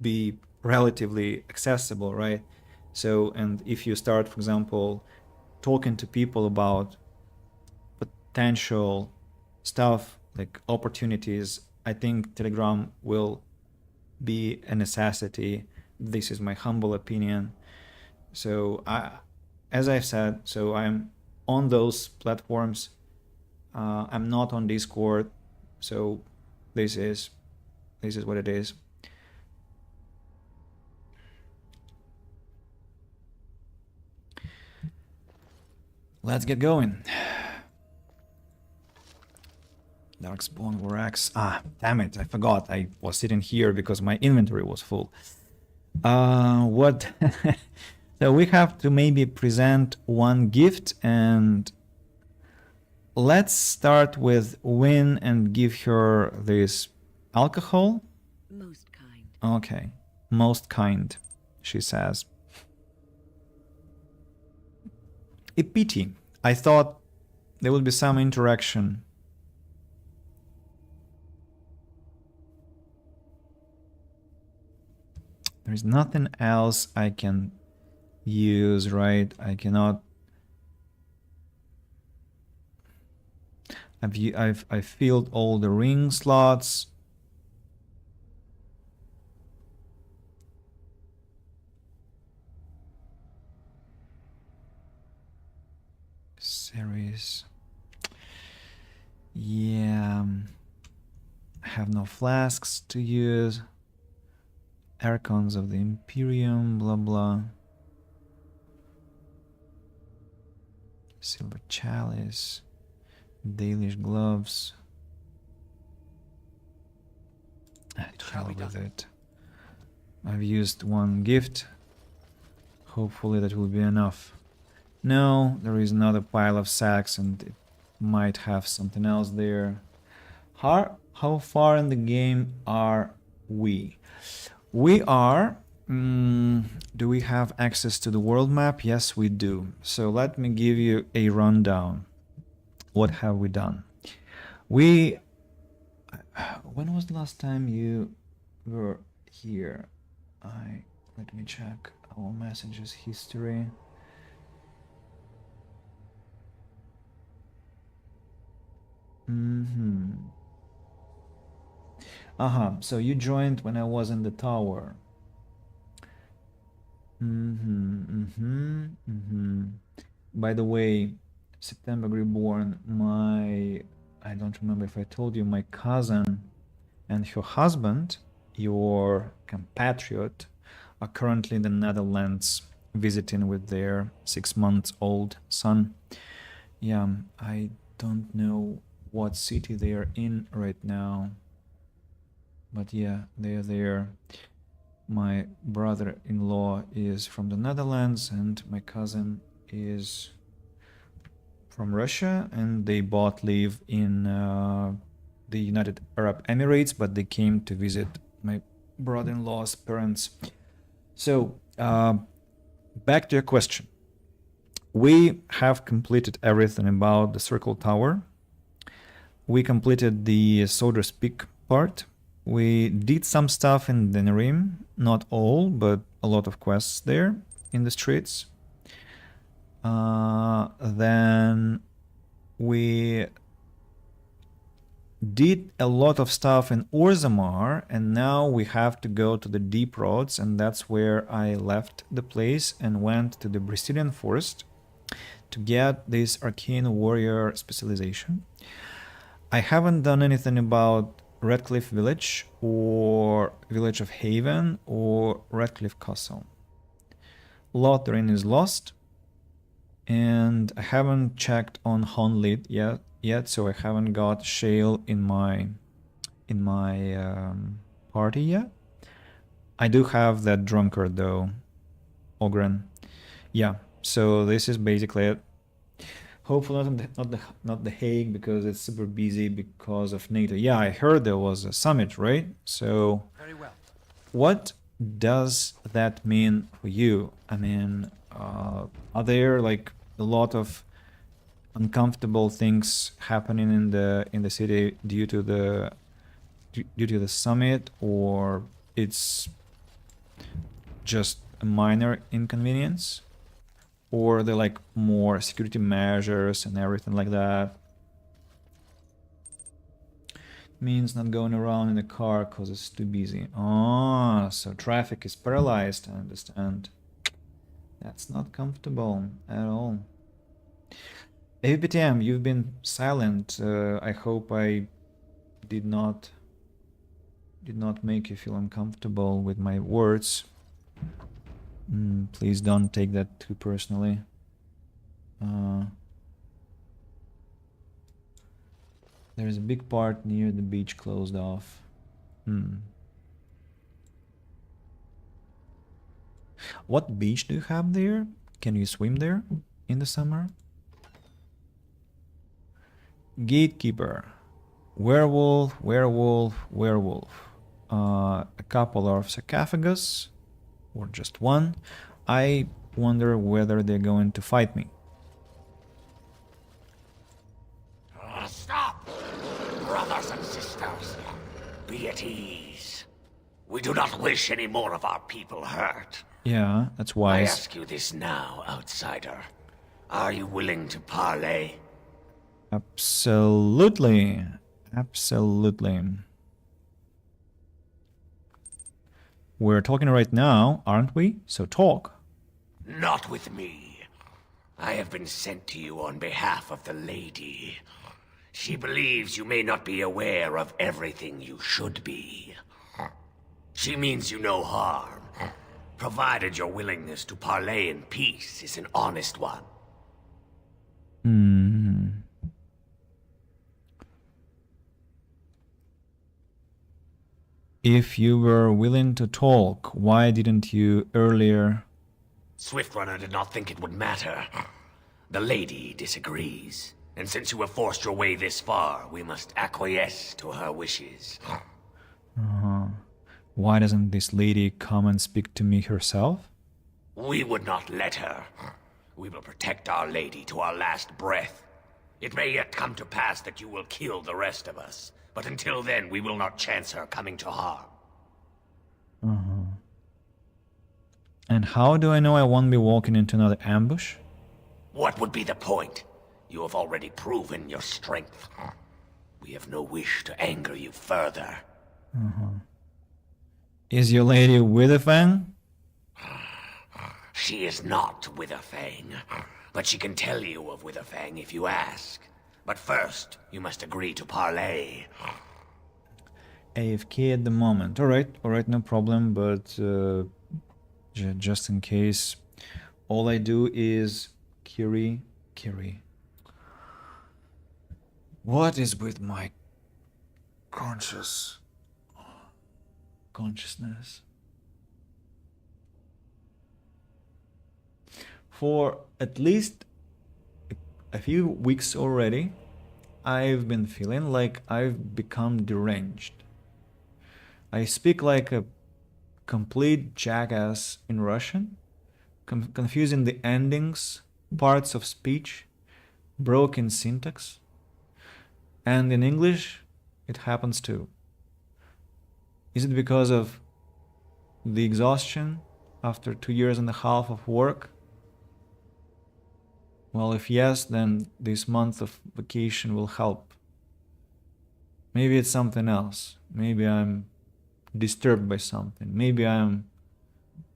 be relatively accessible, right? So, and if you start, for example, talking to people about potential stuff like opportunities, I think Telegram will be a necessity. This is my humble opinion. So as I've said, so I'm on those platforms. I'm not on Discord, so this is what it is. Let's get going. Darkspawn Vorax. Damn it, I forgot. I was sitting here because my inventory was full. What? So we have to maybe present one gift, and let's start with Win and give her this alcohol. Most kind. Okay, most kind, she says. A pity. I thought there would be some interaction. There's nothing else I can use, right? I cannot. I've filled all the ring slots. Series. Yeah. I have no flasks to use. Archons of the Imperium, blah blah. Silver Chalice. Dalish gloves. To hell with it. I've used one gift. Hopefully that will be enough. No, there is another pile of sacks and it might have something else there. How far in the game are we? We are... do we have access to the world map? Yes, we do. So let me give you a rundown. What have we done? When was the last time you were here? Let me check our messages history. So you joined when I was in the tower. By the way, September Reborn, I don't remember if I told you, my cousin and her husband, your compatriot, are currently in the Netherlands visiting with their 6-month-old son. Yeah, I don't know what city they are in right now. But yeah, they're there. My brother-in-law is from the Netherlands and my cousin is from Russia, and they both live in the United Arab Emirates, but they came to visit my brother-in-law's parents. So, back to your question. We have completed everything about the Circle Tower. We completed the Soldier's Peak part. We did some stuff in Denerim, not all, but a lot of quests there in the streets. Then we did a lot of stuff in Orzammar, and now we have to go to the Deep Roads, and that's where I left the place and went to the Bristolian Forest to get this Arcane Warrior specialization. I haven't done anything about Redcliffe Village or Village of Haven or Redcliffe Castle. Lothrin is lost, and I haven't checked on Honlid yet, so I haven't got Shale in my party yet. I do have that drunkard though, Ogren. Yeah, so this is basically it. Hopefully not the Hague, because it's super busy because of NATO. Yeah, I heard there was a summit, right? So Very well. what does that mean for you? I mean, are there like a lot of uncomfortable things happening in the city due to the summit, or it's just a minor inconvenience? Or they're like more security measures and everything like that? Means not going around in the car because it's too busy. Oh, so traffic is paralyzed, I understand. That's not comfortable at all. AVPTM, you've been silent. I hope I did not make you feel uncomfortable with my words. Please don't take that too personally. There's a big part near the beach closed off. What beach do you have there? Can you swim there in the summer? Gatekeeper. Werewolf. A couple of sarcophagus. Or just one. I wonder whether they're going to fight me. Stop! Brothers and sisters, be at ease. We do not wish any more of our people hurt. Yeah, that's I wise. ask you this now, outsider. Are you willing to parley? Absolutely. Absolutely. We're talking right now, aren't we? So talk. Not with me. I have been sent to you on behalf of the lady. She believes you may not be aware of everything you should be. She means you no harm, provided your willingness to parley in peace is an honest one. If you were willing to talk, why didn't you earlier? Swiftrunner did not think it would matter. The lady disagrees, and since you have forced your way this far, we must acquiesce to her wishes. Why doesn't this lady come and speak to me herself? We would not let her. We will protect our lady to our last breath. It may yet come to pass that you will kill the rest of us, but until then we will not chance her coming to harm. And how do I know I won't be walking into another ambush? What would be the point? You have already proven your strength. We have no wish to anger you further. Is your lady Witherfang? She is not Witherfang, but she can tell you of Witherfang if you ask. But first, you must agree to parley. AFK at the moment. Alright, no problem, but just in case, all I do is Kiri. What is with my conscious? consciousness. For at least a few weeks already, I've been feeling like I've become deranged. I speak like a complete jackass in Russian, confusing the endings, parts of speech, broken syntax. And in English, it happens too. Is it because of the exhaustion after 2.5 years of work? Well, if yes, then this month of vacation will help. Maybe it's something else. Maybe I'm disturbed by something. Maybe I'm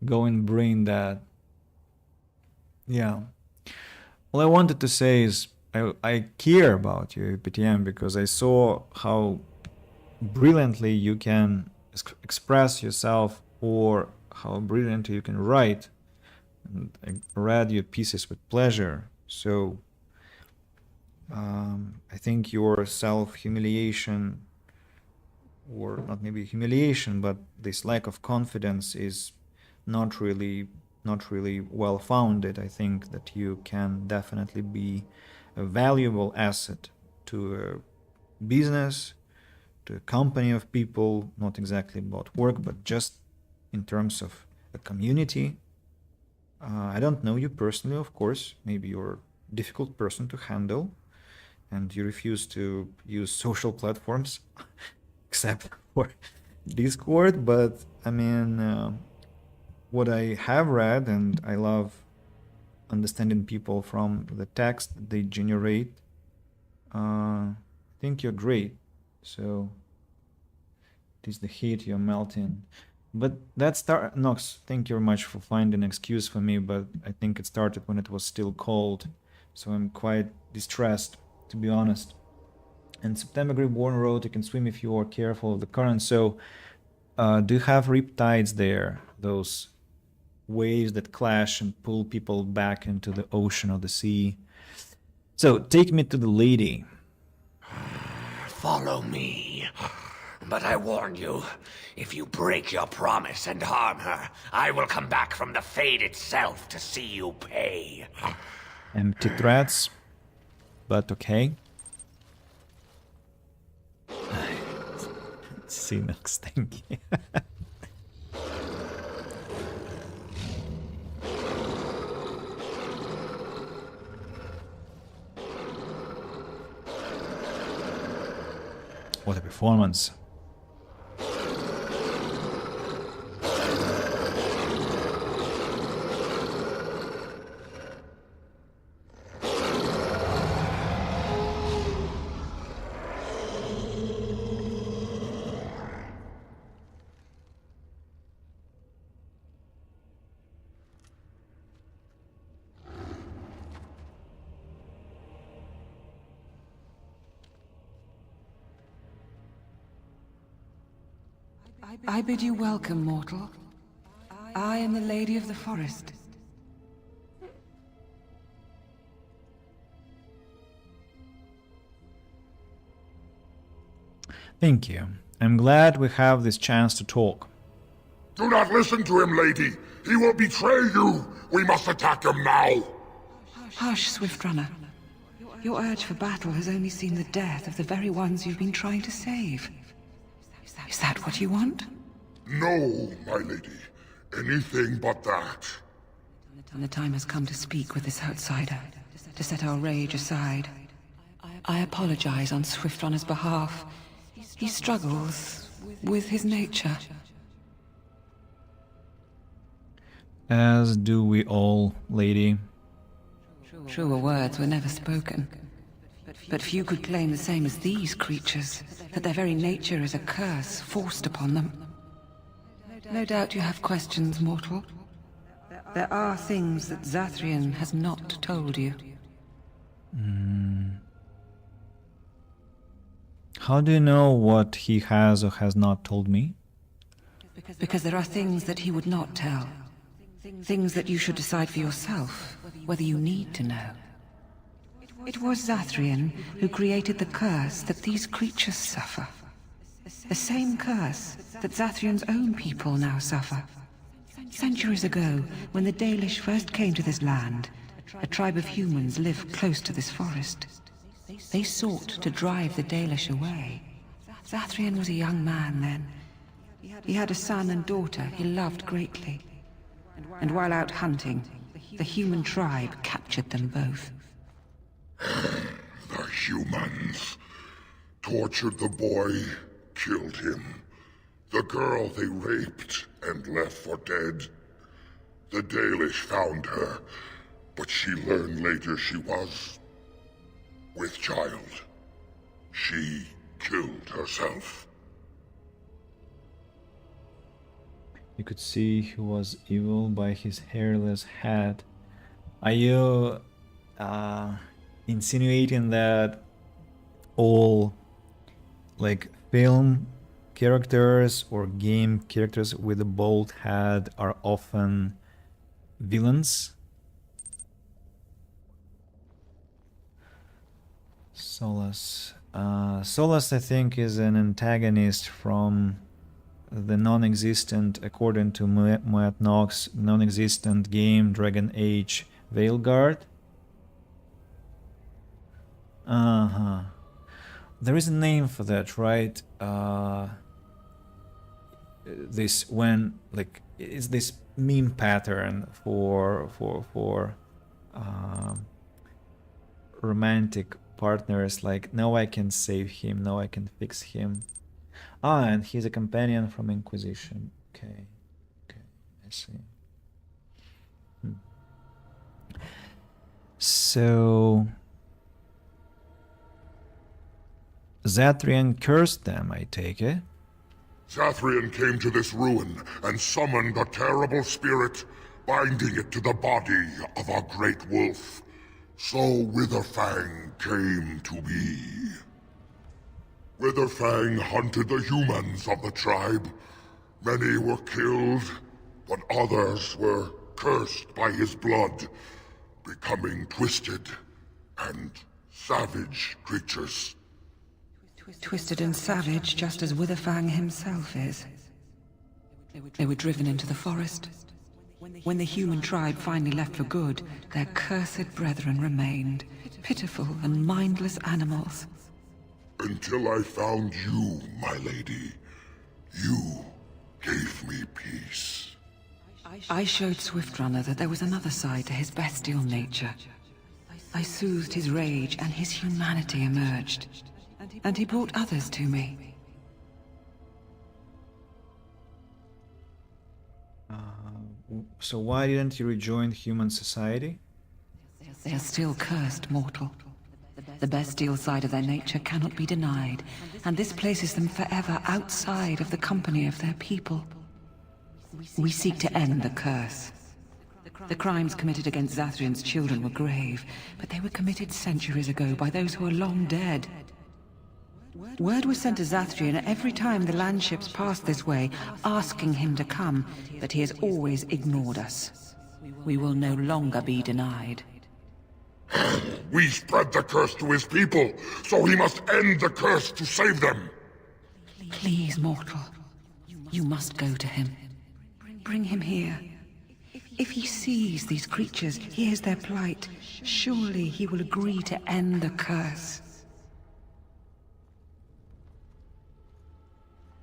going brain dead. Yeah. All I wanted to say is I care about you, PTM, because I saw how brilliantly you can express yourself or how brilliantly you can write. And I read your pieces with pleasure. So I think your self-humiliation, or not maybe humiliation, but this lack of confidence is not really well-founded. I think that you can definitely be a valuable asset to a business, to a company of people, not exactly about work, but just in terms of a community. I don't know you personally, of course. Maybe you're a difficult person to handle and you refuse to use social platforms except for Discord. But I mean, what I have read, and I love understanding people from the text that they generate, I think you're great. So it is the heat you're melting. But that Nox, thank you very much for finding an excuse for me, but I think it started when it was still cold, so I'm quite distressed, to be honest. And September Reborn wrote, you can swim if you are careful of the current. So do you have riptides there, those waves that clash and pull people back into the ocean or the sea? So take me to the lady. Follow me. But I warn you, if you break your promise and harm her, I will come back from the Fade itself to see you pay. Empty threats, but okay. Sinox, thank you. What a performance. I bid you welcome, mortal. I am the Lady of the Forest. Thank you. I'm glad we have this chance to talk. Do not listen to him, lady. He will betray you. We must attack him now. Hush, Swiftrunner. Your urge for battle has only seen the death of the very ones you've been trying to save. Is that what you want? No, my lady. Anything but that. And the time has come to speak with this outsider, to set our rage aside. I apologize on Swiftrunner's behalf. He struggles with his nature. As do we all, lady. Truer words were never spoken. But few could claim the same as these creatures, that their very nature is a curse forced upon them. No doubt you have questions, mortal. There are things that Zathrian has not told you. How do you know what he has or has not told me? Because there are things that he would not tell. Things that you should decide for yourself, whether you need to know. It was Zathrian who created the curse that these creatures suffer. The same curse that Zathrian's own people now suffer. Centuries ago, when the Dalish first came to this land, a tribe of humans lived close to this forest. They sought to drive the Dalish away. Zathrian was a young man then. He had a son and daughter he loved greatly. And while out hunting, the human tribe captured them both. The humans tortured the boy, killed him. The girl they raped and left for dead. The Dalish found her, but she learned later she was with child. She killed herself. You could see he was evil by his hairless head. Are you insinuating that all like film characters or game characters with a bald head are often villains? Solas. Solas, I think, is an antagonist from the non-existent, according to Moat Knox, non-existent game Dragon Age Veilguard. There is a name for that, right? This when like it's this meme pattern for romantic partners, like now I can save him, now I can fix him. And he's a companion from Inquisition. Okay, I see. So Zathrian cursed them, I take it. Zathrian came to this ruin and summoned a terrible spirit, binding it to the body of a great wolf. So Witherfang came to be. Witherfang hunted the humans of the tribe. Many were killed, but others were cursed by his blood, becoming twisted and savage creatures. Twisted and savage, just as Witherfang himself is. They were driven into the forest. When the human tribe finally left for good, their cursed brethren remained, pitiful and mindless animals. Until I found you, my lady. You gave me peace. I showed Swiftrunner that there was another side to his bestial nature. I soothed his rage and his humanity emerged. And he brought others to me. So why didn't you rejoin human society? They are still cursed, mortal. The bestial side of their nature cannot be denied, and this places them forever outside of the company of their people. We seek to end the curse. The crimes committed against Zathrian's children were grave, but they were committed centuries ago by those who are long dead. Word was sent to Zathrian every time the landships passed this way, asking him to come, but he has always ignored us. We will no longer be denied. We spread the curse to his people, so he must end the curse to save them. Please, mortal. You must go to him. Bring him here. If he sees these creatures, hears their plight, surely he will agree to end the curse.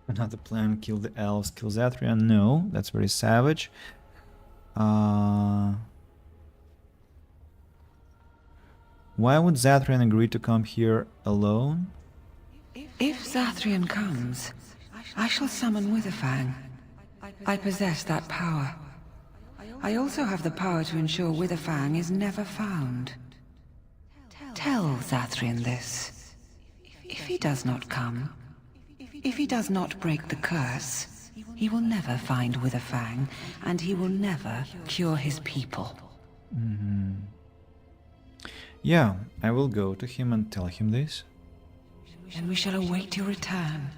Another plan, kill the elves, kill Zathrian? No, that's very savage. Why would Zathrian agree to come here alone? If Zathrian comes, I shall summon Witherfang. I possess that power. I also have the power to ensure Witherfang is never found. Tell Zathrian this. If he does not come, if he does not break the curse, he will never find Witherfang, and he will never cure his people. Yeah, I will go to him and tell him this. And we shall await your return.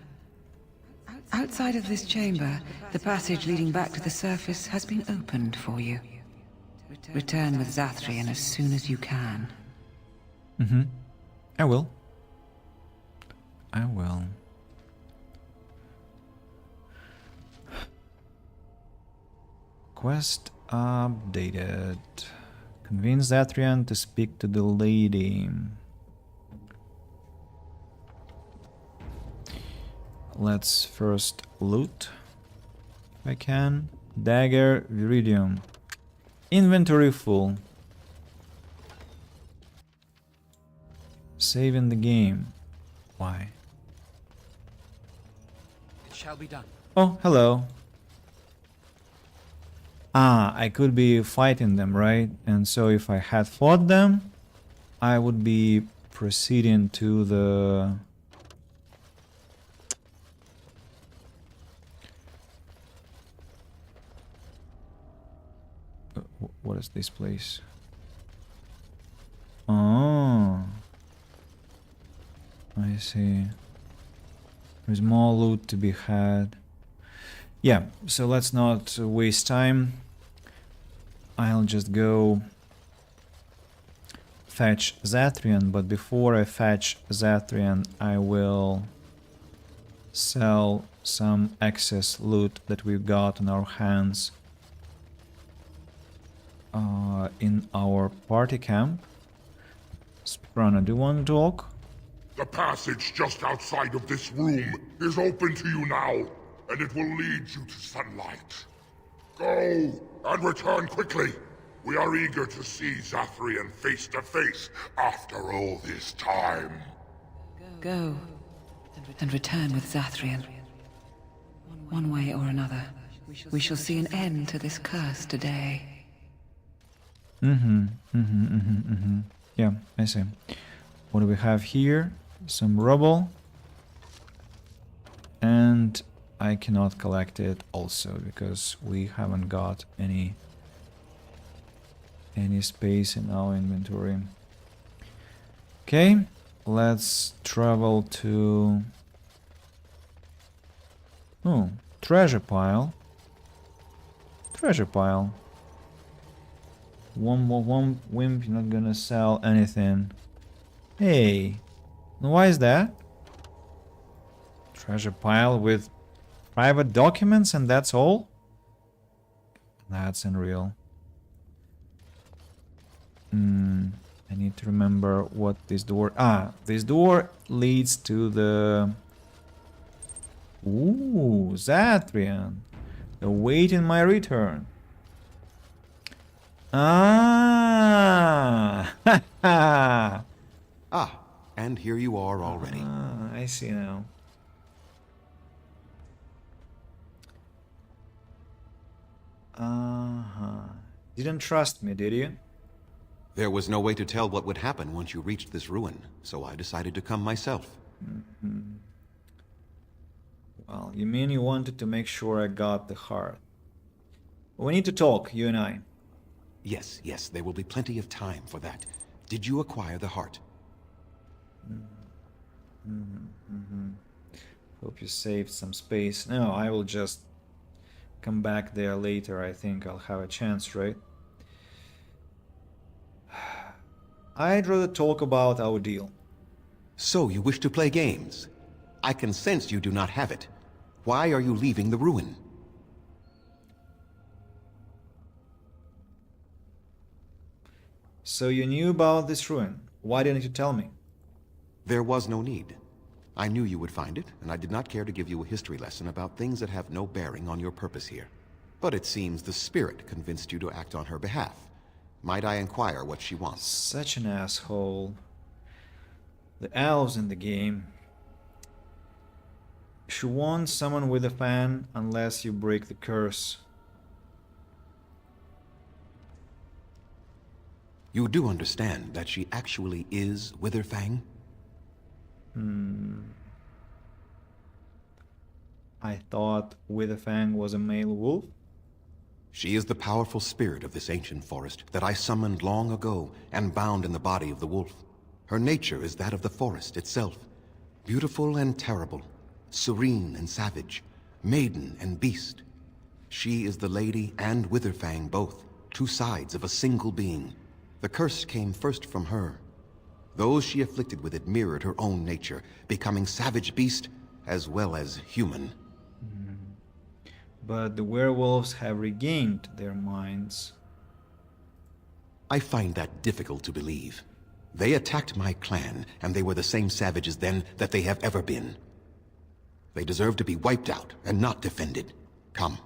Outside of this chamber, the passage leading back to the surface has been opened for you. Return with Zathrian as soon as you can. I will. Quest updated. Convince Zathrian to speak to the lady. Let's first loot, if I can. Dagger, Viridium. Inventory full. Saving the game. Why? It shall be done. Oh, hello. Ah, I could be fighting them, right? And so if I had fought them, I would be proceeding to the... What is this place? Oh, I see. There's more loot to be had. Yeah, so let's not waste time. I'll just go fetch Zathrian, but before I fetch Zathrian, I will sell some excess loot that we've got in our hands in our party camp. Sprana, do you want to talk? The passage just outside of this room is open to you now, and it will lead you to sunlight. Go, and return quickly. We are eager to see Zathrian face to face after all this time. Go, and return with Zathrian. One way or another, we shall see an end to this curse today. Yeah, I see. What do we have here? Some rubble. And I cannot collect it also because we haven't got any space in our inventory. Okay, let's travel to... Oh, treasure pile. Treasure pile. One wimp, you're not gonna sell anything. Hey, why is that? Treasure pile with private documents and that's all? That's unreal. I need to remember what this door... Ah, this door leads to the... Ooh, Zathrian. Awaiting my return. Ah! Ah, and here you are already. Ah, I see now. Didn't trust me, did you? There was no way to tell what would happen once you reached this ruin, so I decided to come myself. Well, you mean you wanted to make sure I got the heart. We need to talk, you and I. Yes, there will be plenty of time for that. Did you acquire the heart? Hope you saved some space. No, I will just come back there later. I think I'll have a chance, right? I'd rather talk about our deal. So you wish to play games? I can sense you do not have it. Why are you leaving the ruin? So you knew about this ruin. Why didn't you tell me? There was no need. I knew you would find it, and I did not care to give you a history lesson about things that have no bearing on your purpose here. But it seems the spirit convinced you to act on her behalf. Might I inquire what she wants? Such an asshole. The elves in the game. She wants someone with a fan unless you break the curse. You do understand that she actually is Witherfang? I thought Witherfang was a male wolf. She is the powerful spirit of this ancient forest that I summoned long ago and bound in the body of the wolf. Her nature is that of the forest itself. Beautiful and terrible, serene and savage, maiden and beast. She is the lady and Witherfang both, two sides of a single being. The curse came first from her. Those she afflicted with it mirrored her own nature, becoming savage beast as well as human. But the werewolves have regained their minds. I find that difficult to believe. They attacked my clan, and they were the same savages then that they have ever been. They deserve to be wiped out and not defended. Come,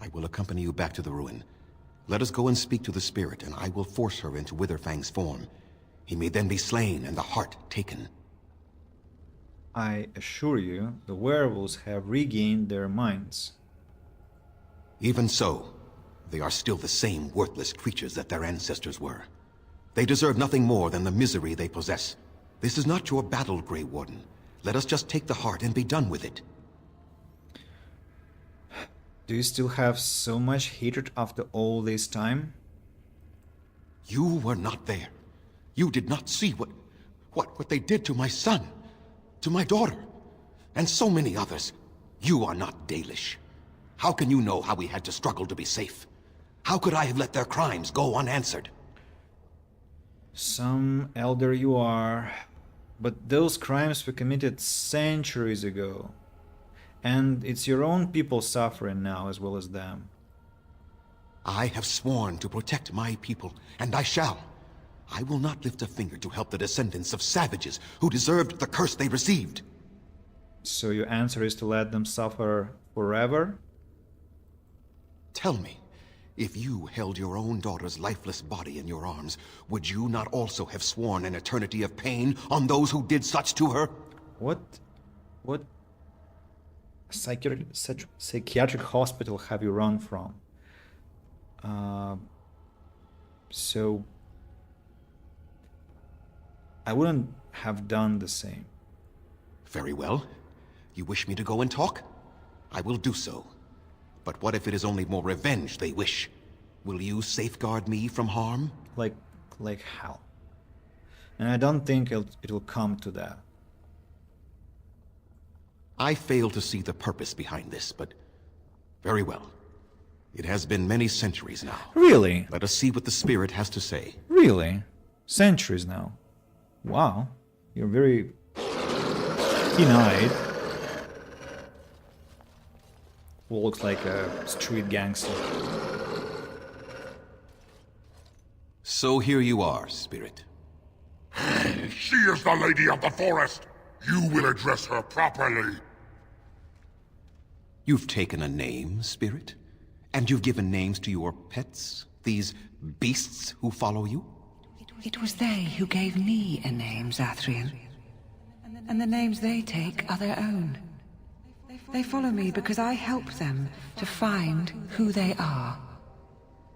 I will accompany you back to the ruin. Let us go and speak to the spirit, and I will force her into Witherfang's form. He may then be slain and the heart taken. I assure you, the werewolves have regained their minds. Even so, they are still the same worthless creatures that their ancestors were. They deserve nothing more than the misery they possess. This is not your battle, Grey Warden. Let us just take the heart and be done with it. Do you still have so much hatred after all this time? You were not there. You did not see what they did to my son, to my daughter, and so many others. You are not Dalish. How can you know how we had to struggle to be safe? How could I have let their crimes go unanswered? Some elder you are, but those crimes were committed centuries ago. And it's your own people suffering now as well as them. I have sworn to protect my people, and I shall. I will not lift a finger to help the descendants of savages who deserved the curse they received. So your answer is to let them suffer forever? Tell me, if you held your own daughter's lifeless body in your arms, would you not also have sworn an eternity of pain on those who did such to her? What psychiatric hospital have you run from? So I wouldn't have done the same. Very well. You wish me to go and talk? I will do so. But what if it is only more revenge they wish? Will you safeguard me from harm? Like how? And I don't think it'll come to that. I fail to see the purpose behind this, but very well. It has been many centuries now. Really? Let us see what the spirit has to say. Really? Centuries now? Wow. You're very keen-eyed. Who looks like a street gangster. So here you are, spirit. She is the Lady of the Forest. You will address her properly. You've taken a name, spirit? And you've given names to your pets? These beasts who follow you? It was they who gave me a name, Zathrian. And the names they take are their own. They follow me because I help them to find who they are.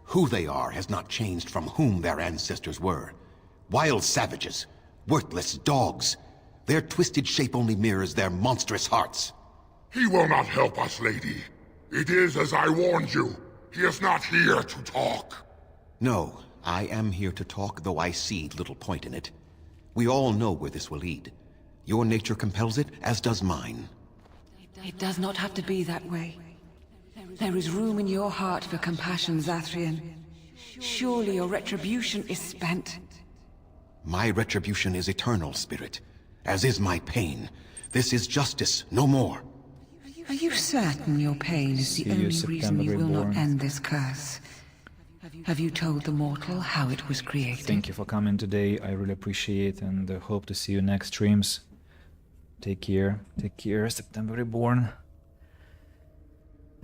Who they are has not changed from whom their ancestors were. Wild savages, worthless dogs. Their twisted shape only mirrors their monstrous hearts. He will not help us, lady. It is as I warned you. He is not here to talk. No, I am here to talk, though I see little point in it. We all know where this will lead. Your nature compels it, as does mine. It does not have to be that way. There is room in your heart for compassion, Zathrian. Surely your retribution is spent. My retribution is eternal, spirit, as is my pain. This is justice, no more. Are you certain your pain is the only reason you will not end this curse? Have you told the mortal how it was created? Thank you for coming today. I really appreciate and hope to see you next streams. Take care, September Reborn.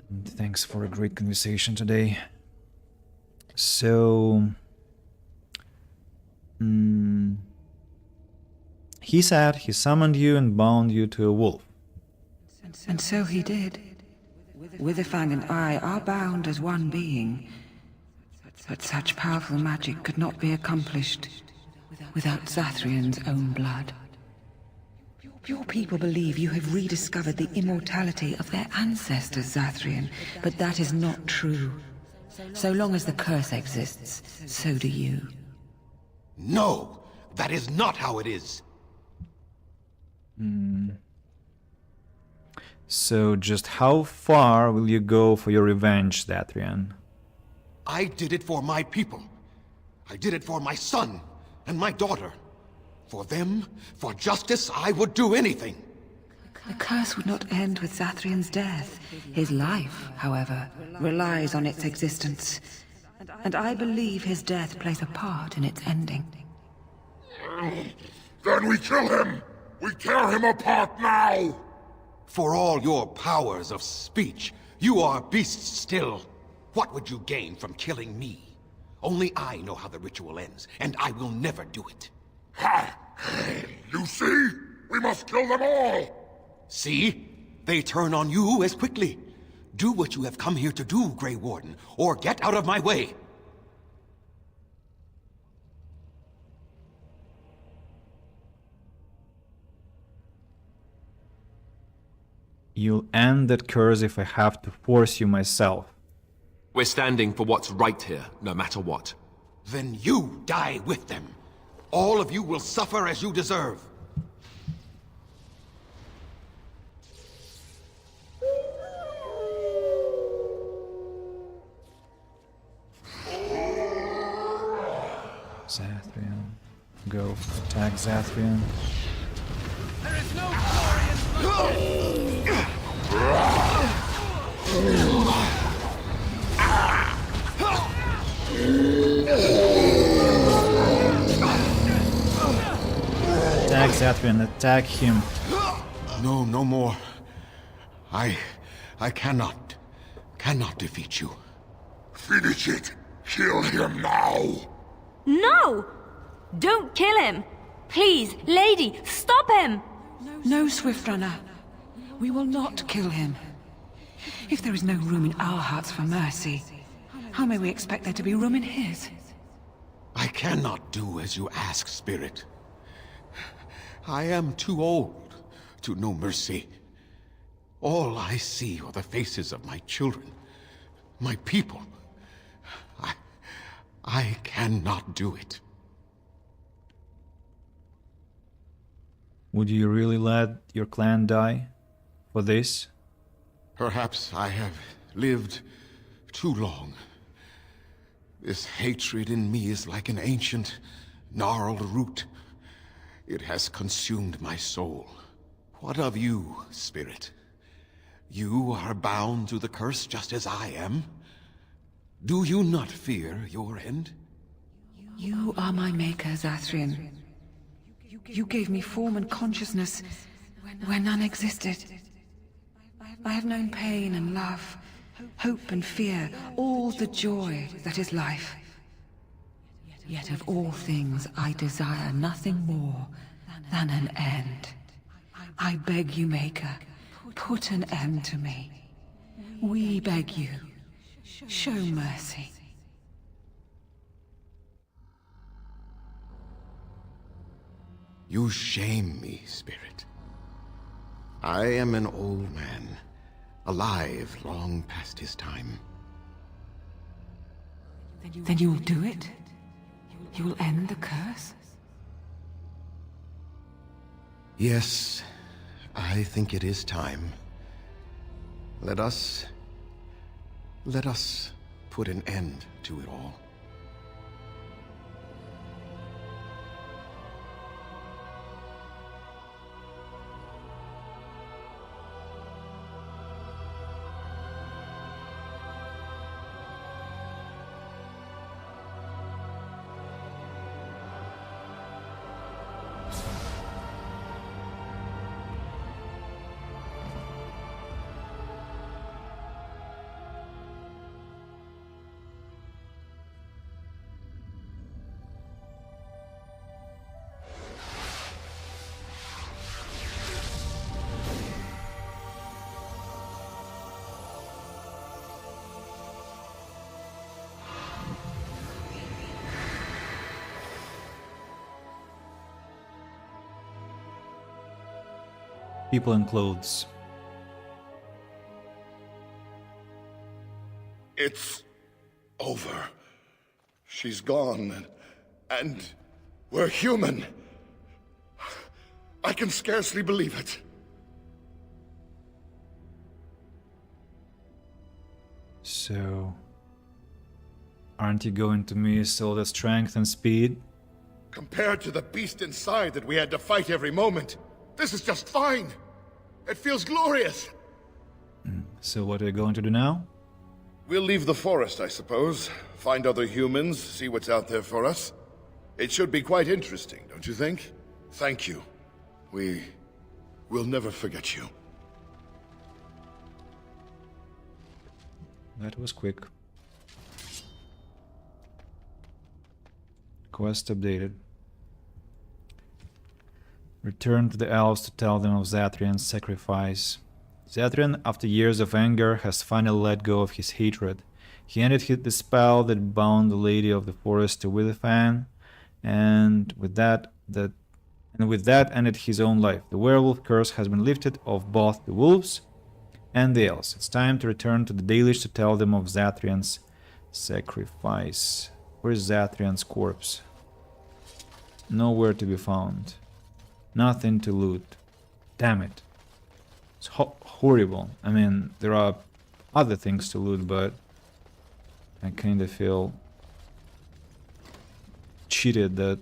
And thanks for a great conversation today. So, he said he summoned you and bound you to a wolf. And so he did. Witherfang and I are bound as one being. But such powerful magic could not be accomplished without Zathrian's own blood. Your people believe you have rediscovered the immortality of their ancestors, Zathrian, but that is not true. So long as the curse exists, so do you. No! That is not how it is! So just how far will you go for your revenge, Zathrian? I did it for my people. I did it for my son and my daughter. For them, for justice, I would do anything. The curse would not end with Zathrian's death. His life, however, relies on its existence. And I believe his death plays a part in its ending. Then we kill him! We tear him apart now! For all your powers of speech, you are beasts still. What would you gain from killing me? Only I know how the ritual ends, and I will never do it. Ha! You see? We must kill them all! See? They turn on you as quickly. Do what you have come here to do, Grey Warden, or get out of my way. You'll end that curse if I have to force you myself. We're standing for what's right here, no matter what. Then you die with them. All of you will suffer as you deserve. Zathrian. Go. Attack Zathrian. There is no glory in Attack Zathrian. Attack him. No, no more. I cannot defeat you. Finish it! Kill him now! No! Don't kill him! Please, lady, stop him! No, Swiftrunner. We will not kill him. If there is no room in our hearts for mercy, how may we expect there to be room in his? I cannot do as you ask, Spirit. I am too old to know mercy. All I see are the faces of my children, my people. I cannot do it. Would you really let your clan die for this? Perhaps I have lived too long. This hatred in me is like an ancient, gnarled root. It has consumed my soul. What of you, Spirit? You are bound to the curse just as I am. Do you not fear your end? You are my maker, Zathrian. You gave me form and consciousness where none existed. I have known pain and love, hope and fear, all the joy that is life. Yet of all things I desire nothing more than an end. I beg you, Maker, put an end to me. We beg you, show mercy. You shame me, Spirit. I am an old man, alive long past his time. Then you will do it? You will end the curse? Yes, I think it is time. Let us put an end to it all. People in clothes. It's over. She's gone, and we're human. I can scarcely believe it. So, aren't you going to miss all the strength and speed? Compared to the beast inside that we had to fight every moment, this is just fine. It feels glorious! So what are you going to do now? We'll leave the forest, I suppose. Find other humans, see what's out there for us. It should be quite interesting, don't you think? Thank you. We'll never forget you. That was quick. Quest updated. Return to the elves to tell them of Zathrian's sacrifice. Zathrian, after years of anger, has finally let go of his hatred. He ended the spell that bound the Lady of the Forest to Witherfang, and with that ended his own life. The werewolf curse has been lifted off both the wolves and the elves. It's time to return to the Dalish to tell them of Zathrian's sacrifice. Where's Zathrian's corpse? Nowhere to be found. Nothing to loot. Damn it. It's horrible. I mean, there are other things to loot, but I kind of feel cheated that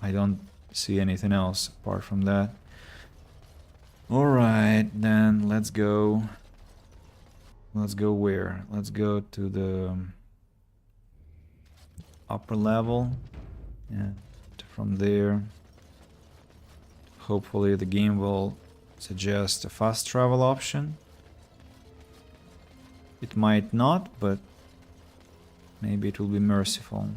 I don't see anything else apart from that. Alright, then let's go. Let's go where? Let's go to the upper level, and from there hopefully the game will suggest a fast travel option. It might not, but maybe it will be merciful.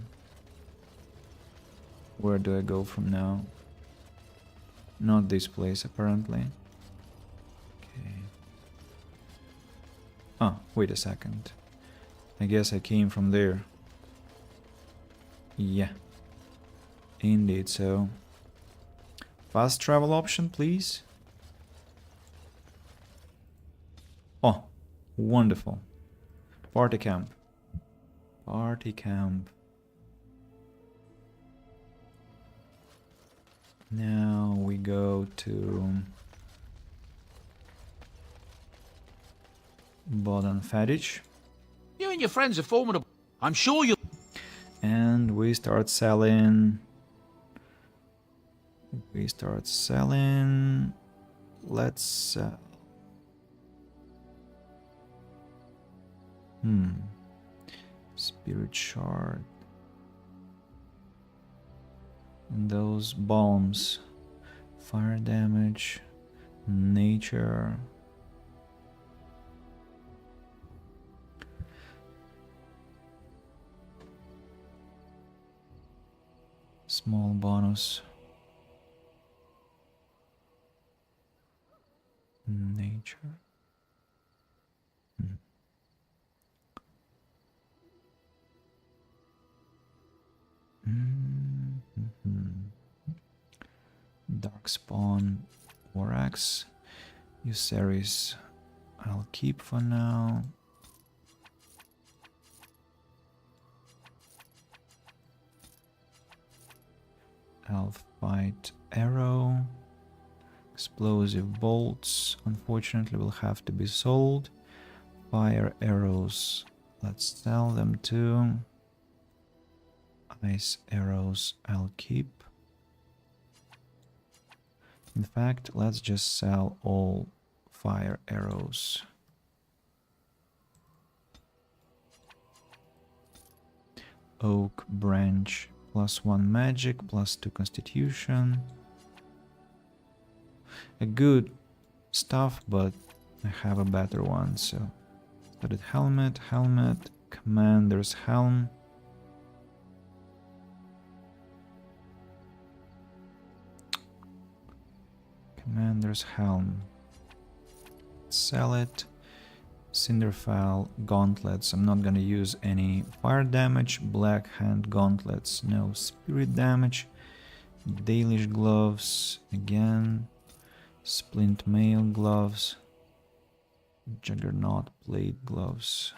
Where do I go from now? Not this place, apparently. Okay. Oh, wait a second. I guess I came from there. Yeah. Indeed, so. Fast travel option, please. Oh, wonderful. Party camp. Party camp. Now we go to Bodan Fadich. You and your friends are formidable. I'm sure you'll... And we start selling. Let's sell. Spirit shard. And those bombs. Fire damage. Nature. Small bonus. Nature. Darkspawn, Vorax, Euceris, I'll keep for now. Elfbite Arrow, Explosive Bolts, unfortunately will have to be sold. Fire Arrows, let's sell them too. Ice Arrows I'll keep. In fact, let's just sell all Fire Arrows. Oak Branch, +1 magic, +2 constitution. A good stuff, but I have a better one, so. Studded helmet, Commander's helm. Commander's helm. Sell it. Cinderfell gauntlets. I'm not gonna use any fire damage. Black hand gauntlets. No spirit damage. Dalish gloves again. Splint mail gloves. Juggernaut blade gloves.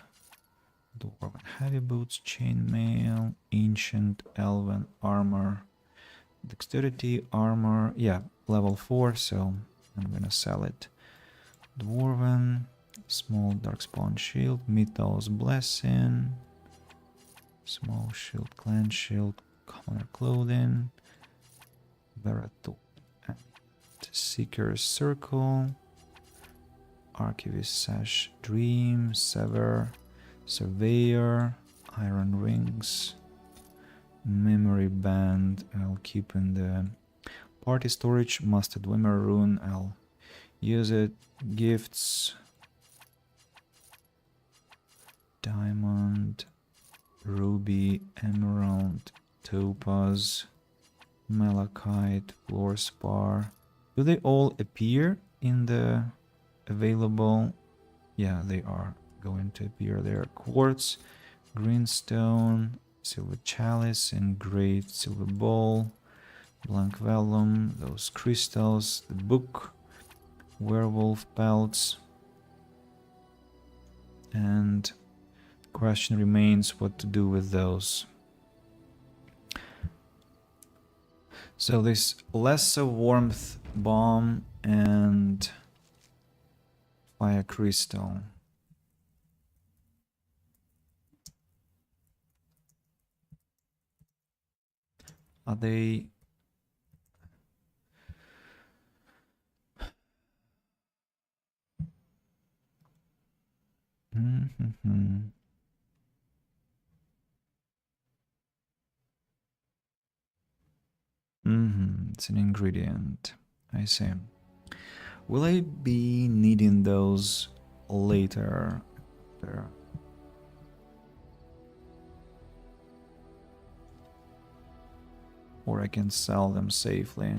Dwarven heavy boots. Chainmail. Ancient elven armor. Dexterity armor. Yeah, level 4, so I'm gonna sell it. Dwarven. Small Darkspawn shield. Mythos blessing. Small shield. Clan shield. Commoner clothing. Verathor. Seeker's Circle, Archivist Sash Dream, Sever, Surveyor, Iron Rings, Memory Band, I'll keep in the party storage, Mustard Wimmer Rune, I'll use it, Gifts, Diamond, Ruby, Emerald, Topaz, Malachite, Fluorspar. Do they all appear in the available? Yeah, they are going to appear there. Quartz, Greenstone, Silver Chalice, Engraved Silver Bowl, Blank Vellum, those crystals, the book, Werewolf Pelts. And question remains what to do with those. So this Lesser Warmth Bomb and Fire Crystal. Are they... It's an ingredient. I see. Will I be needing those later? Or I can sell them safely.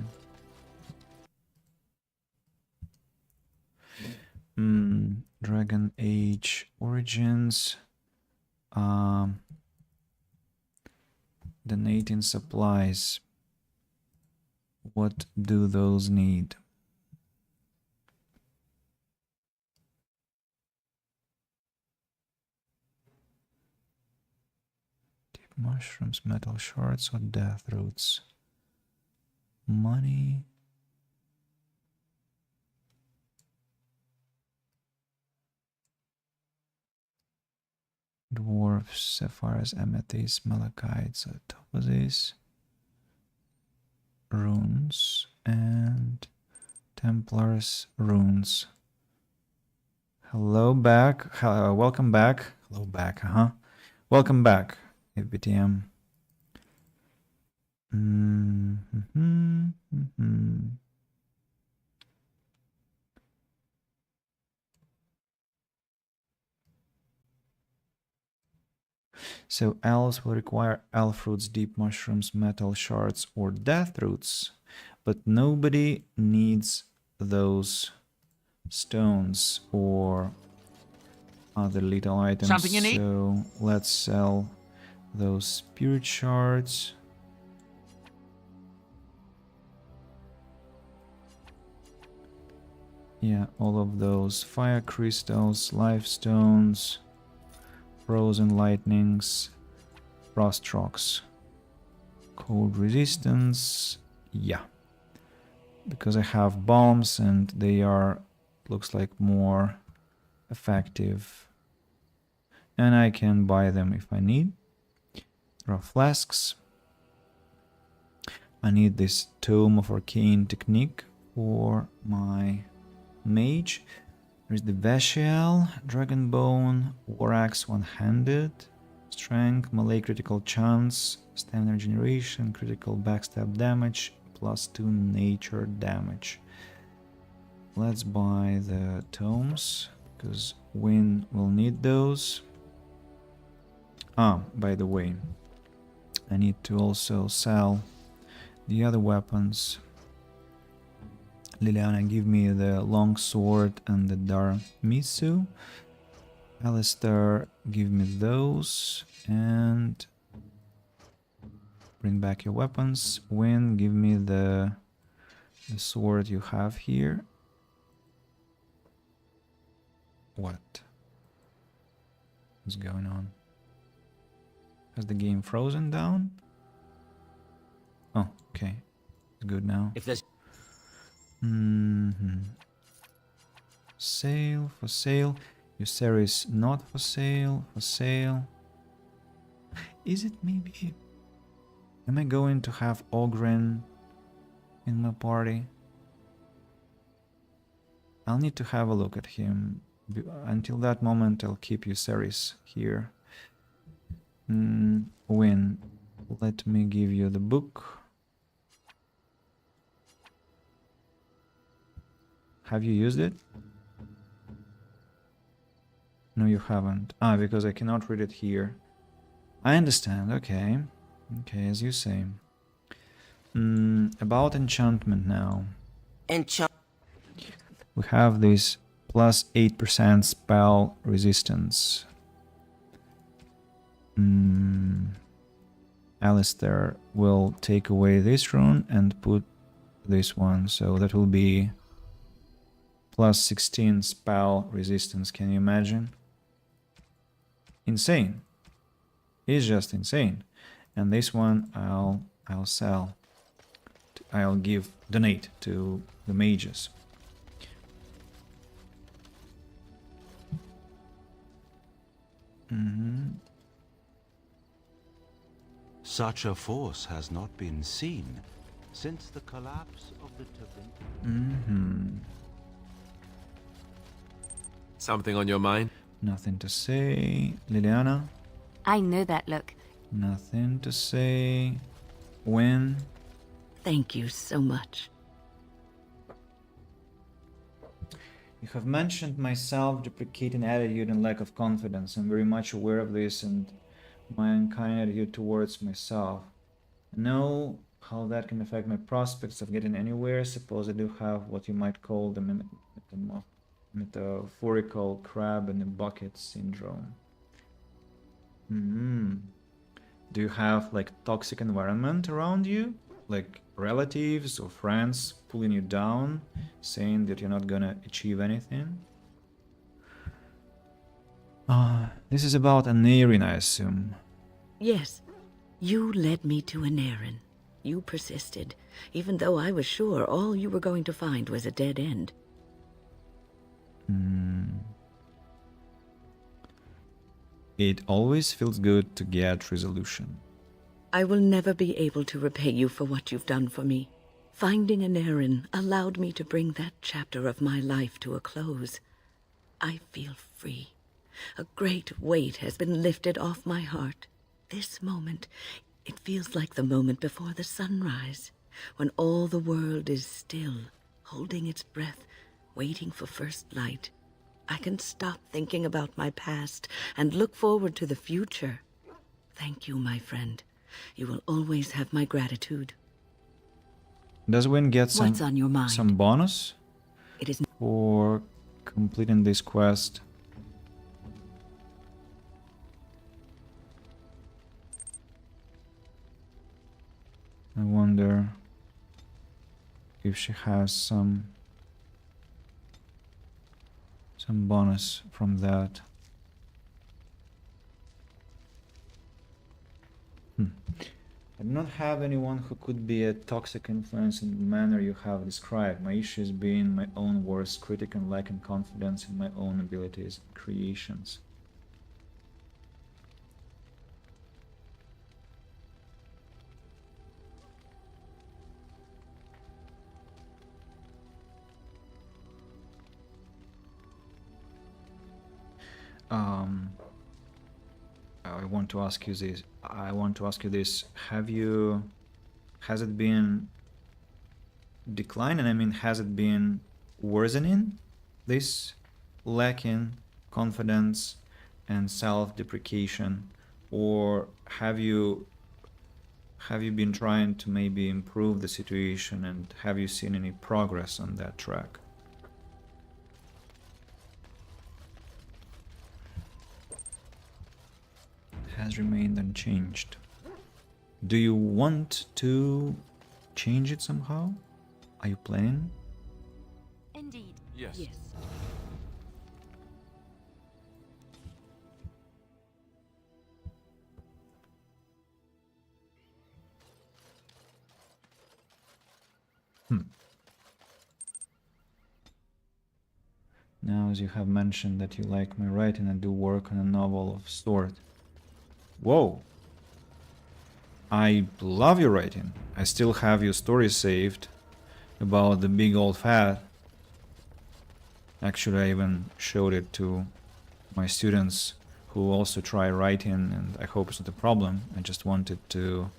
Dragon Age Origins. Donating supplies. What do those need? Deep mushrooms, metal shards, or death roots? Money. Dwarfs, sapphires, amethysts, malachites, topazes, runes, and Templars runes. Hello back. Welcome back. Hello back, Welcome back, FBTM. So elves will require elf roots, deep mushrooms, metal shards, or death roots, but nobody needs those stones or other little items. Something you need? So let's sell those spirit shards. Yeah, all of those fire crystals, life stones, frozen lightnings, frost rocks, cold resistance. Yeah, because I have bombs and they are, looks like, more effective, and I can buy them if I need. There are flasks. I need this Tome of Arcane Technique for my mage. There's the Veshiel, Dragonbone, War Axe one-handed, Strength, Melee critical chance, Stamina regeneration, critical backstab damage, +2 nature damage. Let's buy the tomes, because Wynn will need those. By the way, I need to also sell the other weapons. Liliana, give me the long sword and the Darmitsu. Alistair, give me those and bring back your weapons. Wynn, give me the sword you have here. What? What's going on? Has the game frozen down? Oh, okay. It's good now. If there's Sale, for sale. Euceris not for sale, for sale. Is it maybe... Am I going to have Oghren in my party? I'll need to have a look at him. Until that moment, I'll keep you Ceres here. Win. Let me give you the book. Have you used it? No, you haven't. Ah, because I cannot read it here. I understand. Okay. Okay, as you say. About enchantment now. We have this plus 8% spell resistance. Alistair will take away this rune and put this one, so that will be plus 16 spell resistance. Can you imagine? Insane. It's just insane. And this one I'll sell. I'll donate to the mages. Such a force has not been seen since the collapse of the Tevinter. Something on your mind? Nothing to say. Liliana? I know that look. Nothing to say. Win? Thank you so much. You have mentioned my self-deprecating attitude and lack of confidence. I'm very much aware of this and my unkind attitude towards myself. I know how that can affect my prospects of getting anywhere. Suppose I do have what you might call the metaphorical crab in the bucket syndrome. Do you have like toxic environment around you? Like relatives or friends pulling you down, saying that you're not gonna achieve anything? This is about Aneirin, I assume. Yes, you led me to Aneirin. You persisted, even though I was sure all you were going to find was a dead end. It always feels good to get resolution. I will never be able to repay you for what you've done for me. Finding Aneirin allowed me to bring that chapter of my life to a close. I feel free. A great weight has been lifted off my heart. This moment, it feels like the moment before the sunrise, when all the world is still, holding its breath, waiting for first light. I can stop thinking about my past and look forward to the future. Thank you, my friend. You will always have my gratitude. Does Win get What's on your mind? some bonus It is for completing this quest? I wonder if she has some bonus from that. I do not have anyone who could be a toxic influence in the manner you have described. My issue is being my own worst critic and lacking confidence in my own abilities and creations. I want to ask you this. Has it been declining? I mean, has it been worsening? This lacking confidence and self-deprecation, or have you been trying to maybe improve the situation, and have you seen any progress on that track? Has remained unchanged. Do you want to change it somehow? Are you planning? Indeed. Yes. Yes. Now, as you have mentioned that you like my writing, I do work on a novel of sort. Whoa! I love your writing. I still have your story saved about the big old fat. Actually, I even showed it to my students who also try writing, and I hope it's not a problem. I just wanted to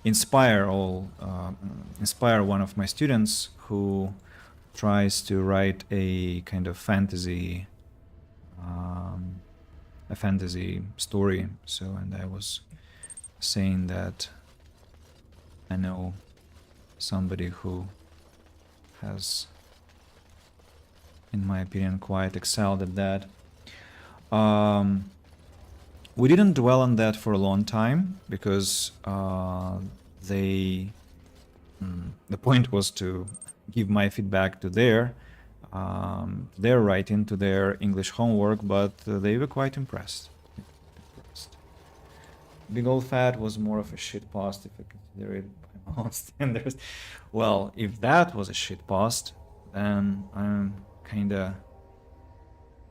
inspire one of my students who tries to write a kind of fantasy story. So, and I was saying that I know somebody who has, in my opinion, quite excelled at that. We didn't dwell on that for a long time because the point was to give my feedback to their writing, to their English homework, but they were quite impressed. Big Old Fat was more of a shitpost if I consider it by my own standards. Well, if that was a shitpost, then I'm kinda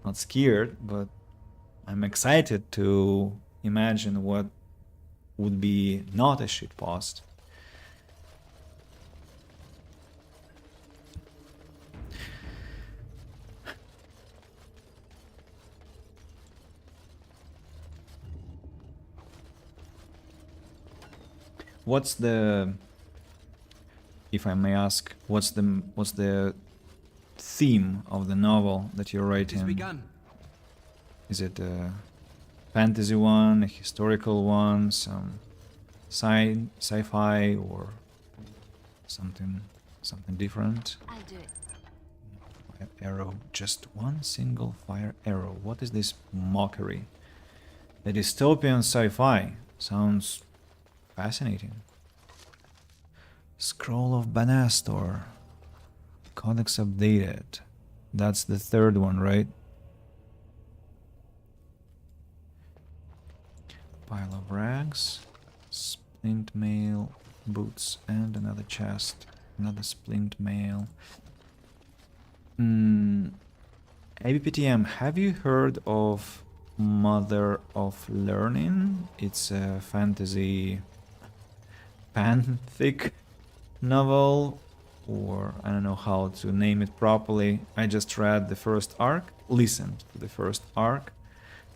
not scared, but I'm excited to imagine what would be not a shitpost. What's the, if I may ask, what's the theme of the novel that you're writing? It's begun. Is it a fantasy one, a historical one, some sci-fi, or something different? I'll do it. Fire arrow, just one single fire arrow. What is this mockery? A dystopian sci-fi sounds fascinating. Scroll of Banastor. Codex updated. That's the third one, right? Pile of rags. Splint mail. Boots. And another chest. Another splint mail. ABPTM, have you heard of Mother of Learning? It's a fantasy fanfic novel, or I don't know how to name it properly. I just read the first arc, listened to the first arc,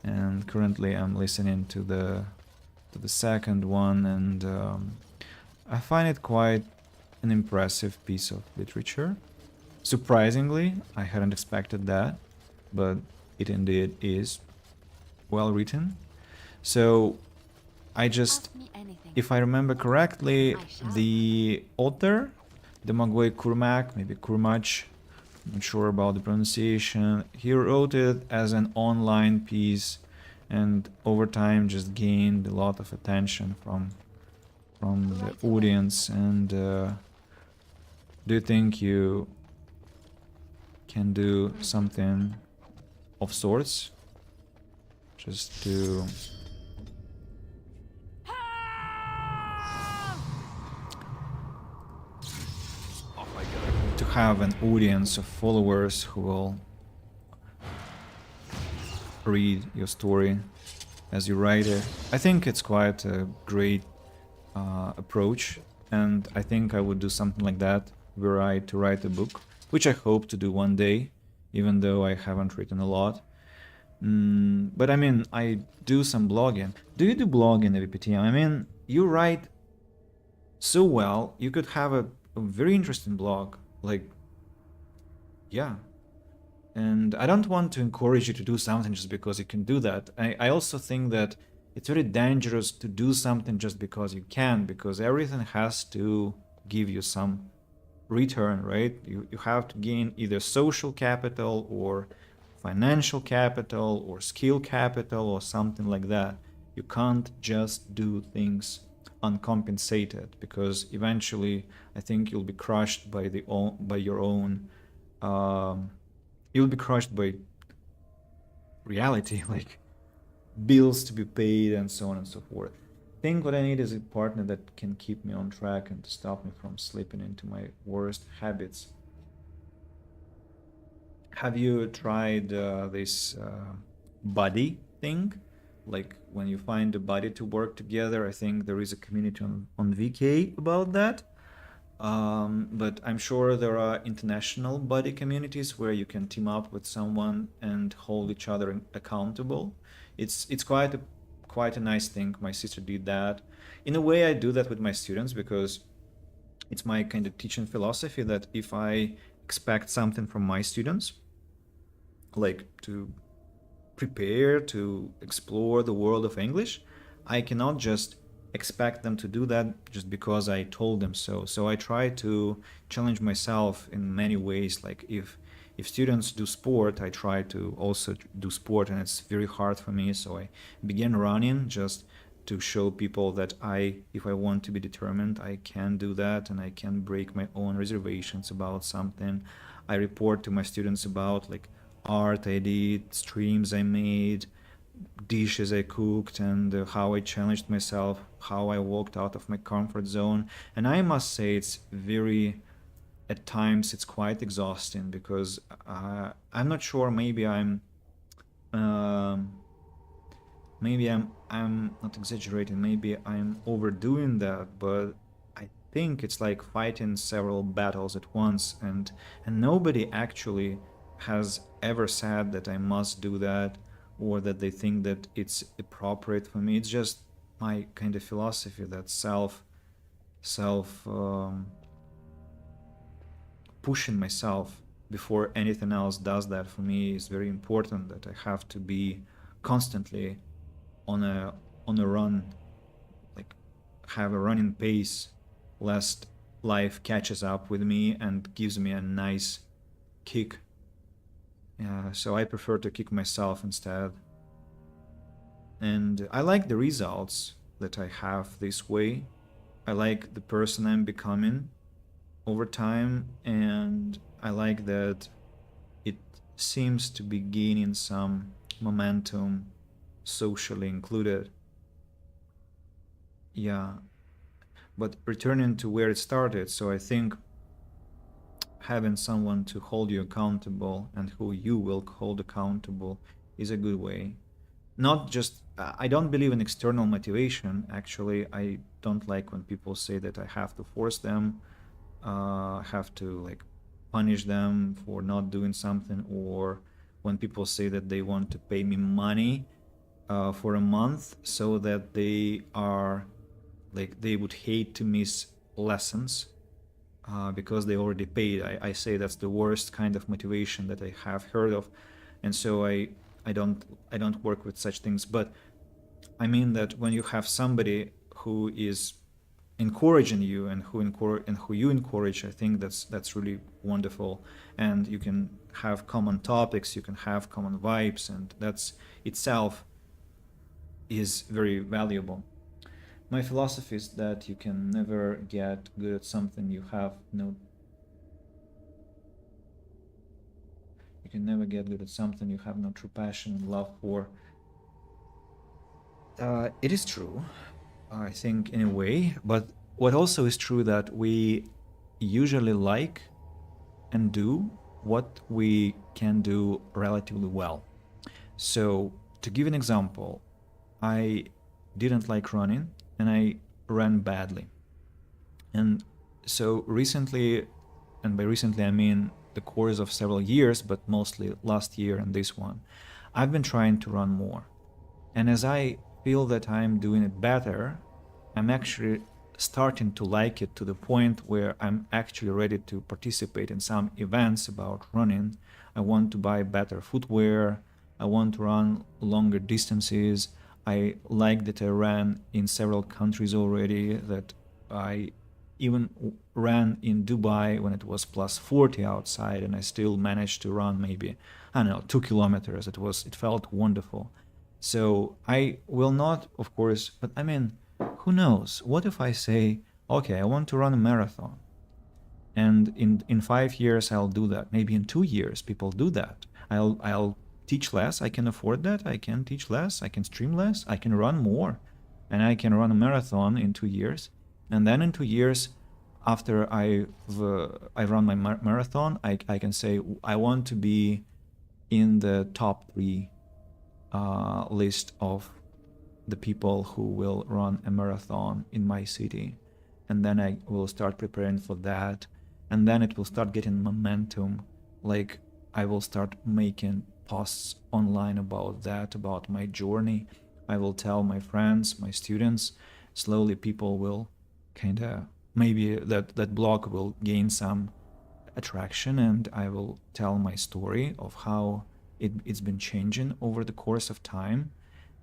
and currently I'm listening to the second one, and I find it quite an impressive piece of literature. Surprisingly, I hadn't expected that, but it indeed is well written. So I just, if I remember correctly, the author, Domagoj Kurmak, maybe Kurmach, I'm not sure about the pronunciation, he wrote it as an online piece, and over time just gained a lot of attention from the audience. And do you think you can do something of sorts, just to have an audience of followers who will read your story as you write it? I think it's quite a great approach, and I think I would do something like that were I to write a book, which I hope to do one day, even though I haven't written a lot. But I mean, I do some blogging. Do you do blogging, ABPTM? I mean, you write so well, you could have a very interesting blog. Like, yeah. And I don't want to encourage you to do something just because you can do that. I also think that it's very dangerous to do something just because you can, because everything has to give you some return, right? You have to gain either social capital or financial capital or skill capital or something like that. You can't just do things uncompensated, because eventually I think you'll be crushed by your own you'll be crushed by reality, like bills to be paid and so on and so forth. I think what I need is a partner that can keep me on track and to stop me from slipping into my worst habits. Have you tried this buddy thing? Like when you find a buddy to work together, I think there is a community on VK about that. But I'm sure there are international buddy communities where you can team up with someone and hold each other accountable. It's quite a nice thing. My sister did that. In a way, I do that with my students because it's my kind of teaching philosophy that if I expect something from my students, like to prepare to explore the world of English, I cannot just expect them to do that just because I told them so. So I try to challenge myself in many ways. Like if students do sport, I try to also do sport, and it's very hard for me. So I began running just to show people that if I want to be determined, I can do that, and I can break my own reservations about something. I report to my students about like art I did, streams I made, dishes I cooked, and how I challenged myself, how I walked out of my comfort zone. And I must say it's very, at times it's quite exhausting because I'm not sure, maybe I'm not exaggerating, maybe I'm overdoing that, but I think it's like fighting several battles at once, and nobody actually has ever said that I must do that or that they think that it's appropriate for me. It's just my kind of philosophy that pushing myself before anything else does that for me is very important, that I have to be constantly on a run, like have a running pace, lest life catches up with me and gives me a nice kick. So I prefer to kick myself instead. And I like the results that I have this way. I like the person I'm becoming over time, and I like that it seems to be gaining some momentum, socially included. Yeah, but returning to where it started, so I think having someone to hold you accountable and who you will hold accountable is a good way. Not just, I don't believe in external motivation, actually. I don't like when people say that I have to force them, have to like punish them for not doing something, or when people say that they want to pay me money for a month so that they are like, they would hate to miss lessons because they already paid. I say that's the worst kind of motivation that I have heard of, and so I don't work with such things. But I mean that when you have somebody who is encouraging you and who you encourage, I think that's really wonderful, and you can have common topics, you can have common vibes, and that's itself is very valuable. My philosophy is that you can never get good at something you have no true passion and love for. It is true, I think, in a way, but what also is true that we usually like and do what we can do relatively well. So to give an example, I didn't like running and I ran badly. And so recently, and by recently I mean the course of several years, but mostly last year and this one, I've been trying to run more. And as I feel that I'm doing it better, I'm actually starting to like it to the point where I'm actually ready to participate in some events about running. I want to buy better footwear. I want to run longer distances. I like that I ran in several countries already, that I even ran in Dubai when it was plus 40 outside, and I still managed to run maybe, I don't know, 2 kilometers. It felt wonderful. So I will not, of course, but I mean, who knows? What if I say, okay, I want to run a marathon, and in 5 years I'll do that. Maybe in 2 years people do that. I'll teach less. I can afford that. I can teach less. I can stream less. I can run more, and I can run a marathon in 2 years. And then in 2 years, after I run my marathon, I can say I want to be in the top 3 list of the people who will run a marathon in my city. and then I will start preparing for that, and then it will start getting momentum. Like I will start making posts online about that, about my journey. I will tell my friends, my students. Slowly people will kind of, maybe that blog will gain some attraction, and I will tell my story of how it's been changing over the course of time,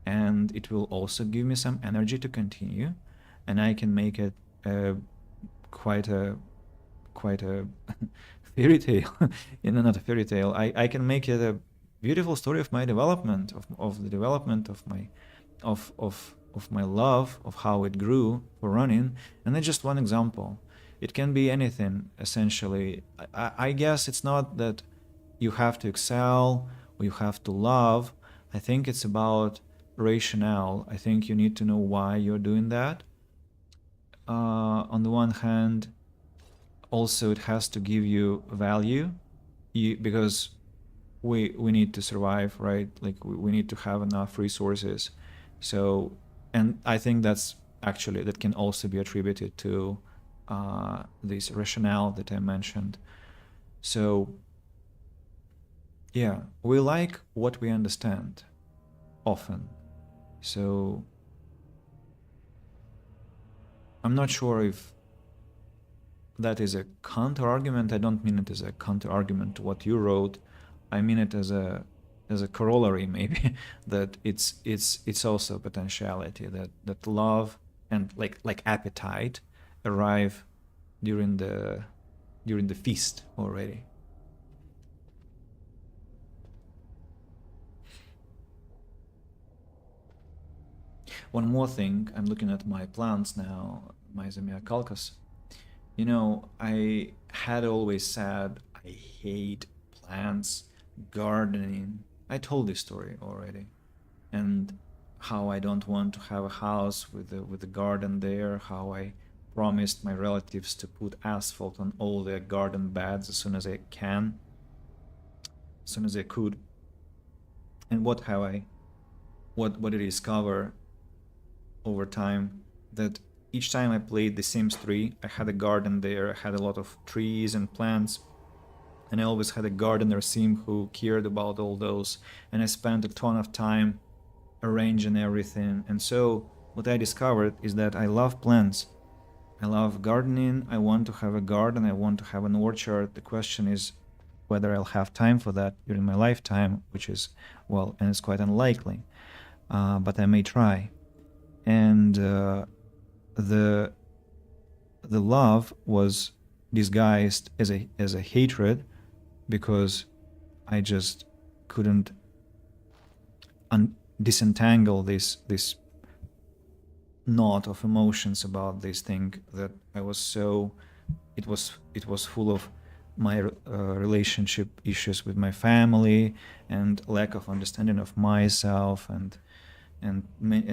and it will also give me some energy to continue, and I can make it quite a fairy tale. Not a fairy tale. I can make it a beautiful story of my development, of the development of my love, of how it grew for running. And that's just one example. It can be anything, essentially. I guess it's not that you have to excel or you have to love. I think it's about rationale. I think you need to know why you're doing that. On the one hand, also it has to give you value, because we need to survive, right? Like we need to have enough resources. So, and I think that's actually, that can also be attributed to this rationale that I mentioned. So yeah, we like what we understand often. So I'm not sure if that is a counter-argument. I don't mean it as a counter-argument to what you wrote. I mean it as a corollary, maybe, that it's also a potentiality that love and like appetite arrive during the feast already. One more thing, I'm looking at my plants now, my Zamioculcas. You know, I had always said I hate plants, gardening. I told this story already, and how I don't want to have a house with a garden there, how I promised my relatives to put asphalt on all their garden beds as soon as I can, as soon as I could. And what did I discover over time? That each time I played The Sims 3, I had a garden there, I had a lot of trees and plants, and I always had a gardener sim who cared about all those, and I spent a ton of time arranging everything. And so what I discovered is that I love plants. I love gardening, I want to have a garden, I want to have an orchard. The question is whether I'll have time for that during my lifetime, which is, well, and it's quite unlikely, but I may try. And the love was disguised as a hatred, because I just couldn't disentangle this knot of emotions about this thing that I was so, it was full of my relationship issues with my family and lack of understanding of myself and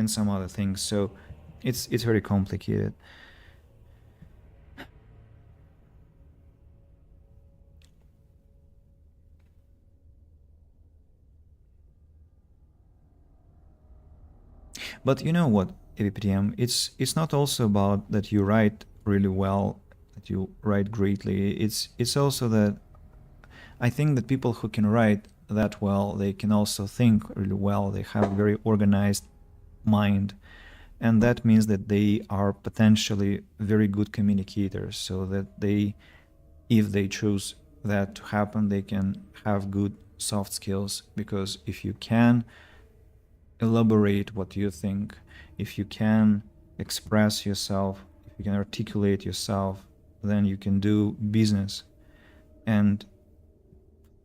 some other things. So it's very complicated. But you know what, ABPTM, it's not also about that you write really well, that you write greatly. It's also that I think that people who can write that well, they can also think really well. They have a very organized mind, and that means that they are potentially very good communicators, so that they, if they choose that to happen, they can have good soft skills. Because if you can elaborate what you think, if you can express yourself, if you can articulate yourself, then you can do business, and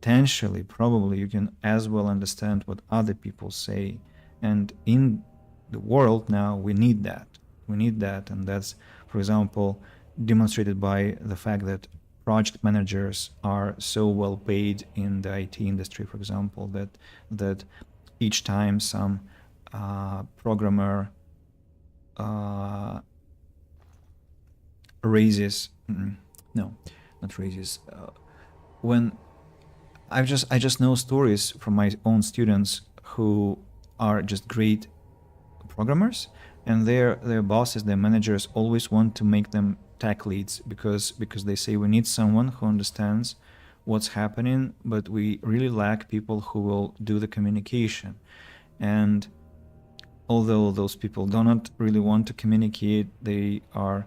potentially, probably, you can as well understand what other people say. And in the world now, we need that. We need that, and that's, for example, demonstrated by the fact that project managers are so well paid in the IT industry, for example, that each time some programmer when I just know stories from my own students who are just great programmers, and their bosses, their managers always want to make them tech leads because they say we need someone who understands what's happening, but we really lack people who will do the communication. And although those people do not really want to communicate, they are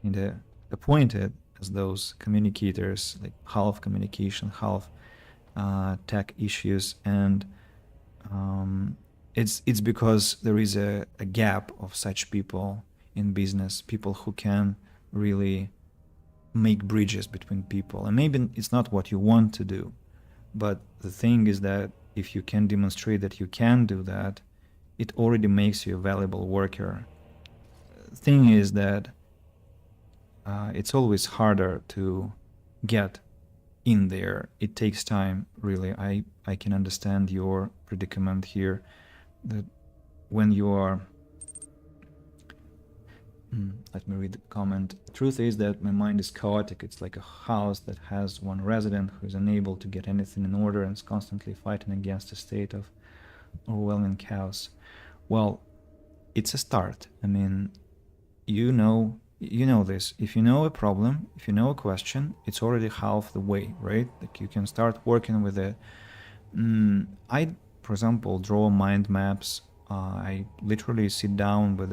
kind of appointed as those communicators, like half communication, half tech issues. And it's because there is a gap of such people in business, people who can really make bridges between people. And maybe it's not what you want to do, but the thing is that if you can demonstrate that you can do that, it already makes you a valuable worker. Thing is that it's always harder to get in there. It takes time, really. I can understand your predicament here, that when you are... let me read the comment. The truth is that my mind is chaotic. It's like a house that has one resident who is unable to get anything in order and is constantly fighting against a state of overwhelming chaos. Well, it's a start. I mean, you know this. If you know a problem, if you know a question, it's already half the way, right? Like you can start working with it. I, for example, draw mind maps. I literally sit down with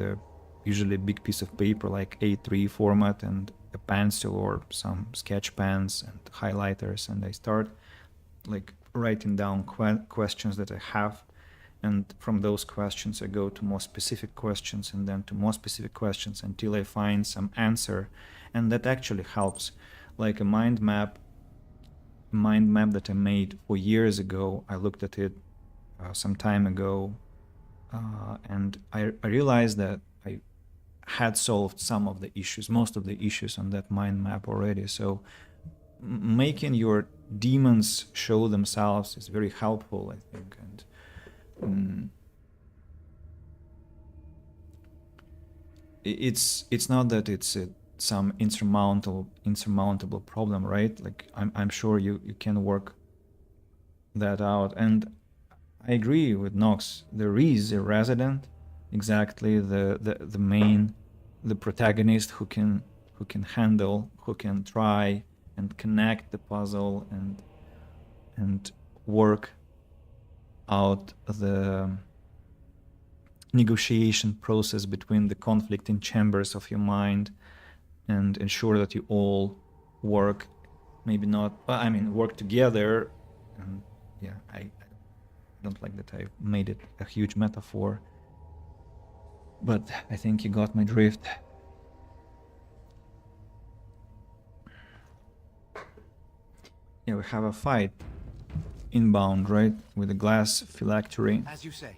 usually a big piece of paper like A3 format and a pencil or some sketch pens and highlighters, and I start like writing down questions that I have, and from those questions I go to more specific questions and then to more specific questions until I find some answer. And that actually helps. Like a mind map that I made 4 years ago, I looked at it some time ago, and I realized that I had solved some of the issues, most of the issues on that mind map already. So making your demons show themselves is very helpful, I think. And it's not that it's some insurmountable problem, right? Like I'm sure you can work that out. And I agree with Nox. There is a resident, exactly the protagonist who can handle, who can try and connect the puzzle and work out the negotiation process between the conflicting chambers of your mind and ensure that you all work, maybe not, I mean, work together. And yeah, I don't like that I made it a huge metaphor, but I think you got my drift. Yeah, we have a fight inbound, right, with a glass phylactery. As you say.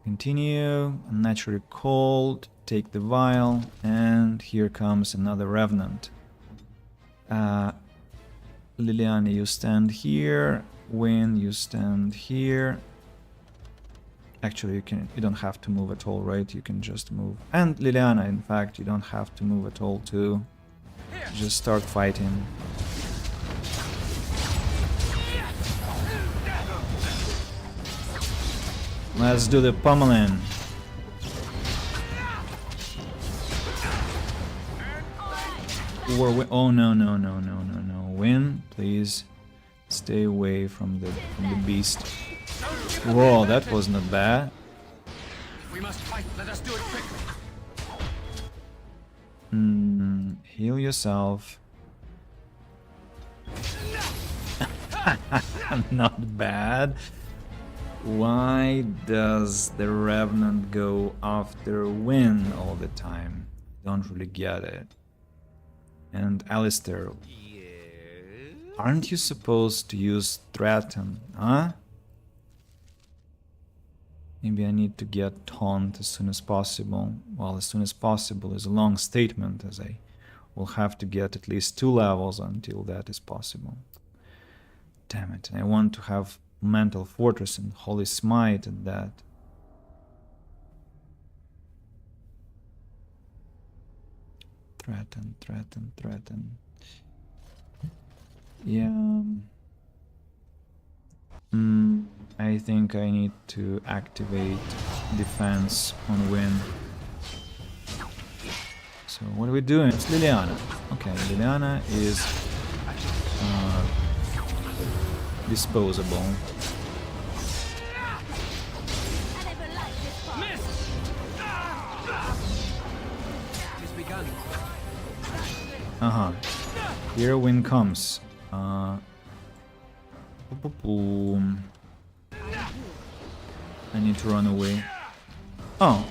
Continue, unnaturally cold, take the vial, and here comes another revenant. Liliana, you stand here. Wynne, you stand here. Actually, you don't have to move at all, right? You can just move. And Liliana, in fact, you don't have to move at all too. Just start fighting. Let's do the pummeling. Oh no. Wynne, please stay away from the beast. Whoa, that was not bad. If we must fight, let us do it quickly. Heal yourself. Not bad. Why does the Revenant go after Wynne all the time? Don't really get it. And Alistair, aren't you supposed to use Threaten, huh? Maybe I need to get Taunt as soon as possible. Well, as soon as possible is a long statement, as I will have to get at least 2 levels until that is possible. Damn it, I want to have Mental Fortress and Holy Smite at that. Threaten. Yeah. I think I need to activate defense on Wynne. So what are we doing? It's Liliana. Okay, Liliana is disposable. Here wind comes. Boom. I need to run away. Oh,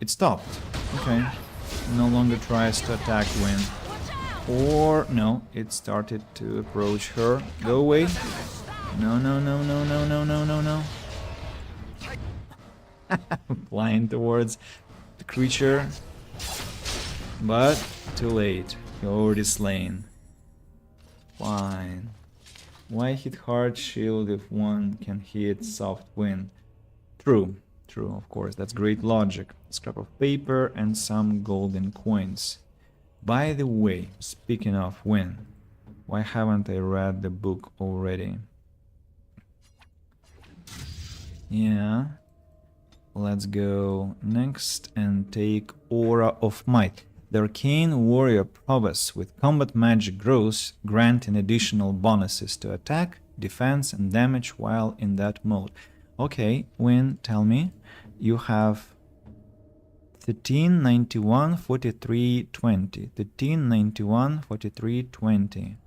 it stopped. Okay. No longer tries to attack Wynn. Or no, it started to approach her. Go away. No, no, no, no, no, no, no, no, no. Flying towards the creature. But too late. You're already slain. Fine. Why hit hard shield if one can hit soft wind? True. True, of course. That's great logic. Scrap of paper and some golden coins. By the way, speaking of wind, why haven't I read the book already? Yeah. Let's go next and take Aura of Might. The Arcane Warrior prowess with combat magic grows, granting additional bonuses to attack, defense, and damage while in that mode. Okay, Wynn, tell me. You have 13, 91, 43, 20. 13, 91, 43, 20.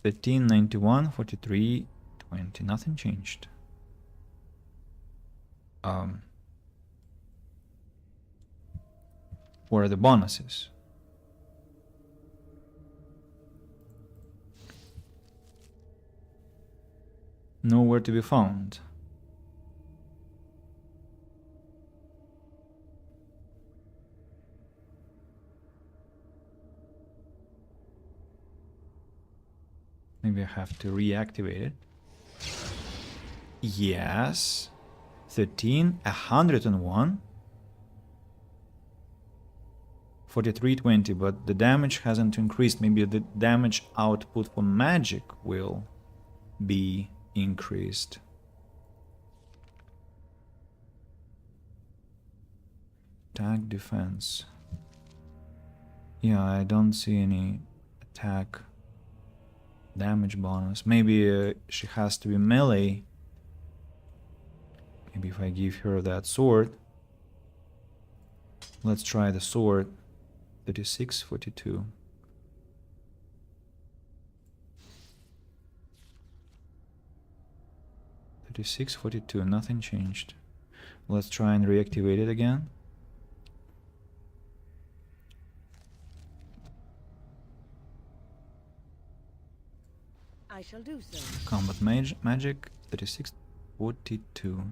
$13, 91, 43, 20. Nothing changed. Where are the bonuses? Nowhere to be found. Maybe I have to reactivate it. Yes. 13, 101. 4320, but the damage hasn't increased. Maybe the damage output for magic will be increased. Attack, defense. Yeah, I don't see any attack damage bonus. Maybe she has to be melee. Maybe if I give her that sword. Let's try the sword. 36, 42. $36.42, nothing changed. Let's try and reactivate it again. I shall do so. Combat magic 36.42.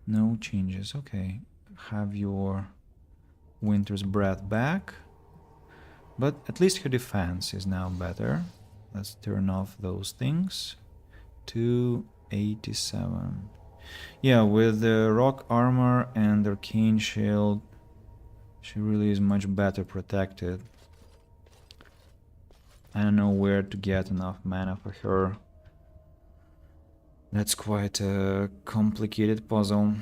No changes. Okay, have your Winter's Breath back, but at least her defense is now better. Let's turn off those things. 287. Yeah, with the rock armor and arcane shield, she really is much better protected. I don't know where to get enough mana for her. That's quite a complicated puzzle.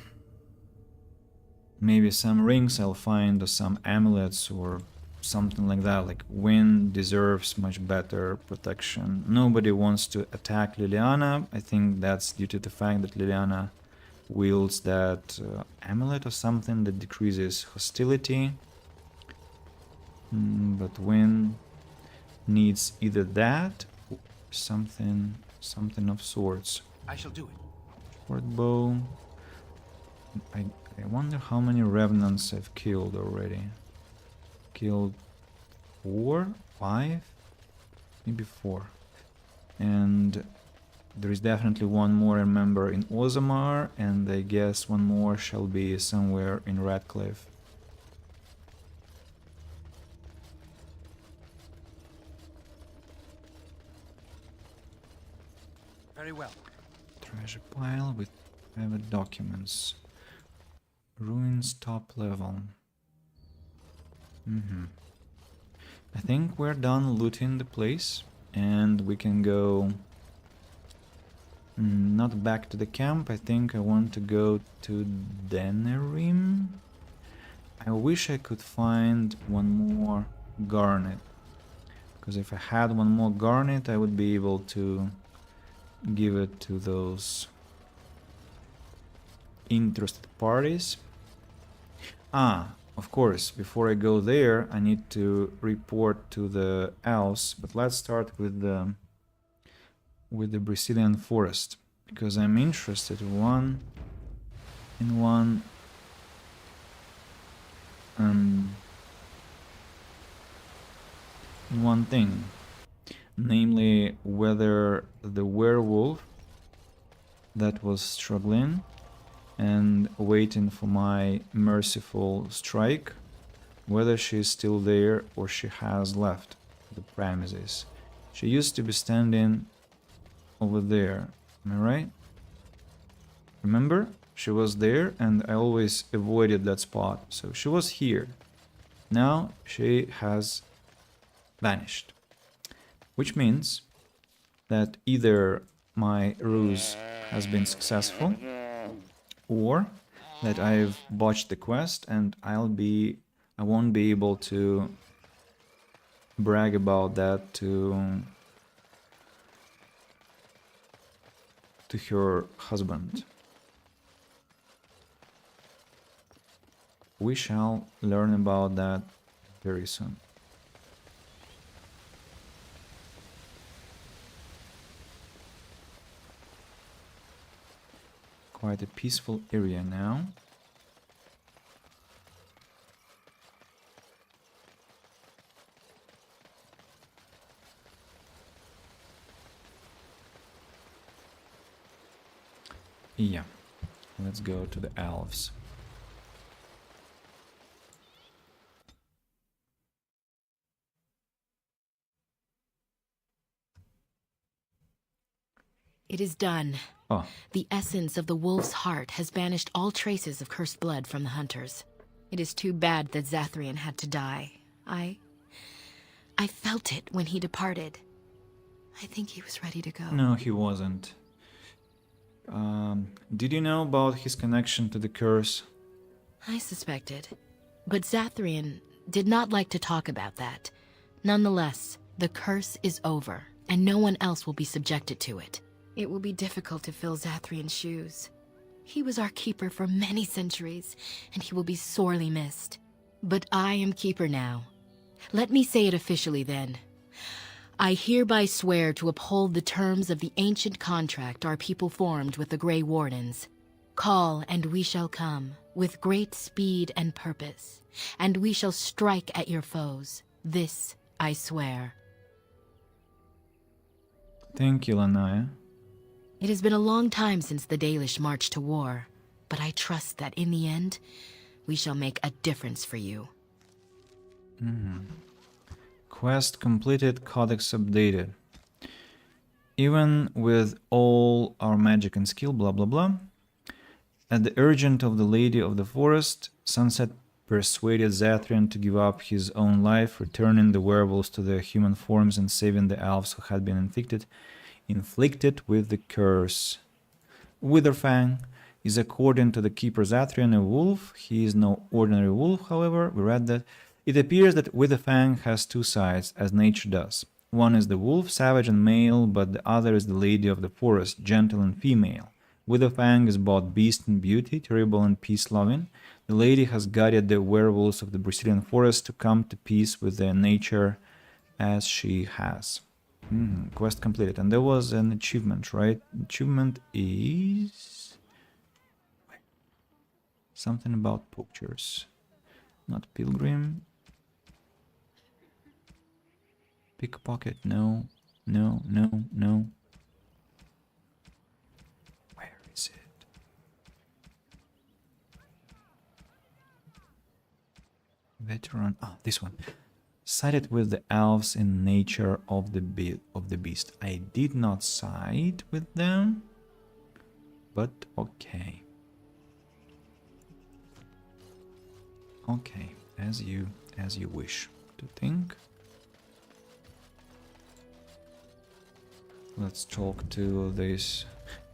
Maybe some rings I'll find, or some amulets, or something like that. Like Wynn deserves much better protection. Nobody wants to attack Liliana. I think that's due to the fact that Liliana wields that amulet or something that decreases hostility. But Wynn needs either that or something of sorts. I shall do it. Sword bow. I wonder how many revenants I've killed already. Killed 4, 5, maybe 4. And there is definitely one more, I remember, in Ozamar, and I guess one more shall be somewhere in Radcliffe. Very well. Treasure pile with private documents. Ruins top level. I think we're done looting the place. and we can go not back to the camp. I think I want to go to Denerim. I wish I could find one more garnet, because if I had one more garnet I would be able to give it to those interested parties. Of course, before I go there I need to report to the elves, but let's start with the Brazilian forest, because I'm interested in one thing, namely whether the werewolf that was struggling and waiting for my merciful strike, whether she is still there or she has left the premises. She used to be standing over there, am I right? Remember? She was there and I always avoided that spot, so she was here. Now she has vanished, which means that either my ruse has been successful or that I've botched the quest and I won't be able to brag about that to her husband. We shall learn about that very soon. Quite a peaceful area now. Yeah, let's go to the elves. It is done. Oh. The essence of the wolf's heart has banished all traces of cursed blood from the hunters. It is too bad that Zathrian had to die. I felt it when he departed. I think he was ready to go. No, he wasn't. Did you know about his connection to the curse? I suspected. But Zathrian did not like to talk about that. Nonetheless, the curse is over, and no one else will be subjected to it. It will be difficult to fill Zathrian's shoes. He was our keeper for many centuries, and he will be sorely missed. But I am keeper now. Let me say it officially then. I hereby swear to uphold the terms of the ancient contract our people formed with the Grey Wardens. Call, and we shall come, with great speed and purpose, and we shall strike at your foes. This I swear. Thank you, Lanaya. It has been a long time since the Dalish marched to war, but I trust that in the end, we shall make a difference for you. Quest completed, codex updated. Even with all our magic and skill, blah blah blah, at the urgent of the Lady of the Forest, Sunset persuaded Zathrian to give up his own life, returning the werewolves to their human forms and saving the elves who had been inflicted with the curse. Witherfang is, according to the keeper Zathrian, a wolf. He is no ordinary wolf, however. We read that. It appears that Witherfang has two sides, as nature does. One is the wolf, savage and male, but the other is the Lady of the Forest, gentle and female. Witherfang is both beast and beauty, terrible and peace-loving. The lady has guided the werewolves of the Brazilian forest to come to peace with their nature as she has. Quest completed. And there was an achievement, right? Achievement is... something about poachers. Not pilgrim. Pickpocket, no. No, no, no. Where is it? Veteran. Ah, this one. Sided with the elves in nature of the beast. I did not side with them, but okay. Okay, as you wish to think. Let's talk to this.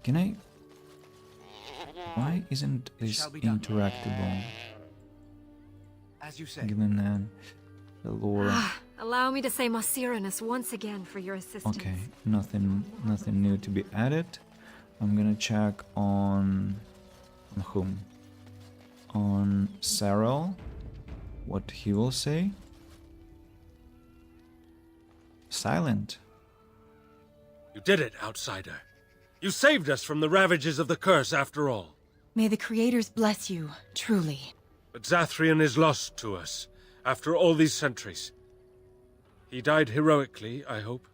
Can I? Why isn't this Shall be done. interactable? As you say. Given that the lore. Allow me to say Mosirinus once again for your assistance. Okay, nothing new to be added. I'm gonna check on whom? On Sarel. What he will say? Silent. You did it, outsider. You saved us from the ravages of the curse after all. May the creators bless you, truly. But Zathrian is lost to us, after all these centuries. He died heroically, I hope.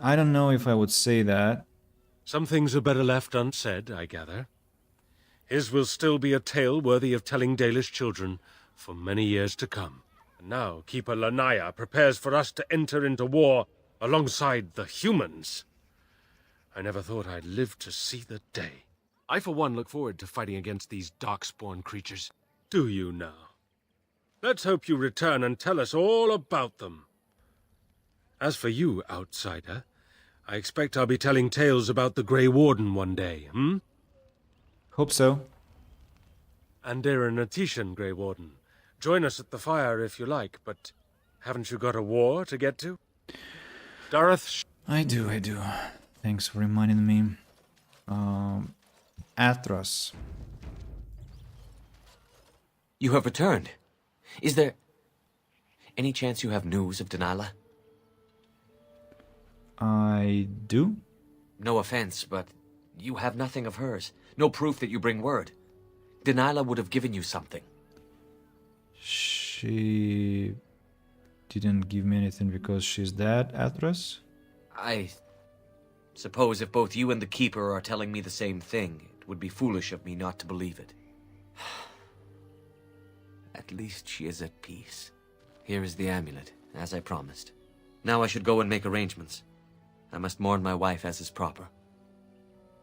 I don't know if I would say that. Some things are better left unsaid, I gather. His will still be a tale worthy of telling Dalish children for many years to come. And now Keeper Lanaya prepares for us to enter into war alongside the humans. I never thought I'd live to see the day. I, for one, look forward to fighting against these darkspawn creatures. Do you now? Let's hope you return and tell us all about them. As for you, outsider, I expect I'll be telling tales about the Grey Warden one day, hmm? Hope so. And Aaron Atishan, Grey Warden. Join us at the fire if you like, but haven't you got a war to get to? Dareth... I do. Thanks for reminding me. Athros. You have returned. Is there any chance you have news of Deniala? I do? No offense, but you have nothing of hers. No proof that you bring word. Deniala would have given you something. She didn't give me anything because she's dead, Athros? I suppose if both you and the Keeper are telling me the same thing, it would be foolish of me not to believe it. At least she is at peace. Here is the amulet, as I promised. Now I should go and make arrangements. I must mourn my wife as is proper.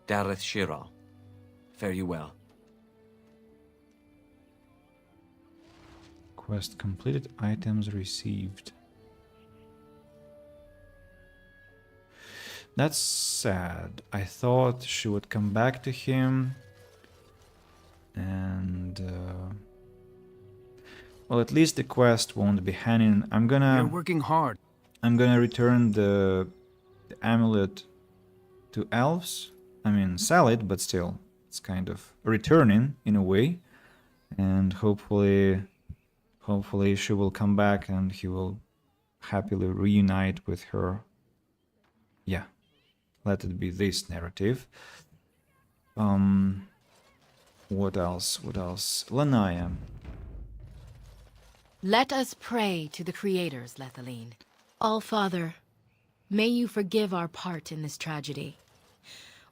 Dareth Shiral, fare you well. Quest completed, items received. That's sad. I thought she would come back to him and well, at least the quest won't be hanging. You're working hard. I'm gonna return the amulet to elves. I mean, sell it, but still, it's kind of returning in a way. And hopefully she will come back and he will happily reunite with her. Yeah, let it be this narrative. What else? Lanaya. Let us pray to the creators, Lethaline. All-Father, may you forgive our part in this tragedy.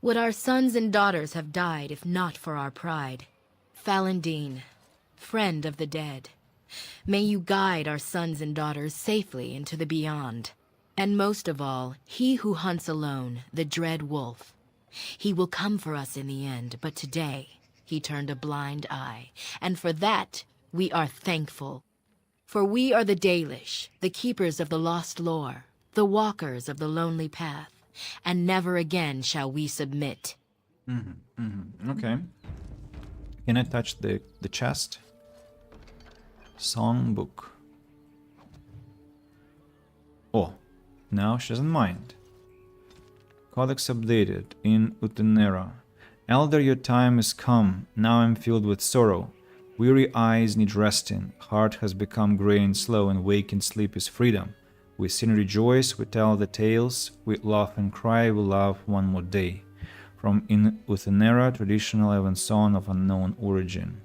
Would our sons and daughters have died if not for our pride? Falendine, friend of the dead, may you guide our sons and daughters safely into the beyond. And most of all, he who hunts alone, the dread wolf. He will come for us in the end, but today he turned a blind eye, and for that we are thankful. For we are the Dalish, the keepers of the lost lore, the walkers of the lonely path, and never again shall we submit. Okay. Can I touch the chest? Songbook. Oh, now she doesn't mind. Codex updated in Utenera. Elder, your time is come. Now I'm filled with sorrow. Weary eyes need resting. Heart has become grey and slow, and wake in sleep is freedom. We sing and rejoice, we tell the tales, we laugh and cry, we love one more day. From in Utenera, traditional Evan song of unknown origin.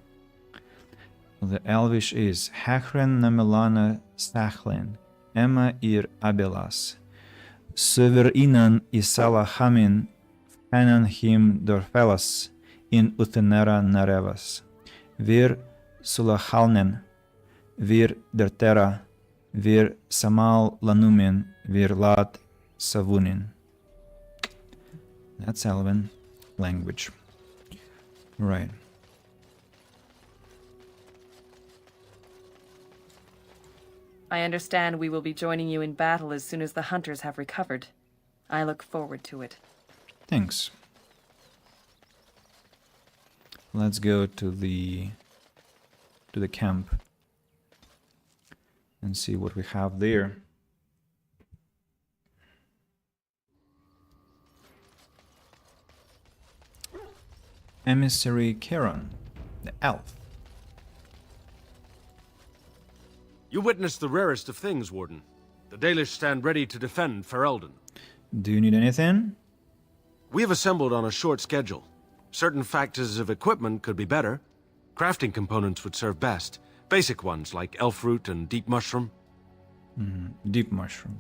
The Elvish is Hachren Namelana Sachlen, Emma ir Abelas. Suverinan Isala Hamin, Hanan him Dorfelas, in Utenera Narevas. Vir Sulahalnen, Vir Dertera, Vir Samal Lanumin, Vir Lat Savunin. That's Elven language. Right. I understand we will be joining you in battle as soon as the hunters have recovered. I look forward to it. Thanks. Let's go to the camp and see what we have there. Emissary Charon, the elf. You witnessed the rarest of things, Warden. The Dalish stand ready to defend Ferelden. Do you need anything? We have assembled on a short schedule. Certain factors of equipment could be better. Crafting components would serve best. Basic ones like elf root and deep mushroom. Deep mushroom.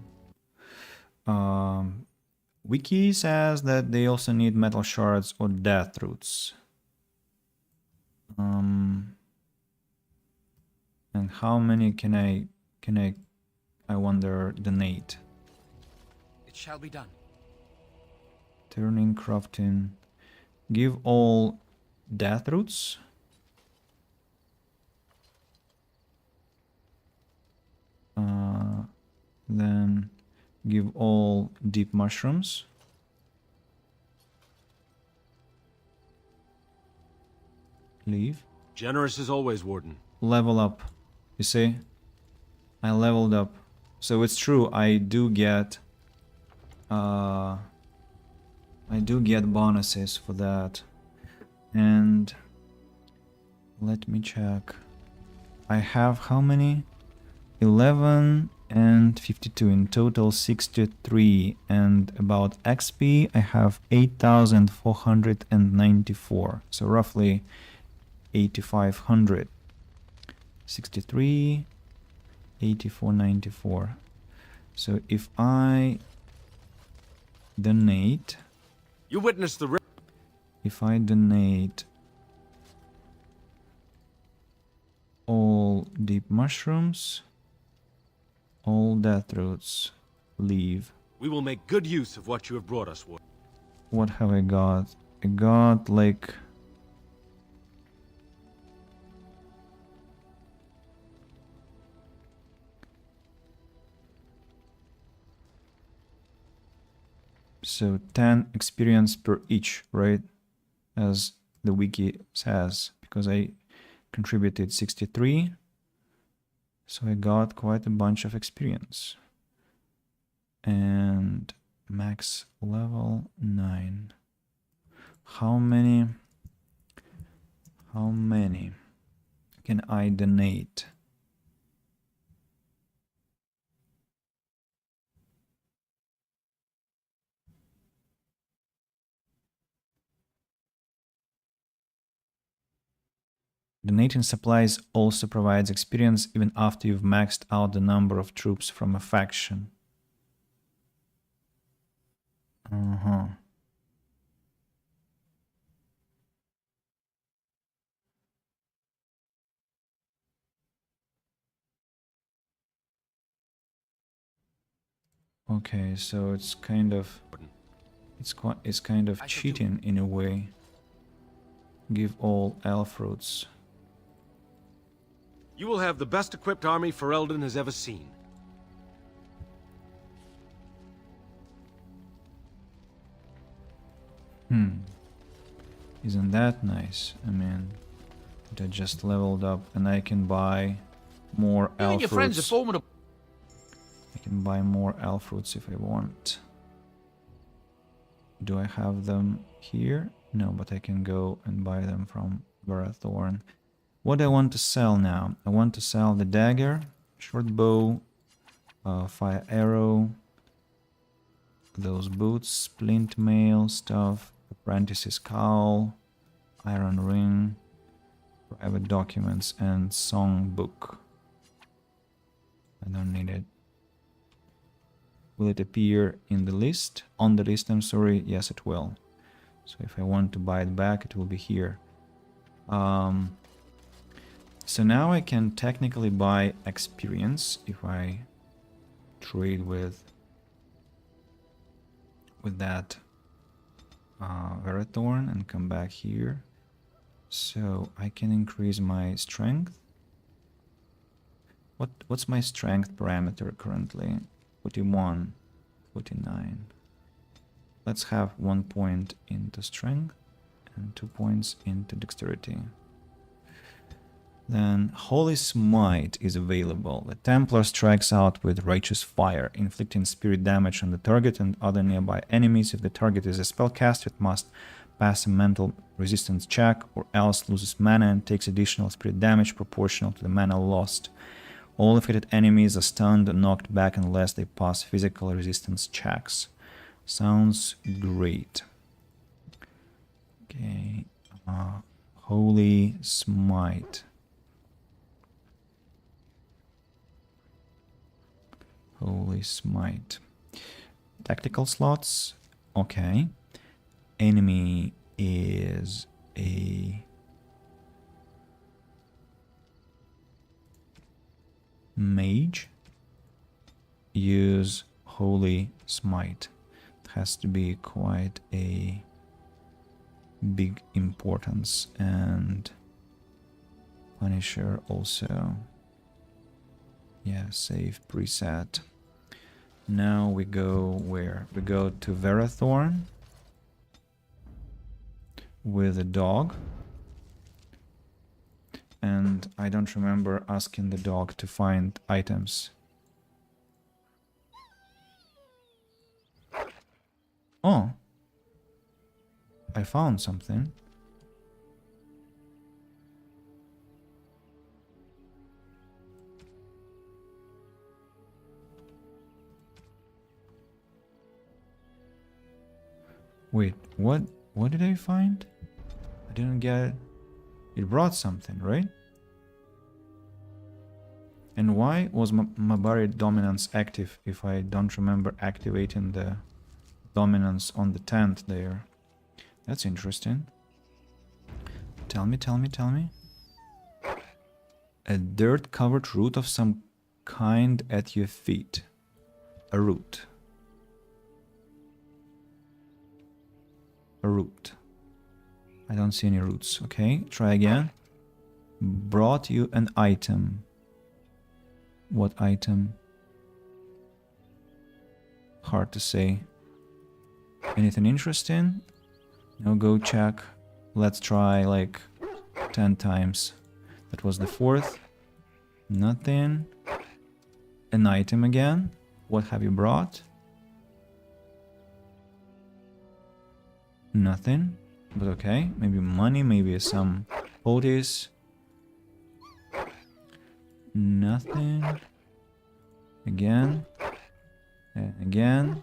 Wiki says that they also need metal shards or death roots. And how many can I wonder donate? It shall be done. Turning, crafting. Give all death roots. Then give all deep mushrooms. Leave. Generous as always, Warden. Level up. You see? I leveled up. So it's true, I do get bonuses for that. And let me check. I have how many? 11 and 52, in total 63, and about XP I have 8,494, so roughly 8,500. 63, 8494. So if I donate, you witnessed the if I donate all deep mushrooms, all death roots, leave. We will make good use of what you have brought us, Warden. What have I got? I got like so 10 experience per each, right? As the wiki says, because I contributed 63. So I got quite a bunch of experience. And max level 9. How many can I donate? Donating supplies also provides experience even after you've maxed out the number of troops from a faction. Okay, so it's kind of cheating in a way. Give all elf roots. You will have the best equipped army Ferelden has ever seen. Isn't that nice? I mean, I just leveled up and I can buy more You and your elf friends are roots. formidable. I can buy more elf roots if I want. Do I have them here? No, but I can go and buy them from Varathorn. What do I want to sell now? I want to sell the dagger, short bow, fire arrow, those boots, splint mail stuff, apprentice's cowl, iron ring, private documents, and song book. I don't need it. Will it appear in the list? On the list, I'm sorry. Yes, it will. So if I want to buy it back, it will be here. So now I can technically buy experience if I trade with that Varathorn and come back here. So I can increase my strength What's my strength parameter currently? 41, 49. Let's have 1 point into strength and 2 points into dexterity. Then Holy Smite is available. The Templar strikes out with Righteous Fire, inflicting spirit damage on the target and other nearby enemies. If the target is a spellcaster, it must pass a mental resistance check or else loses mana and takes additional spirit damage proportional to the mana lost. All affected enemies are stunned and knocked back unless they pass physical resistance checks. Sounds great. Okay, Holy Smite. Holy Smite. Tactical slots. Okay. Enemy is a mage. Use Holy Smite. It has to be quite a big importance. And Punisher also. Yeah, save preset. Now we go where? We go to Verathorn with a dog. And I don't remember asking the dog to find items. Oh, I found something. Wait, what did I find? I didn't get it. It brought something, right? And why was Mabari dominance active if I don't remember activating the dominance on the tent there? That's interesting. Tell me. A dirt-covered root of some kind at your feet. A root. A root. I don't see any roots. Okay, try again. Brought you an item. What item? Hard to say. Anything interesting? No, go check. Let's try like 10 times. That was the 4th. Nothing. An item again. What have you brought? Nothing. But okay, maybe money, maybe some poties. Nothing. Again. And again.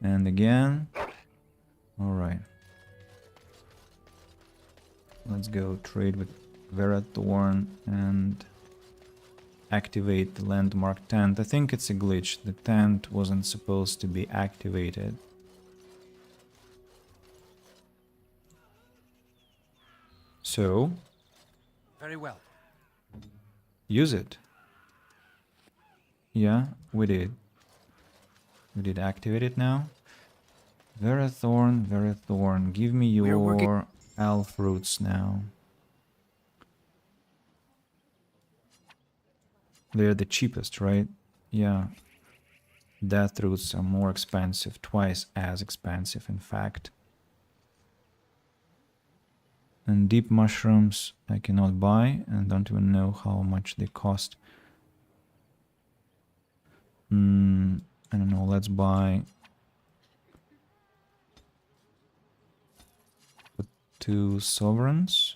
And again. Alright. Let's go trade with Verathorn and activate the landmark tent. I think it's a glitch. The tent wasn't supposed to be activated. So, Very well. use it. Yeah, we did. We did activate it now. Verathorn, give me your elf roots now. They're the cheapest, right? Yeah. Death roots are more expensive, twice as expensive, in fact. And deep mushrooms I cannot buy and don't even know how much they cost. I don't know, let's buy 2 sovereigns.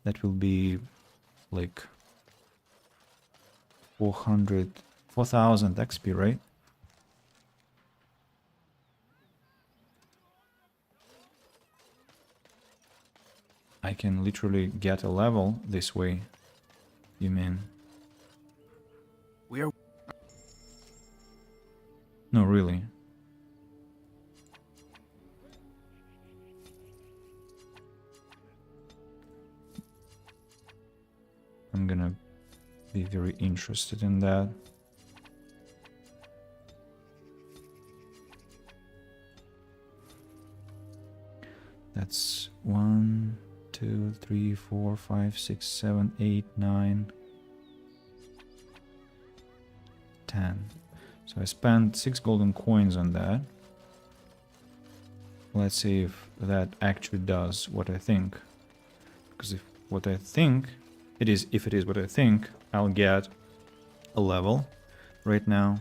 That will be like 4,000 XP, right? I can literally get a level this way, you mean? We are... No, really. I'm gonna be very interested in that. That's 1, 2, 3, 4, 5, 6, 7, 8, 9, 10. So I spent 6 golden coins on that. Let's see if that actually does what I think. Because if what I think it is, if it is what I think, I'll get a level right now.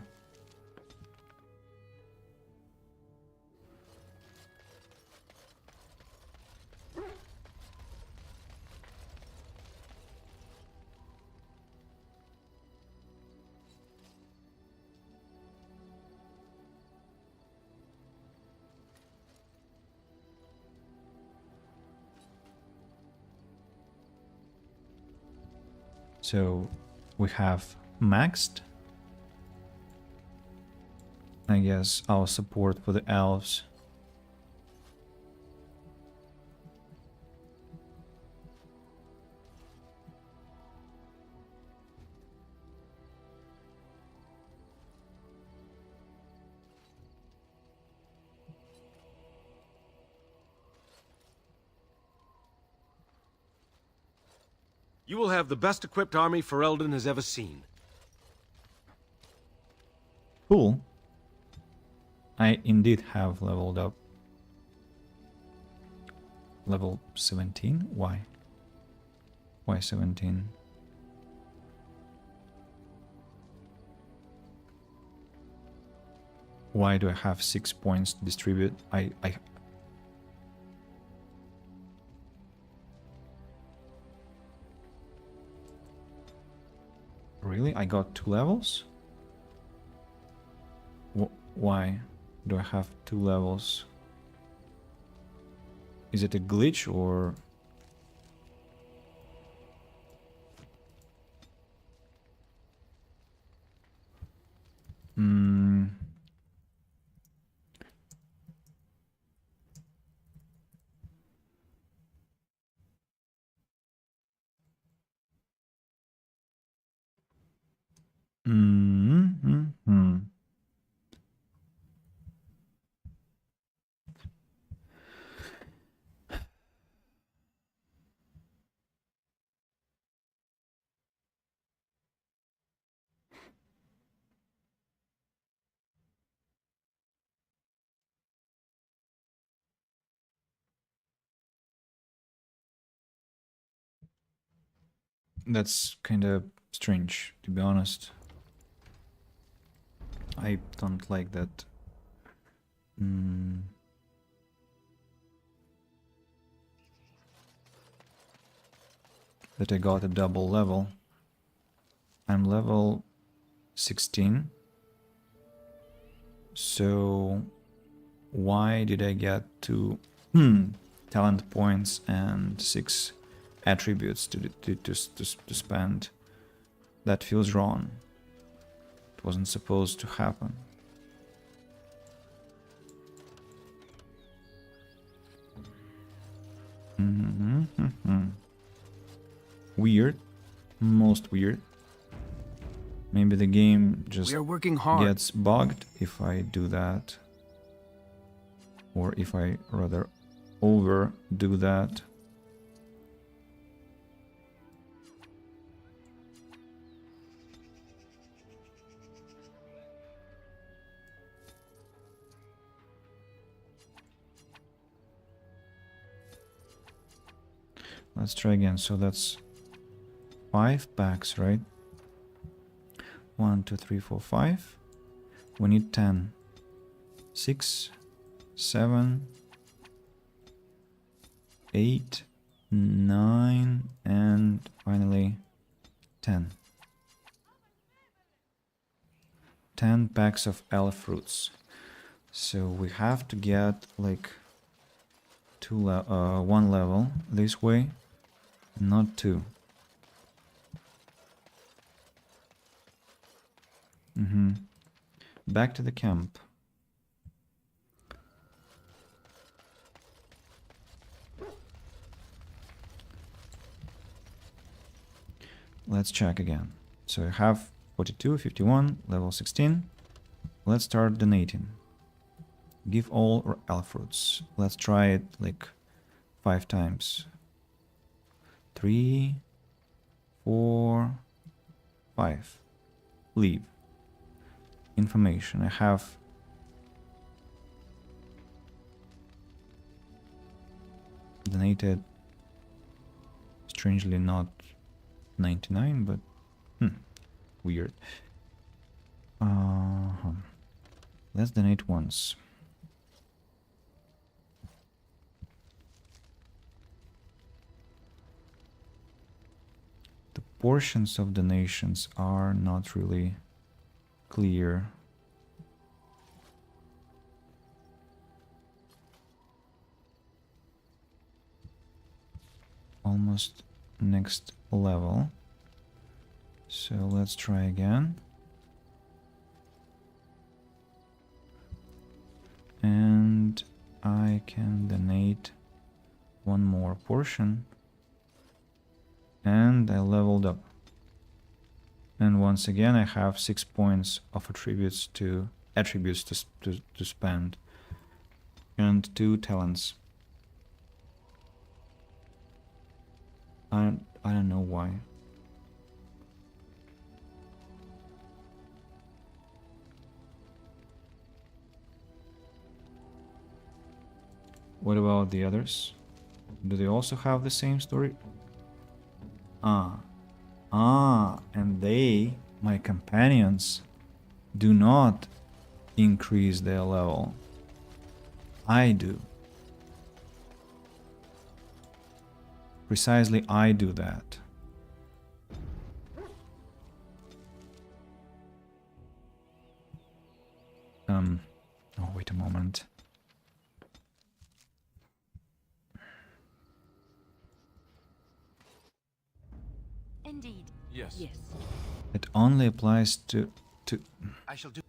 So we have maxed, I guess, our support for the elves. You will have the best equipped army Ferelden has ever seen. Cool. I indeed have leveled up. Level 17? Why? Why 17? Why do I have 6 points to distribute? Really? I got 2 levels? Why do I have 2 levels? Is it a glitch or... That's kind of strange, to be honest. I don't like that. That I got a double level. I'm level 16. So why did I get 2 talent points and 6 attributes to spend? That feels wrong. It wasn't supposed to happen. Weird. Most weird. Maybe the game just gets bugged if I do that. Or if I rather overdo that. Let's try again. So that's 5 packs, right? 1, 2, 3, 4, 5. We need 10. 6, 7, 8, 9, and finally 10. 10 packs of elf fruits. So we have to get like 1 level this way, not 2. Back to the camp. Let's check again. So I have 42, 51, level 16. Let's start donating. Give all elf fruits. Let's try it like 5 times. 3, 4, 5. Leave. Information. I have donated, strangely not 99, but weird. Let's donate once. The portions of donations are not really clear. Almost next level. So let's try again. And I can donate one more portion. And I leveled up. And once again I have 6 points of attributes to spend. And 2 talents. I don't know why. What about the others? Do they also have the same story? And they, my companions, do not increase their level. I do. Precisely, I do that. Oh, wait a moment. Indeed. Yes. Yes. It only applies to I shall do.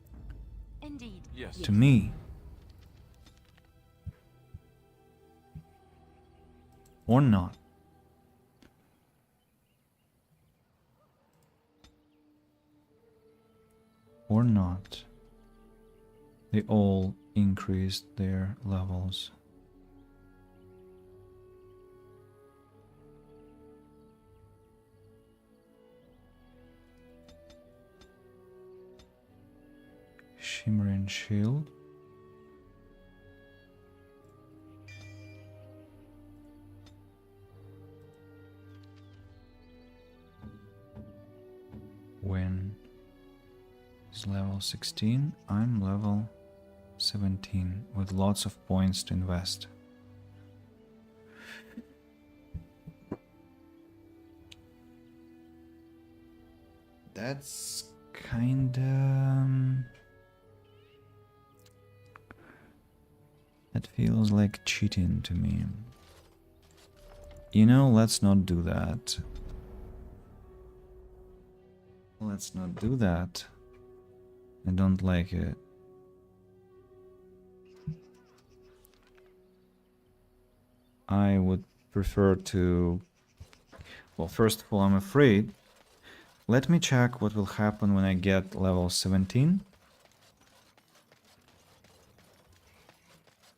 Indeed. Yes. to me. Or not. Or not. They all increased their levels. Shimmering Shield. When is level 16, I'm level 17 with lots of points to invest. That's kinda... That feels like cheating to me. You know, let's not do that. Let's not do that. I don't like it. I would prefer to... Well, first of all, I'm afraid. Let me check what will happen when I get level 17.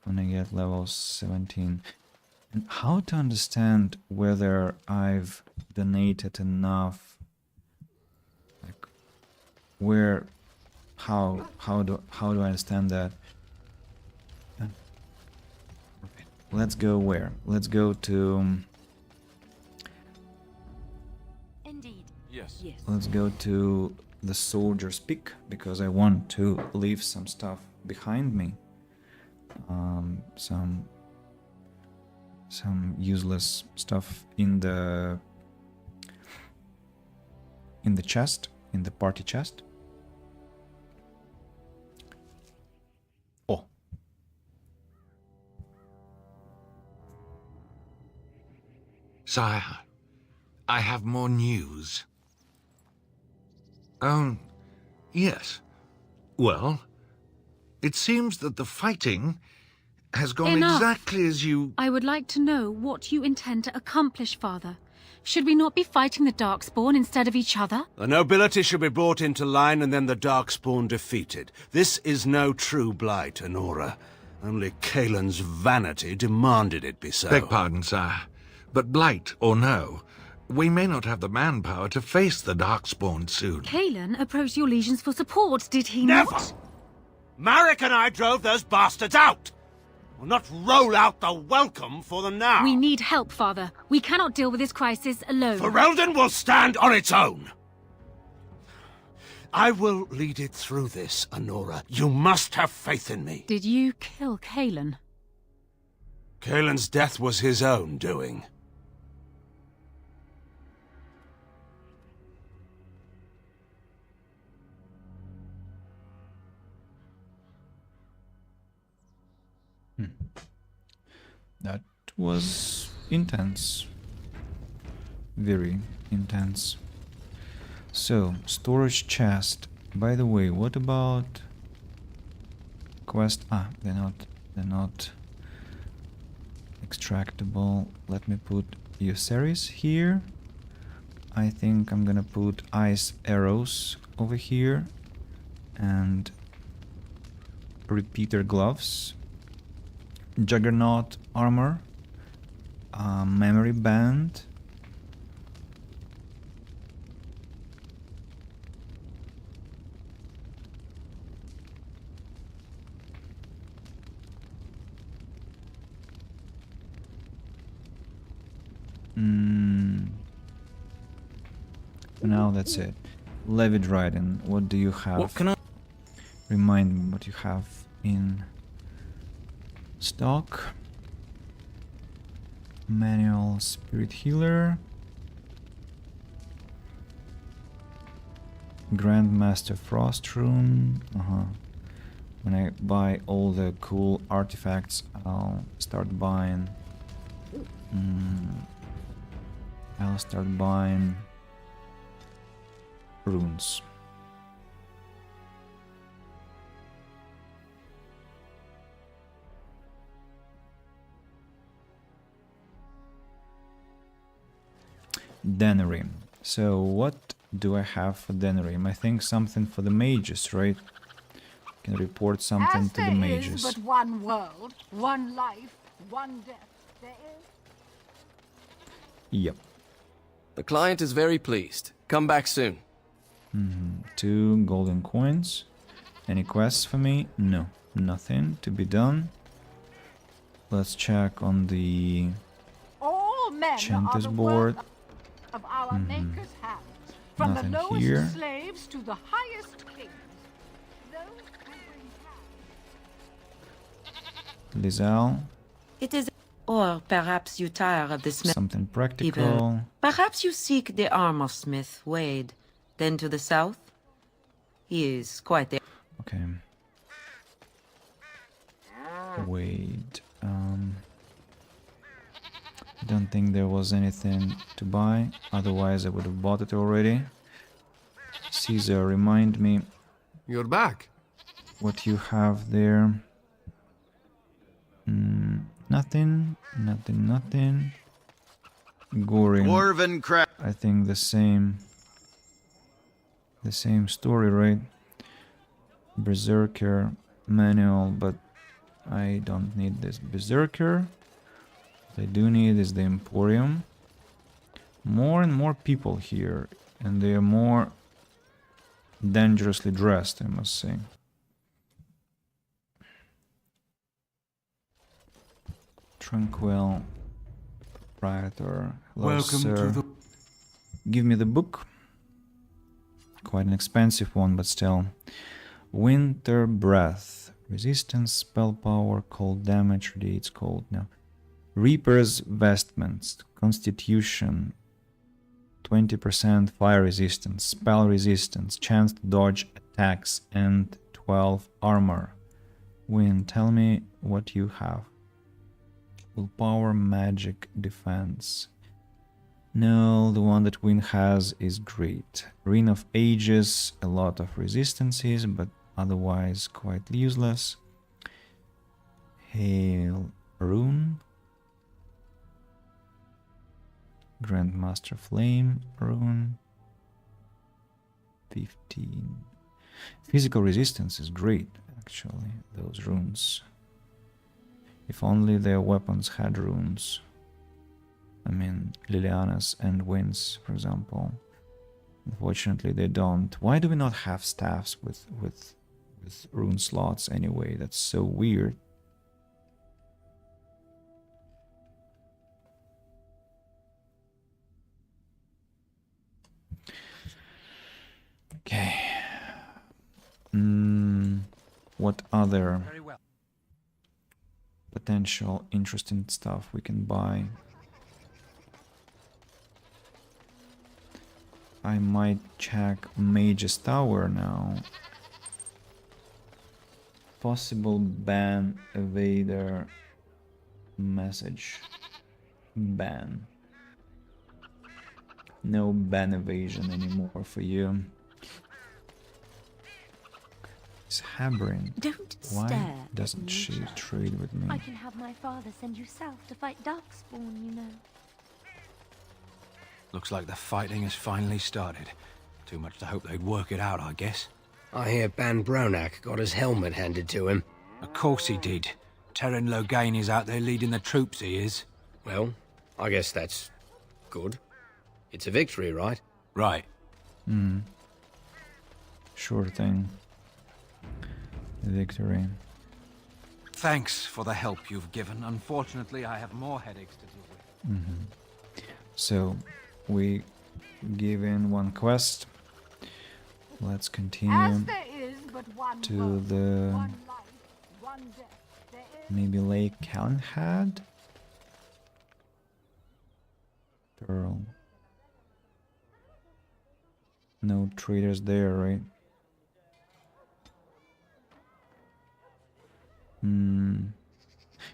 When I get level 17. And how to understand whether I've donated enough. Like, where... How do I understand that? Let's go where? Let's go to... Indeed. Yes. Yes. Let's go to the soldier's peak, because I want to leave some stuff behind me. Some useless stuff in the chest, in the party chest. Oh. Sire, I have more news. Yes. Well, it seems that the fighting has gone Enough. exactly as you... I would like to know what you intend to accomplish, Father. Should we not be fighting the Darkspawn instead of each other? The nobility should be brought into line and then the Darkspawn defeated. This is no true blight, Anora. Only Kaelin's vanity demanded it be so. Beg pardon, sire. But blight or no, we may not have the manpower to face the Darkspawn soon. Kaelin approached your legions for support, did he Never! not? Marek and I drove those bastards out! We'll not roll out the welcome for them now. We need help, Father. We cannot deal with this crisis alone. Ferelden will stand on its own! I will lead it through this, Anora. You must have faith in me. Did you kill Kaelin? Kaelin's death was his own doing. That was intense. Very intense. So, storage chest. By the way, what about quest? They're not extractable. Let me put Euceris here. I think I'm gonna put ice arrows over here and repeater gloves, Juggernaut armor, memory band, for now that's it. Levidryden, what do you have? What can I... Remind me what you have in stock. Manual Spirit Healer, Grandmaster Frost Rune. When I buy all the cool artifacts, I'll start buying. I'll start buying runes. Denerim. So what do I have for Denerim? I think something for the mages, right? Can report something to the mages. As there is but one world, one life, one death, there is... Yep. The client is very pleased. Come back soon. 2 golden coins. Any quests for me? No. Nothing to be done. Let's check on the All men Chanter's are the board. work of our Maker's hand. From Nothing the lowest here. slaves to the highest kings. Those who bring Lizal. It is... Or perhaps you tire of the smith. Something practical. Perhaps you seek the armor smith, Wade. Then to the south? He is quite there. Okay. Wait. Don't think there was anything to buy. Otherwise, I would have bought it already. Caesar, remind me. You're back. What you have there? Nothing. Goring. Dwarven crap. I think the same story, right? Berserker manual, but I don't need this Berserker. What I do need is the Emporium. More and more people here, and they are more dangerously dressed, I must say. Tranquil Proprietor. Hello, Welcome sir. to the... Give me the book. Quite an expensive one, but still. Winter Breath. Resistance, spell power, cold damage, radiates cold. No. Reaper's Vestments. Constitution. 20% fire resistance, spell resistance, chance to dodge attacks, and 12 armor. Win, tell me what you have. Willpower, magic, defense. No, the one that Win has is great. Ring of Ages, a lot of resistances, but otherwise quite useless. Hail Rune. Grandmaster Flame Rune. 15. Physical resistance is great, actually, those runes. If only their weapons had runes. I mean, Liliana's and Wynn's, for example. Unfortunately, they don't. Why do we not have staffs with rune slots anyway? That's so weird. Okay. What other potential interesting stuff we can buy? I might check Mage's Tower now. Possible ban evader message. Ban. No ban evasion anymore for you. It's Habrin. Don't Why stare doesn't at me, she child. trade with me? I can have my father send you south to fight Darkspawn, you know. Looks like the fighting has finally started. Too much to hope they'd work it out, I guess. I hear Ban Bronak got his helmet handed to him. Of course he did. Terran Loghain is out there leading the troops, he is. Well, I guess that's good. It's a victory, right? Right. Sure thing. Victory. Thanks for the help you've given. Unfortunately, I have more headaches to deal with. So, we give in one quest. Let's continue As there is but one to home, the one life, one death. There is maybe Lake Calenhad? Pearl. No traders there, right?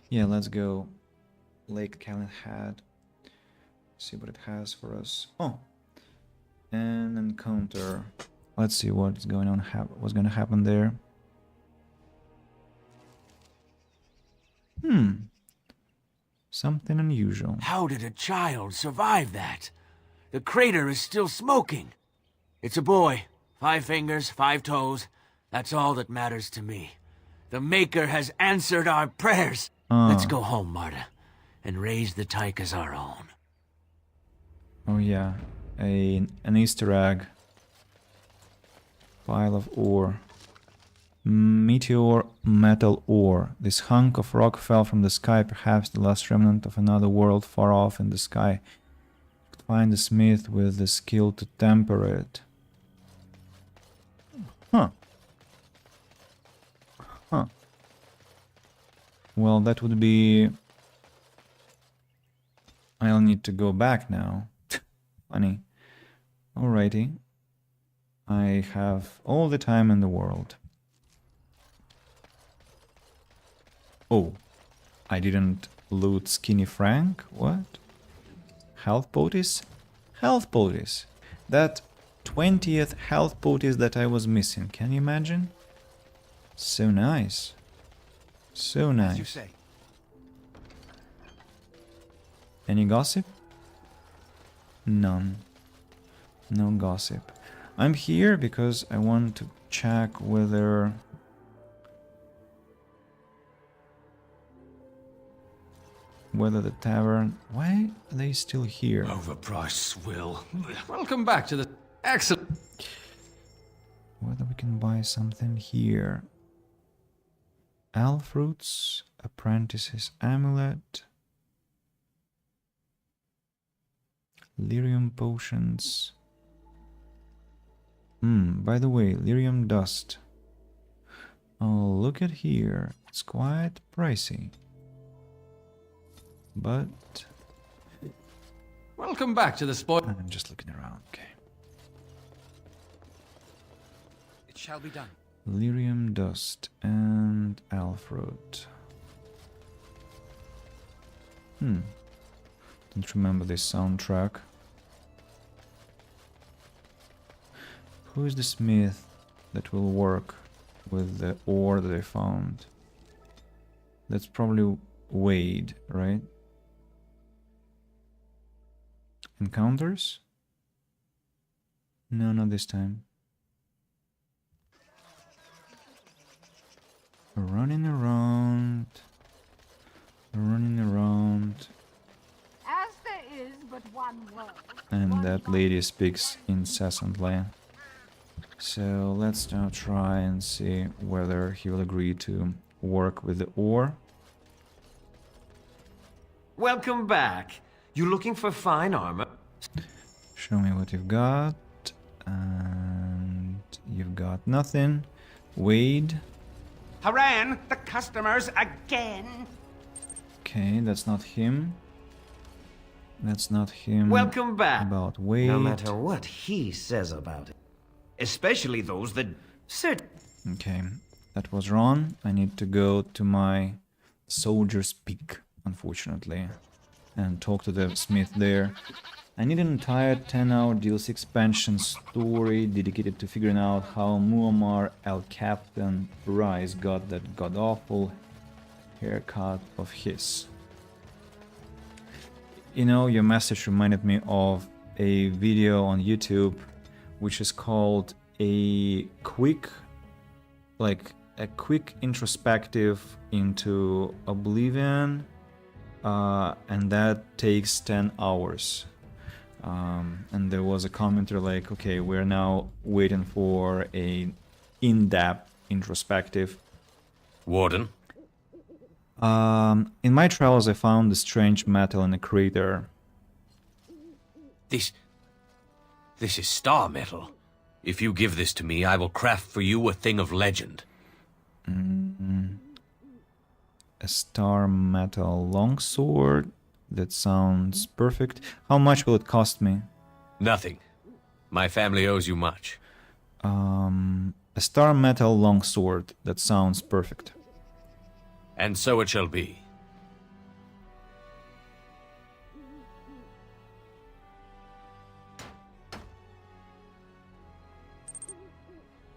Yeah, let's go. Lake Calenhad. See what it has for us. Oh, an encounter. Let's see what's going on. What's gonna happen there? Something unusual. How did a child survive that? The crater is still smoking. It's a boy. 5 fingers, 5 toes. That's all that matters to me. The Maker has answered our prayers. Let's go home, Marta, and raise the Tyke as our own. Oh yeah, an Easter egg. Pile of ore. Meteor metal ore. This hunk of rock fell from the sky, perhaps the last remnant of another world far off in the sky. Find the smith with the skill to temper it. Huh. Well, that would be... I'll need to go back now. Funny. Alrighty. I have all the time in the world. Oh, I didn't loot Skinny Frank? What? Health poties? Health poties. That 20th health poties that I was missing. Can you imagine? So nice. So nice. As you say. Any gossip? None. No gossip. I'm here because I want to check whether... the tavern... Why are they still here? Overpriced swill. Welcome back to the... Excellent. Whether we can buy something here. Alfruits, Apprentice's Amulet, Lyrium Potions. By the way, Lyrium Dust. Oh, look at here. It's quite pricey. But... Welcome back to the spot. I'm just looking around, okay. It shall be done. Lyrium Dust and Alfruit. Don't remember this soundtrack. Who is the smith that will work with the ore that I found? That's probably Wade, right? Encounters? No, not this time. Running around. running around, As there is but one world. and that lady speaks incessantly. So let's now try and see whether he will agree to work with the ore. Welcome back. You looking for fine armor? Show me what you've got. And you've got nothing. Wade. Haran, the customers again. Okay, that's not him. That's not him. Welcome back. About Wade. No matter what he says about it. Especially those that... Okay, that was wrong. I need to go to my soldier's peak, unfortunately, and talk to the smith there. I need an entire 10-hour DLC expansion story dedicated to figuring out how Muammar al-Captain Rise got that god-awful haircut of his. You know, your message reminded me of a video on YouTube which is called a quick introspective into Oblivion, and that takes 10 hours. And there was a commenter like, okay, we're now waiting for a in-depth introspective. Warden? In my travels I found a strange metal in a crater. This is star metal. If you give this to me, I will craft for you a thing of legend. A star metal longsword? That sounds perfect. How much will it cost me? Nothing. My family owes you much. A star metal longsword. That sounds perfect. And so it shall be.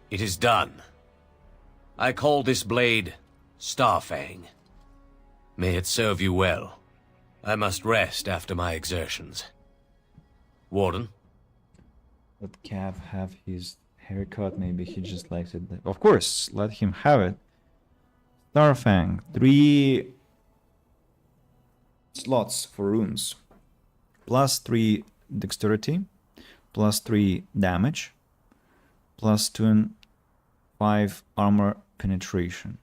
It is done. I call this blade Starfang. May it serve you well. I must rest after my exertions. Warden? Let Cav have his haircut, maybe he just likes it. Of course, let him have it. Starfang, 3 slots for runes. +3 dexterity, +3 damage, +2 and 5 armor penetration.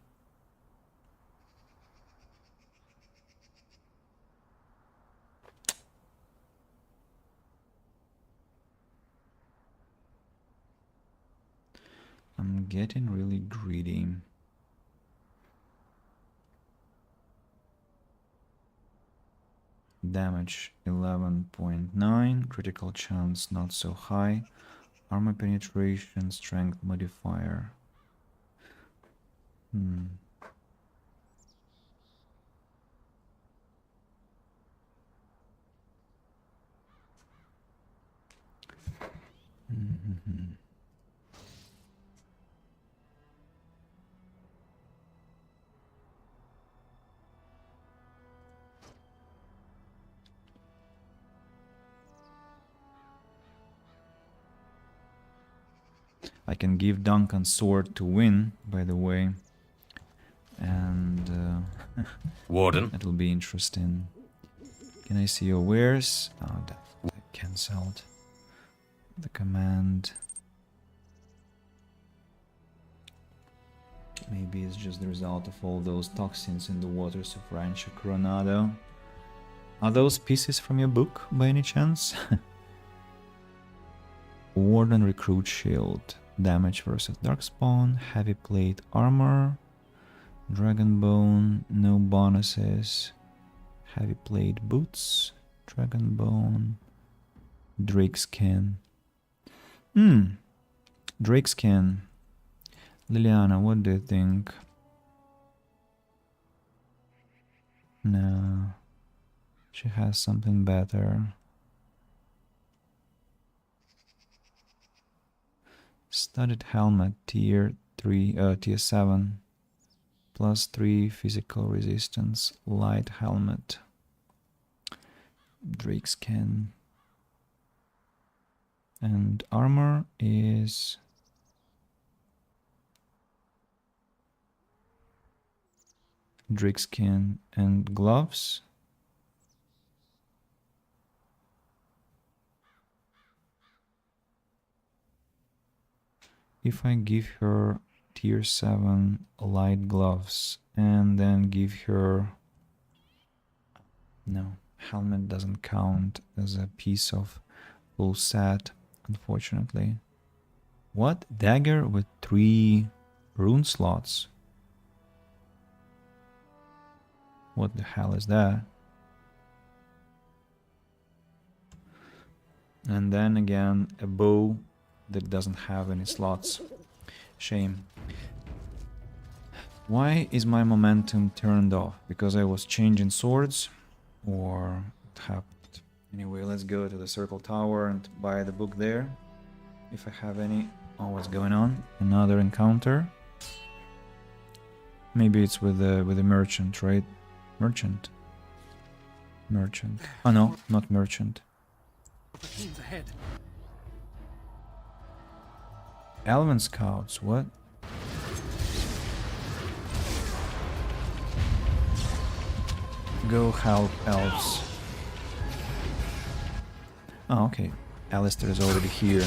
I'm getting really greedy. Damage 11.9, critical chance not so high, armor penetration, strength modifier. I can give Duncan sword to win, by the way, and Warden? That will be interesting. Can I see your wares? Oh, that cancelled the command. Maybe it's just the result of all those toxins in the waters of Rancho Coronado. Are those pieces from your book, by any chance? Warden Recruit Shield. Damage versus Darkspawn. Heavy plate armor. Dragonbone. No bonuses. Heavy plate boots. Dragonbone. Drakeskin. Drakeskin. Liliana, what do you think? No. She has something better. Studded helmet, tier 7. +3 physical resistance, light helmet. Drakeskin. And armor is... Drake skin and gloves. If I give her tier 7 light gloves and then give her... No, helmet doesn't count as a piece of full set, unfortunately. What? Dagger with 3 rune slots? What the hell is that? And then again, a bow that doesn't have any slots. Shame. Why is my momentum turned off? Because I was changing swords? Or what happened? Anyway, let's go to the Circle Tower and buy the book there. If I have any. Oh, what's going on? Another encounter? Maybe it's with the merchant, right? Merchant. Oh no, not merchant. Elven scouts, what? Go help elves. Oh, okay. Alistair is already here.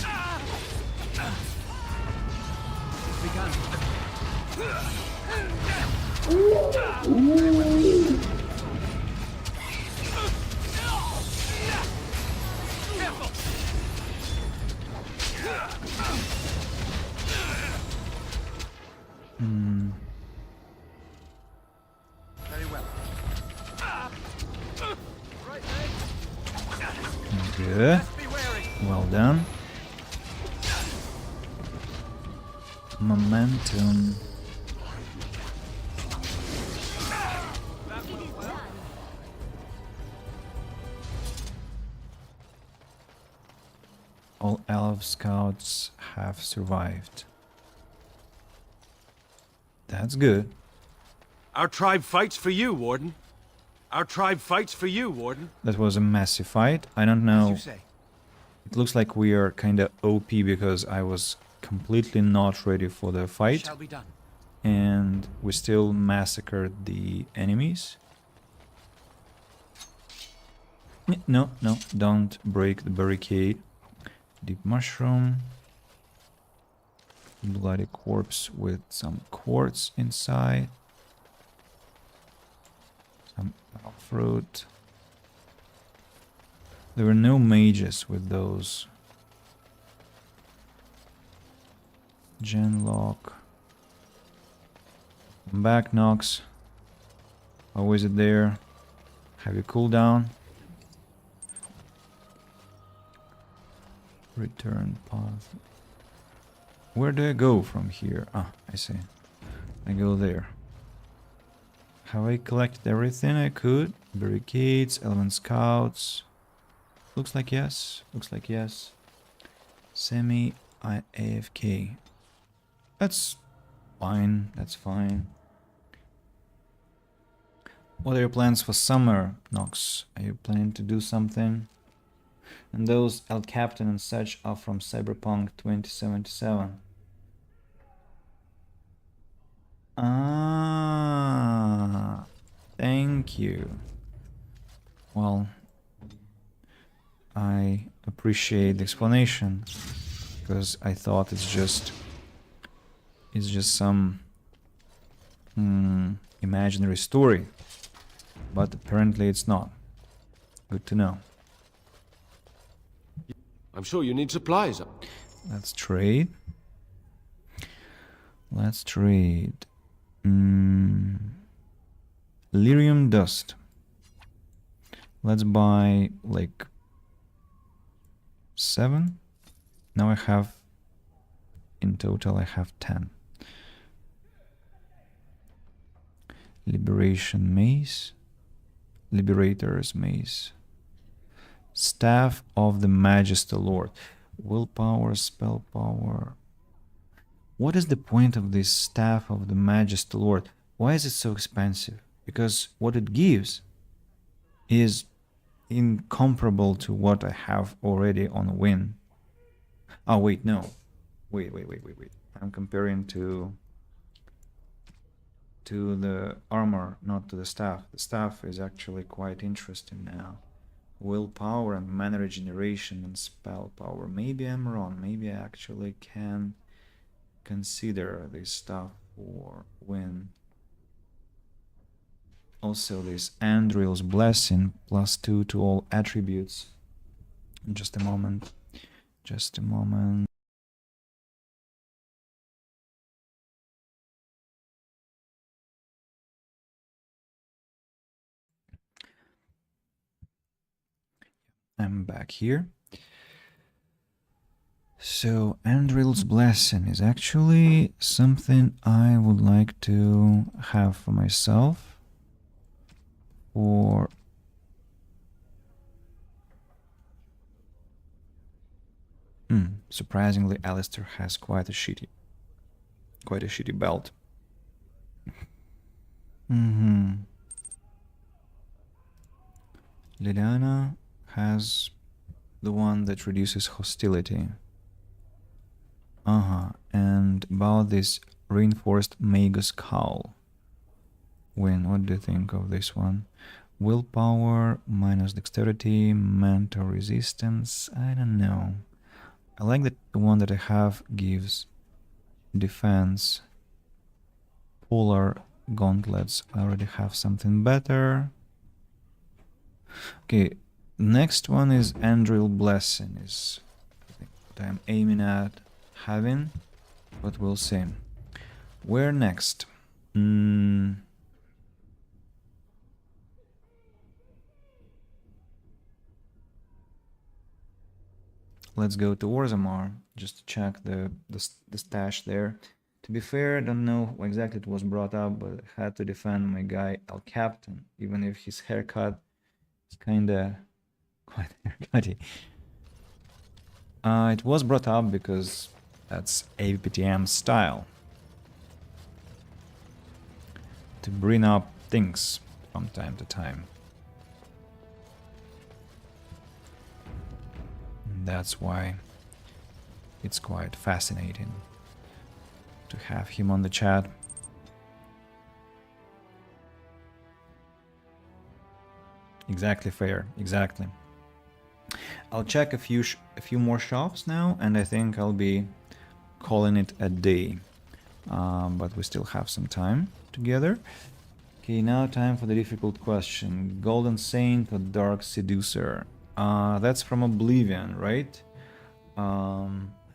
Very well. Good. Well done. Momentum. All elf scouts have survived. That's good. Our tribe fights for you, Warden. Our tribe fights for you, Warden. That was a massive fight. I don't know. It looks like we are kinda OP because I was completely not ready for the fight. Shall be done. And we still massacred the enemies. No, don't break the barricade. Deep mushroom. Bloody corpse with some quartz inside. Some fruit. There were no mages with those. Genlock. Come back, Nox. How is it there? Have you cooled down? Return path. Where do I go from here? Ah, I see. I go there. Have I collected everything I could? Barricades, Elven Scouts. Looks like yes. Looks like yes. Semi-AFK. That's fine. That's fine. What are your plans for summer, Nox? Are you planning to do something? And those El Captain and such are from Cyberpunk 2077. Ah, thank you. Well, I appreciate the explanation because I thought it's just some imaginary story, but apparently it's not. Good to know. I'm sure you need supplies. Let's trade. Let's trade. Lyrium dust. Let's buy like 7. Now I have, in total I have 10. Liberation mace. Liberator's mace. Staff of the Magister Lord. Willpower, spell power. What is the point of this Staff of the Magister Lord? Why is it so expensive? Because what it gives is incomparable to what I have already on Win. Oh wait, no. Wait. I'm comparing to to the armor, not to the staff. The staff is actually quite interesting now. Willpower and mana regeneration and spell power. Maybe I'm wrong. Maybe I actually can consider this stuff for win. Also this Andril's Blessing, +2 to all attributes. Just a moment. Just a moment. I'm back here. So Andril's Blessing is actually something I would like to have for myself. Or surprisingly, Alistair has quite a shitty belt. Liliana has the one that reduces hostility. And about this reinforced Magus Cowl. Win, what do you think of this one? Willpower, minus dexterity, mental resistance, I don't know. I like that the one that I have gives defense. Polar gauntlets, I already have something better. Okay, next one is Andril Blessing, is what I'm aiming at having, but we'll see. Where next? Let's go to Orzammar, just to check the stash there. To be fair, I don't know exactly it was brought up, but I had to defend my guy El Captain, even if his haircut is kinda quite haircutty. It was brought up because that's AVPTM style. To bring up things from time to time. And that's why it's quite fascinating to have him on the chat. Exactly, fair, exactly. I'll check a few more shops now, and I think I'll be calling it a day. But we still have some time together. Okay, now time for the difficult question. Golden Saint or Dark Seducer? That's from Oblivion, right? I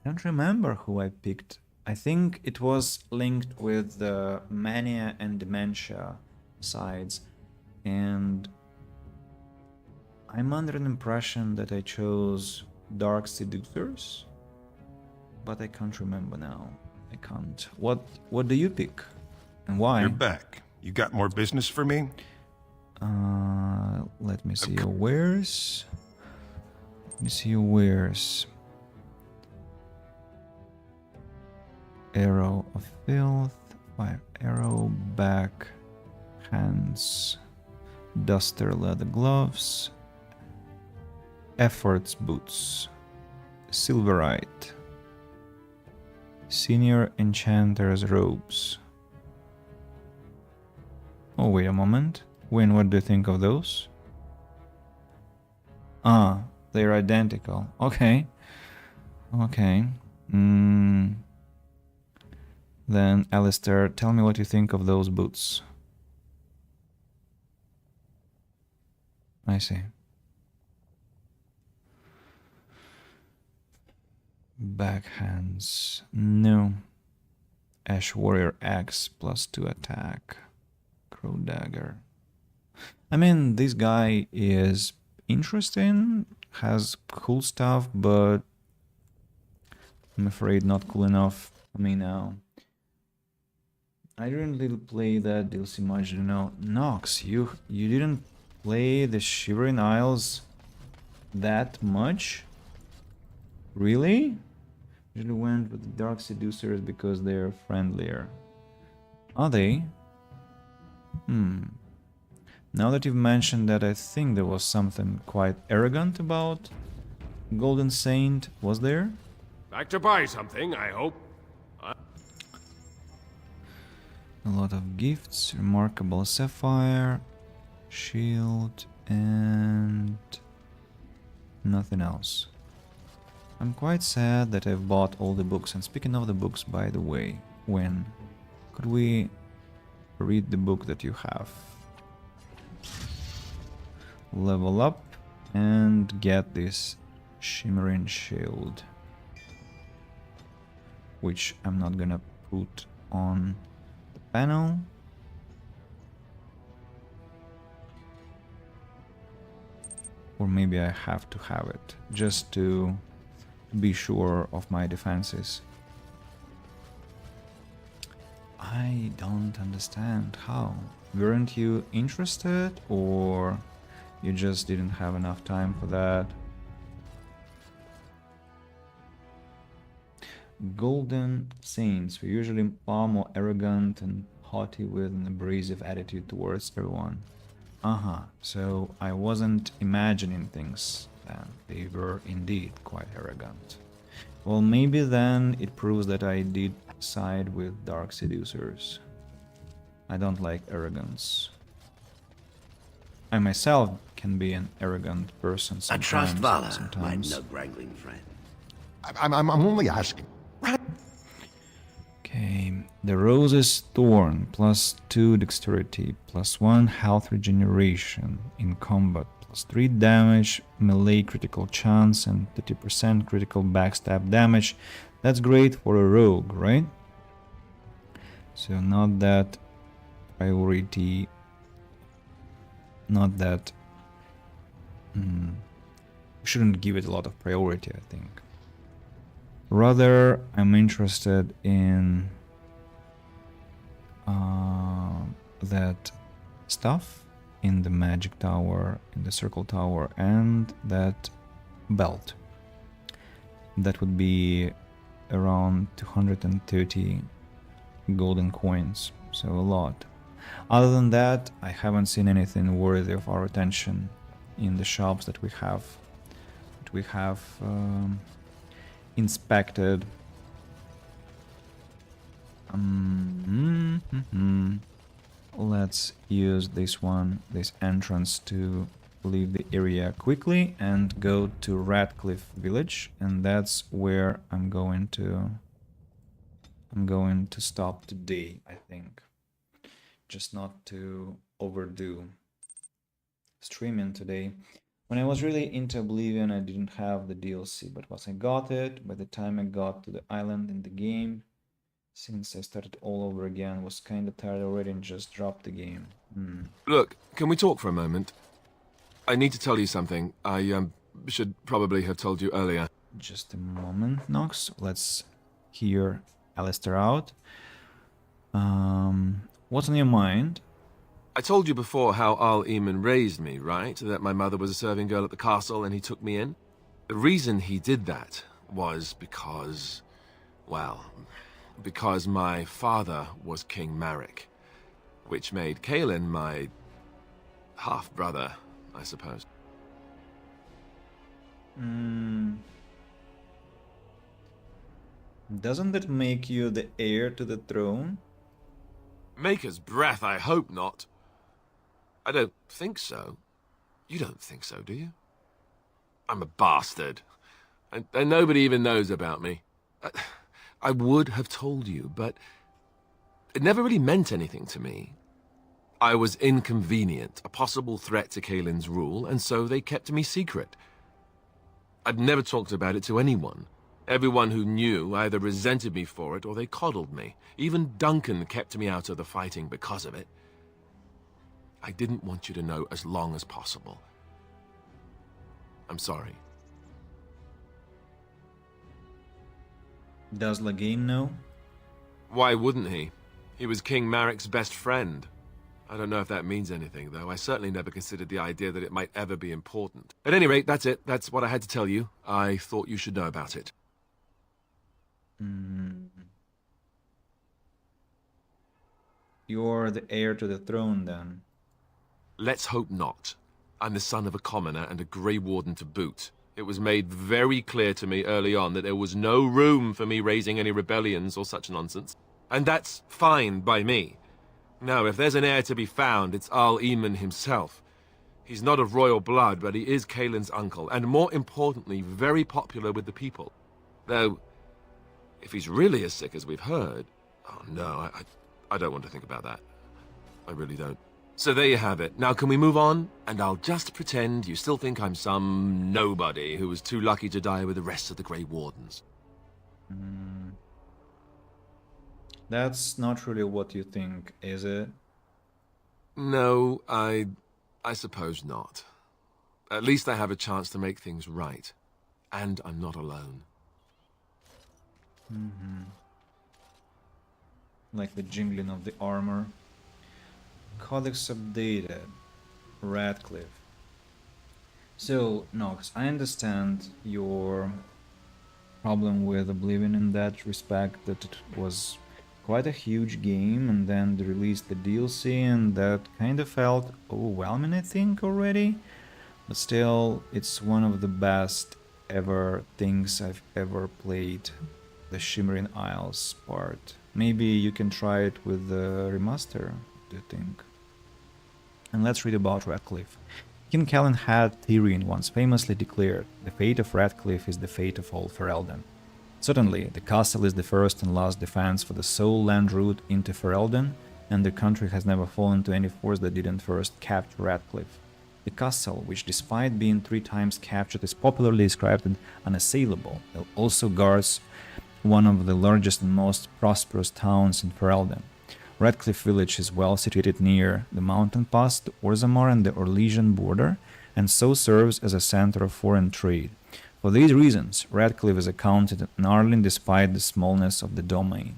don't remember who I picked. I think it was linked with the mania and dementia sides, and I'm under an impression that I chose Dark Seducers, but I can't remember now. I can't. What do you pick, and why? You're back. You got more business for me? Let me see your wares. Let me see your wares. Arrow of Filth, Fire Arrow, back, hands, Duster leather gloves, Efforts boots, Silverite, Senior Enchanter's robes. Oh, wait a moment. Wayne, what do you think of those? They're identical. Okay. Okay. Then, Alistair, tell me what you think of those boots. I see. Backhands. No. Ash Warrior Axe +2 attack. Crow Dagger. I mean, this guy is interesting, has cool stuff, but I'm afraid not cool enough for me now. I didn't really play that DLC much, you know. Nox, you didn't play the Shivering Isles that much? Really? Usually went with the Dark Seducers because they're friendlier. Are they? Now that you've mentioned that, I think there was something quite arrogant about Golden Saint, was there? Back to buy something, I hope. A lot of gifts, remarkable sapphire, shield, and nothing else. I'm quite sad that I've bought all the books. And speaking of the books, by the way, when could we read the book that you have? Level up and get this shimmering shield, which I'm not gonna put on the panel. Or maybe I have to have it just to be sure of my defenses. I don't understand how. Weren't you interested, or you just didn't have enough time for that? Golden Saints were usually far more arrogant and haughty with an abrasive attitude towards everyone. So I wasn't imagining things then. They were indeed quite arrogant. Well, maybe then it proves that I did side with Dark Seducers. I don't like arrogance. I myself can be an arrogant person I trust Vala, my sometimes. nug-wrangling friend. I'm only asking. Okay, the Rose's Thorn, +2 dexterity, +1 health regeneration in combat, +3 damage, melee critical chance, and 30% critical backstab damage. That's great for a rogue, right? So not that priority, not that... shouldn't give it a lot of priority, I think. Rather, I'm interested in that stuff in the magic tower, in the circle tower, and that belt. That would be around 230 golden coins, so a lot. Other than that, I haven't seen anything worthy of our attention in the shops that we have inspected. Let's use this entrance to leave the area quickly and go to Radcliffe Village, and that's where I'm going to stop today, I think. Just not to overdo streaming today. When I was really into Oblivion, I didn't have the DLC, but once I got it, by the time I got to the island in the game, since I started all over again, was kind of tired already and just dropped the game. Look, can we talk for a moment? I need to tell you something. I should probably have told you earlier. Just a moment, Nox. Let's hear Alistair out. What's on your mind? I told you before how Al Eamon raised me, right? That my mother was a serving girl at the castle and he took me in. The reason he did that was because, well, because my father was King Marek, which made Kaelin my half-brother, I suppose. Doesn't that make you the heir to the throne? Maker's breath, I hope not. I don't think so. You don't think so, do you? I'm a bastard. And nobody even knows about me. I would have told you, but it never really meant anything to me. I was inconvenient, a possible threat to Kaelin's rule, and so they kept me secret. I'd never talked about it to anyone. Everyone who knew either resented me for it or they coddled me. Even Duncan kept me out of the fighting because of it. I didn't want you to know as long as possible. I'm sorry. Does Lagain know? Why wouldn't he? He was King Marek's best friend. I don't know if that means anything, though. I certainly never considered the idea that it might ever be important. At any rate, that's it. That's what I had to tell you. I thought you should know about it. You're the heir to the throne, then? Let's hope not. I'm the son of a commoner and a Grey Warden to boot. It was made very clear to me early on that there was no room for me raising any rebellions or such nonsense. And that's fine by me. No, if there's an heir to be found, it's Arl Eamon himself. He's not of royal blood, but he is Kaelin's uncle, and more importantly, very popular with the people. Though, if he's really as sick as we've heard... Oh no, I don't want to think about that. I really don't. So there you have it. Now can we move on? And I'll just pretend you still think I'm some nobody who was too lucky to die with the rest of the Grey Wardens. That's not really what you think, is it? No, I suppose not. At least I have a chance to make things right. And I'm not alone. Like the jingling of the armor. Codex updated. Radcliffe. So, Nox, I understand your problem with Oblivion in that respect, that it was quite a huge game, and then they released the DLC, and that kind of felt overwhelming, I think, already. But still, it's one of the best ever things I've ever played, the Shimmering Isles part. Maybe you can try it with the remaster, do you think? And let's read about Radcliffe. King Cellen had Tyrion once famously declared, "The fate of Radcliffe is the fate of all Ferelden." Certainly, the castle is the first and last defense for the sole land route into Ferelden, and the country has never fallen to any force that didn't first capture Radcliffe. The castle, which despite being 3 times captured is popularly described as unassailable, also guards one of the largest and most prosperous towns in Ferelden. Radcliffe village is well situated near the mountain pass, the Orzammar and the Orlesian border, and so serves as a center of foreign trade. For these reasons, Radcliffe is accounted an Arlen despite the smallness of the domain.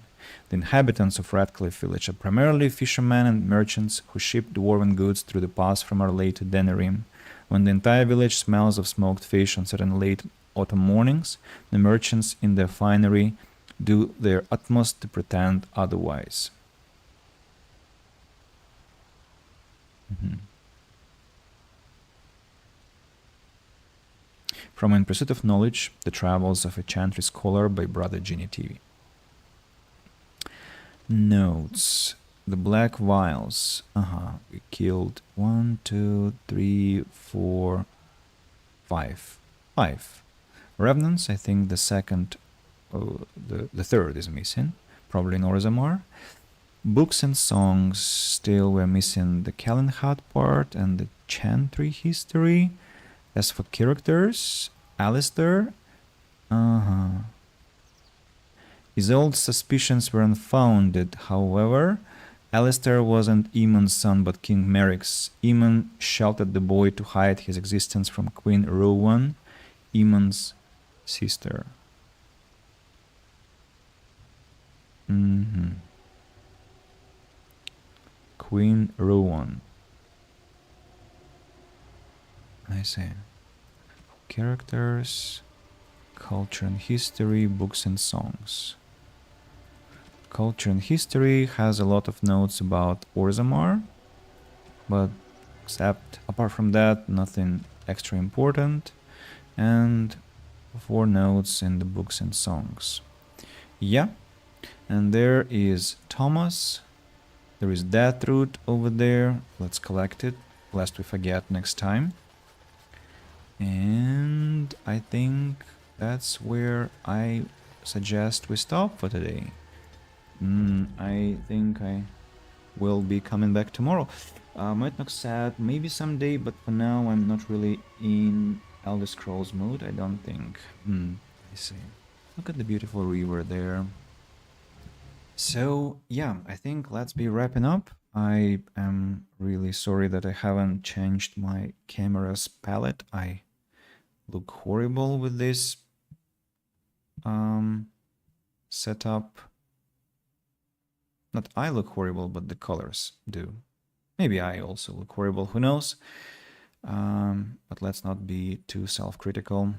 The inhabitants of Radcliffe village are primarily fishermen and merchants who ship dwarven goods through the pass from Arlay to Denerim. When the entire village smells of smoked fish on certain late autumn mornings, the merchants in their finery do their utmost to pretend otherwise. From In Pursuit of Knowledge, The Travels of a Chantry Scholar by Brother Ginny TV. Notes. The Black Vials. We killed 1, 2, 3, 4, 5. 5. Revenants, I think the second, the third is missing. Probably in Orzammar. Books and songs, still we're missing the Calenhad part and the Chantry history. As for characters, Alistair, his old suspicions were unfounded, however. Alistair wasn't Aemon's son but King Merrick's. Aemon sheltered the boy to hide his existence from Queen Rowan, Aemon's sister. Queen Rowan. I see. Characters, culture and history, books and songs. Culture and history has a lot of notes about Orzammar, but apart from that, nothing extra important, and 4 notes in the books and songs. Yeah, and there is Thomas. There is Deathroot over there. Let's collect it, lest we forget next time. And I think that's where I suggest we stop for today. I think I will be coming back tomorrow. Might not sad, maybe someday, but for now I'm not really in Elder Scrolls mode, I don't think. I see. Look at the beautiful river there. So, yeah, I think let's be wrapping up. I am really sorry that I haven't changed my camera's palette. I look horrible with this setup. Not I look horrible, but the colors do. Maybe I also look horrible, who knows? But let's not be too self-critical.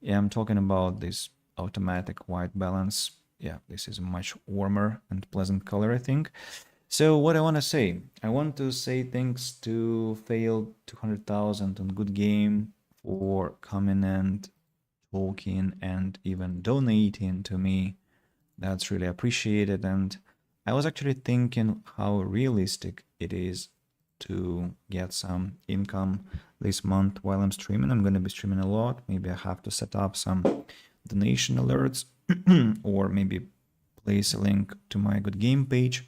Yeah, I'm talking about this automatic white balance. Yeah, this is a much warmer and pleasant color, I think. So what I want to say, I want to say thanks to Failed 200,000 on Good Game for coming and talking and even donating to me. That's really appreciated, and I was actually thinking how realistic it is to get some income this month while I'm streaming. I'm going to be streaming a lot. Maybe I have to set up some donation alerts or maybe place a link to my Good Game page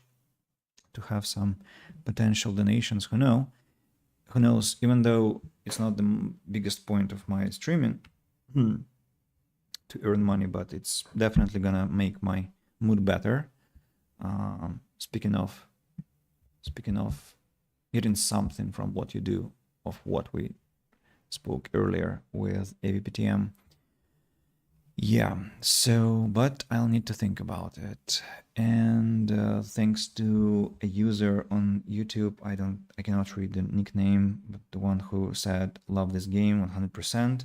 to have some potential donations. Who knows? Even though it's not the biggest point of my streaming to earn money, but it's definitely gonna make my mood better. Speaking of getting something from what you do, of what we spoke earlier with AVPTM. Yeah, so, but I'll need to think about it. And thanks to a user on YouTube, I cannot read the nickname, but the one who said, love this game 100%.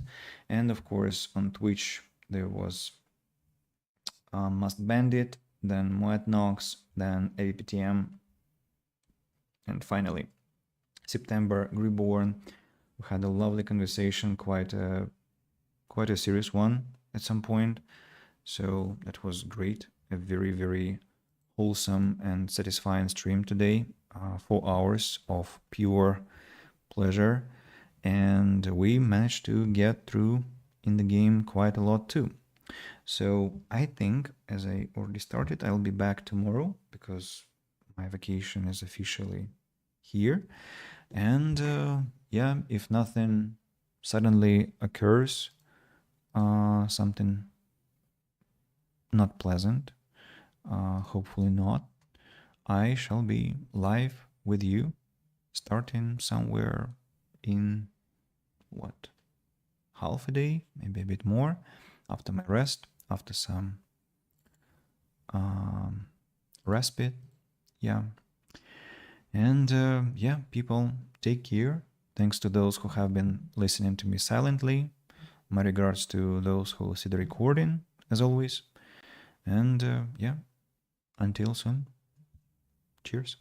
And of course, on Twitch, there was Must Bandit, then Moet Nox, then AVPTM, and finally, September Reborn. We had a lovely conversation, quite a serious one at some point. So that was great. A very, very wholesome and satisfying stream today. 4 hours of pure pleasure. And we managed to get through in the game quite a lot too. So I think, as I already started, I'll be back tomorrow because my vacation is officially here. And yeah, if nothing suddenly occurs, something not pleasant, hopefully not, I shall be live with you starting somewhere in what, half a day, maybe a bit more, after my rest, after some respite. Yeah. And yeah, people, take care. Thanks to those who have been listening to me silently. My regards to those who see the recording, as always. And yeah, until soon. Cheers.